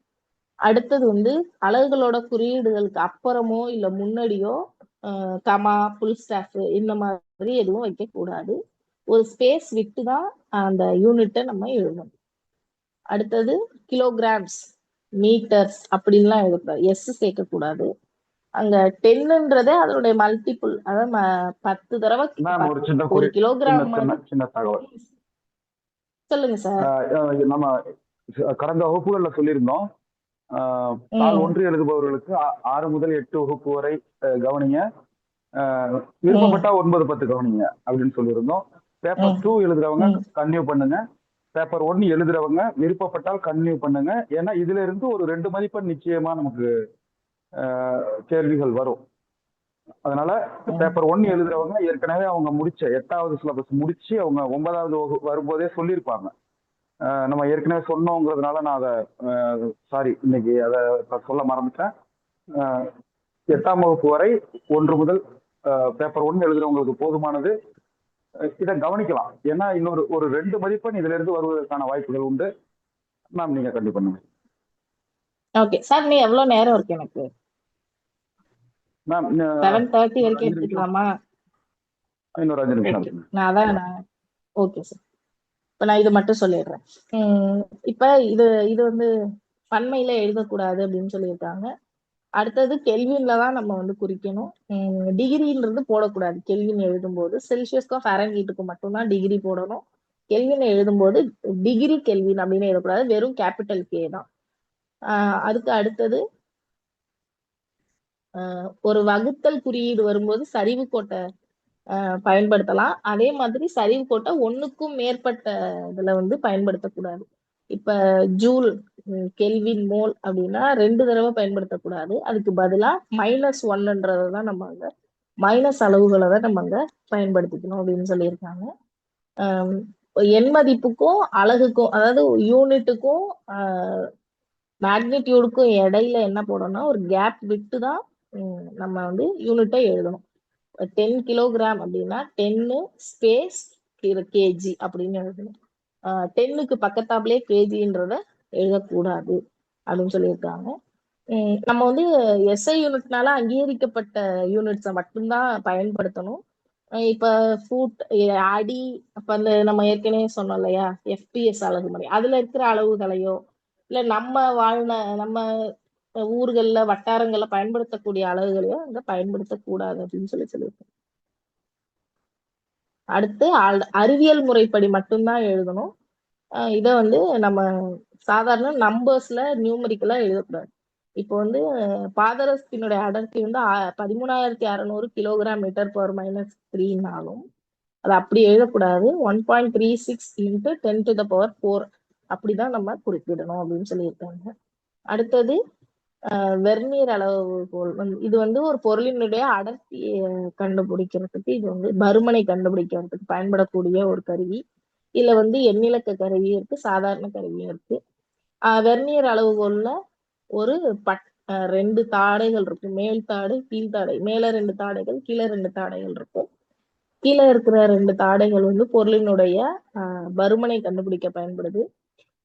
அடுத்தது வந்து அலகுகளோட குறியீடுகளுக்கு அப்புறமோ இல்ல முன்னாடியோ கமா, புல் ஸ்டாஃப் இந்த மாதிரி எதுவும் வைக்க கூடாது. ஒரு ஸ்பேஸ் விட்டு தான் அந்த யூனிட்டை நம்ம எழுதணும். அடுத்தது கிலோகிராம்ஸ், மீட்டர்ஸ் அப்படின்லாம் எழுதக்கூடாது, எஸ் சேர்க்கக்கூடாது. அங்க 10ன்றதே அதனுடைய மல்டிபிள், அதாவது 10 தடவை ஒரு கிலோகிராம். சின்ன தகவல் சொல்லுங்க சார். நம்ம கடந்த வகுப்புகள்ல சொல்லியிருந்தோம், தாள் 1 எழுதுபவர்களுக்கு 6 முதல் 8 வகுப்பு வரை கவனிங்க, விருப்பப்பட்டா 9, 10 கவனிங்க அப்படின்னு சொல்லியிருந்தோம். பேப்பர் 2 எழுதுறவங்க கன்டினியூ பண்ணுங்க, பேப்பர் 1 எழுதுறவங்க விருப்பப்பட்டால் கன்டினியூ பண்ணுங்க. ஏன்னா இதுல இருந்து ஒரு 2 மதிப்பெண் நிச்சயமா நமக்கு கேள்விகள் வரும். அதனால பேப்பர் 1 எழுதுறவங்க ஏற்கனவே அவங்க முடிச்ச 8வது சிலபஸ் முடிச்சு அவங்க 9வது வரும்போதே சொல்லியிருப்பாங்க. நம்ம ஏற்கனவே சொன்னோங்கிறதுனால நான் அதை சாரி இன்னைக்கு அதை சொல்ல மறந்துட்டேன். 8ஆம் வகுப்பு வரை 1 முதல் பேப்பர் 1 எழுதுறவங்களுக்கு போதுமானது. இதை கவனிக்கலாம், ஏன்னா இன்னொரு ஒரு 2 மதிப்பெண் இதுல இருந்து வருவதற்கான வாய்ப்புகள் உண்டு. மேம் நீங்க கண்டிப்பா பண்ணுங்க. ஓகே சார், நீ எவ்வளவு நேரம் இருக்கு எனக்கு? மேம் 7:30 இன்னொரு வரைக்கும் 5 நிமிஷம், எடுத்துக்கலாமா? இன்னொரு 5 நிமிஷம் ஓகே, இருக்குங்க. நான் அதான் ஓகே சார். இப்ப நான் இது மட்டும் சொல்லிடுறேன். இப்ப இது இது வந்து பன்மையில எழுதக்கூடாது அப்படின்னு சொல்லியிருக்காங்க. அடுத்தது கெல்வின்ல தான் நம்ம வந்து குறிக்கணும். டிகிரின்றது போடக்கூடாது கெல்வின் எழுதும்போது. செல்சியஸ்க்கும் ஃபாரன்ஹீட்டுக்கும் மட்டும்தான் டிகிரி போடணும். கெல்வின் எழுதும்போது டிகிரி கெல்வின் அப்படின்னு எழுதக்கூடாது, வெறும் கேபிட்டல் கே தான். அதுக்கு அடுத்தது ஒரு வகுத்தல் குறியீடு வரும்போது சரிவு கோட்டை பயன்படுத்தலாம். அதே மாதிரி சரிவு கோட்டை ஒண்ணுக்கும் மேற்பட்ட இதுல வந்து பயன்படுத்தக்கூடாது. இப்ப ஜூல், கெல்வின், மோல் அப்படின்னா 2 தடவை பயன்படுத்தக்கூடாது. அதுக்கு பதிலா -1ன்றதை தான் நம்ம அங்க மைனஸ் அளவுகளை தான் நம்ம அங்க பயன்படுத்திக்கணும் அப்படின்னு சொல்லியிருக்காங்க. எண் மதிப்புக்கும் அலகுக்கும், அதாவது யூனிட்டுக்கும் மேக்னிடியூடுக்கும் இடையில என்ன போடணும்னா ஒரு கேப் விட்டு தான் நம்ம வந்து யூனிட்டை எழுதணும். 10 கிலோகிராம் அப்படின்னா 10 ஸ்பேஸ் கேஜி அப்படின்னு எழுதணும். 10க்கு பக்கத்தாப்புலயே கேஜின்றத எழுதக்கூடாது அப்படின்னு சொல்லியிருக்காங்க. நம்ம வந்து எஸ்ஐ யூனிட்னால அங்கீகரிக்கப்பட்ட யூனிட்ஸை மட்டும்தான் பயன்படுத்தணும். இப்ப ஃபுட், அடி, அப்ப அந்த நம்ம ஏற்கனவே சொன்னோம் இல்லையா எஃபிஎஸ் அலகு முறை, அதுல இருக்கிற அளவுகளையோ இல்ல நம்ம ஊர்கள்ல வட்டாரங்கள்ல பயன்படுத்தக்கூடிய அளவுகளையோ அங்க பயன்படுத்தக்கூடாது அப்படின்னு சொல்லியிருக்கோம். அடுத்து அறிவியல் முறைப்படி மட்டும்தான் எழுதணும். இதை வந்து நம்ம சாதாரண நம்பர்ஸ்ல நியூமரிக்கலா எழுதக்கூடாது. இப்போ வந்து பாதரசத்தினுடைய அடர்த்தி வந்து 13,600 கிலோகிராம் மீட்டர்/-3னாலும் அது அப்படி எழுதக்கூடாது. 1.36 இன்ட்டு 10⁴ அப்படிதான் நம்ம குறிப்பிடணும் அப்படின்னு சொல்லியிருக்காங்க. அடுத்தது வெர்னியர் அளவுகோல் இது வந்து ஒரு பொருளினுடைய அடர்த்தியை கண்டுபிடிக்கிறதுக்கு, இது வந்து பருமனை கண்டுபிடிக்கிறதுக்கு பயன்படக்கூடிய ஒரு கருவி. இதுல வந்து எண்ணிலக்க கருவியும் இருக்கு, சாதாரண கருவியும் இருக்கு. வெர்னியர் அளவுகோல்ல ஒரு 2 தாடைகள் இருக்கும், மேல் தாடை கீழ் தாடை. மேல 2 தாடைகள், கீழே 2 தாடைகள் இருக்கும். கீழே இருக்கிற 2 தாடைகள் வந்து பொருளினுடைய பருமனை கண்டுபிடிக்க பயன்படுது.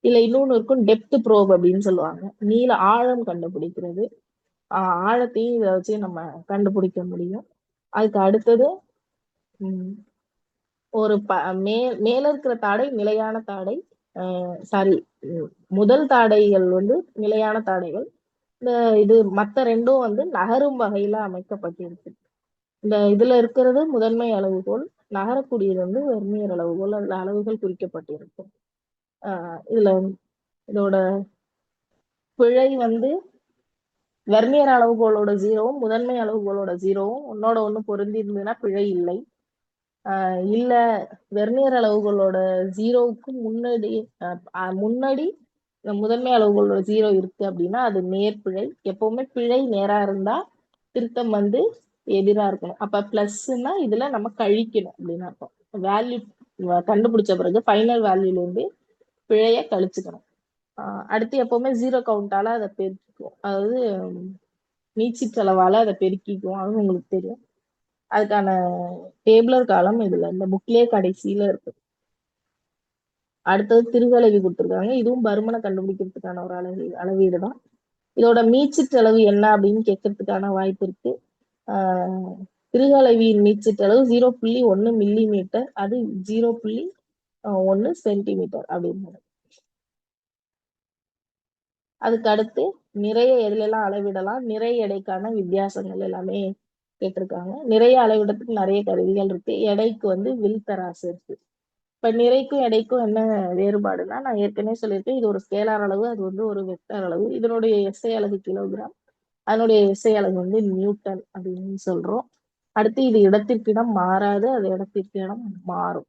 இதுல இன்னொன்னு இருக்கும், டெப்த் ப்ரோப் அப்படின்னு சொல்லுவாங்க, நீள ஆழம் கண்டுபிடிக்கிறது. ஆழத்தையும் இதை வச்சு நம்ம கண்டுபிடிக்க முடியும். அதுக்கு அடுத்தது ஒரு மேல இருக்கிற தாடை நிலையான தாடை, சாரி, முதல் தாடைகள் வந்து நிலையான தாடைகள். இது மற்ற ரெண்டும் வந்து நகரும் வகையில அமைக்கப்பட்டிருக்கு. இந்த இதுல இருக்கிறது முதன்மை அளவுகோல், நகரக்கூடியது வந்து வெர்னியர் அளவுகோல். அதுல அளவுகள் குறிக்கப்பட்டிருக்கும். இதுல இதோட பிழை வந்து வெர்னியர் அளவுகோலோட 0வும் முதன்மை அளவுகோலோட 0வும் ஒன்னோட ஒண்ணு பொருந்தி இருந்ததுன்னா பிழை இல்லை. இல்ல வெர்னியர் அளவுகளோட 0வுக்கு முன்னாடி முதன்மை அளவுகளோட 0 இருக்கு அப்படின்னா அது நேர்பிழை. எப்பவுமே பிழை நேரா இருந்தா திருத்தம் வந்து எதிரா இருக்கணும். அப்ப பிளஸ்ன்னா இதுல நம்ம கழிக்கணும் அப்படின்னு அர்த்தம். வேல்யூ கண்டுபிடிச்ச பிறகு ஃபைனல் வேல்யூல இருந்து பிழைய கழிச்சுக்கணும். அடுத்து எப்பவுமே 0 கவுண்டால அதை பெருக்கிக்கும், அதாவது மீச்சிற்றளவால அதை பெருக்கிக்கும், அது உங்களுக்கு தெரியும். அதுக்கான டேபிளர் காலம் இதுல இந்த புக்லயே கடைசியில இருக்கு. அடுத்தது திருகலவி கொடுத்துருக்காங்க, இதுவும் பருமனை கண்டுபிடிக்கிறதுக்கான ஒரு அளவீடு தான். இதோட மீச்சிற்றளவு என்ன அப்படின்னு கேட்கறதுக்கான வாய்ப்பு இருக்கு. திருகலவியின் மீச்சிற்றளவு 0.1 மில்லிமீட்டர், அது 0.1 சென்டிமீட்டர் அப்படின்னு. அதுக்கு அடுத்து நிறைய எதுல எல்லாம் அளவிடலாம், நிறை எடைக்கான வித்தியாசங்கள் எல்லாமே கேட்டிருக்காங்க. நிறைய அளவிடத்துக்கு நிறைய கருவிகள் இருக்கு. எடைக்கு வந்து வில் தராசு இருக்கு. இப்ப நிறைக்கும் எடைக்கும் என்ன வேறுபாடுனா, நான் ஏற்கனவே சொல்லியிருக்கேன், இது ஒரு ஸ்கேலார் அளவு, அது வந்து ஒரு வெக்டர் அளவு. இதனுடைய எஸ்ஐ அலகு கிலோகிராம், அதனுடைய எஸ்ஐ அலகு வந்து நியூட்டன் அப்படின்னு சொல்றோம். அடுத்து இது இடத்திற்கு இடம் மாறாது, அது இடத்திற்கு இடம் மாறும்.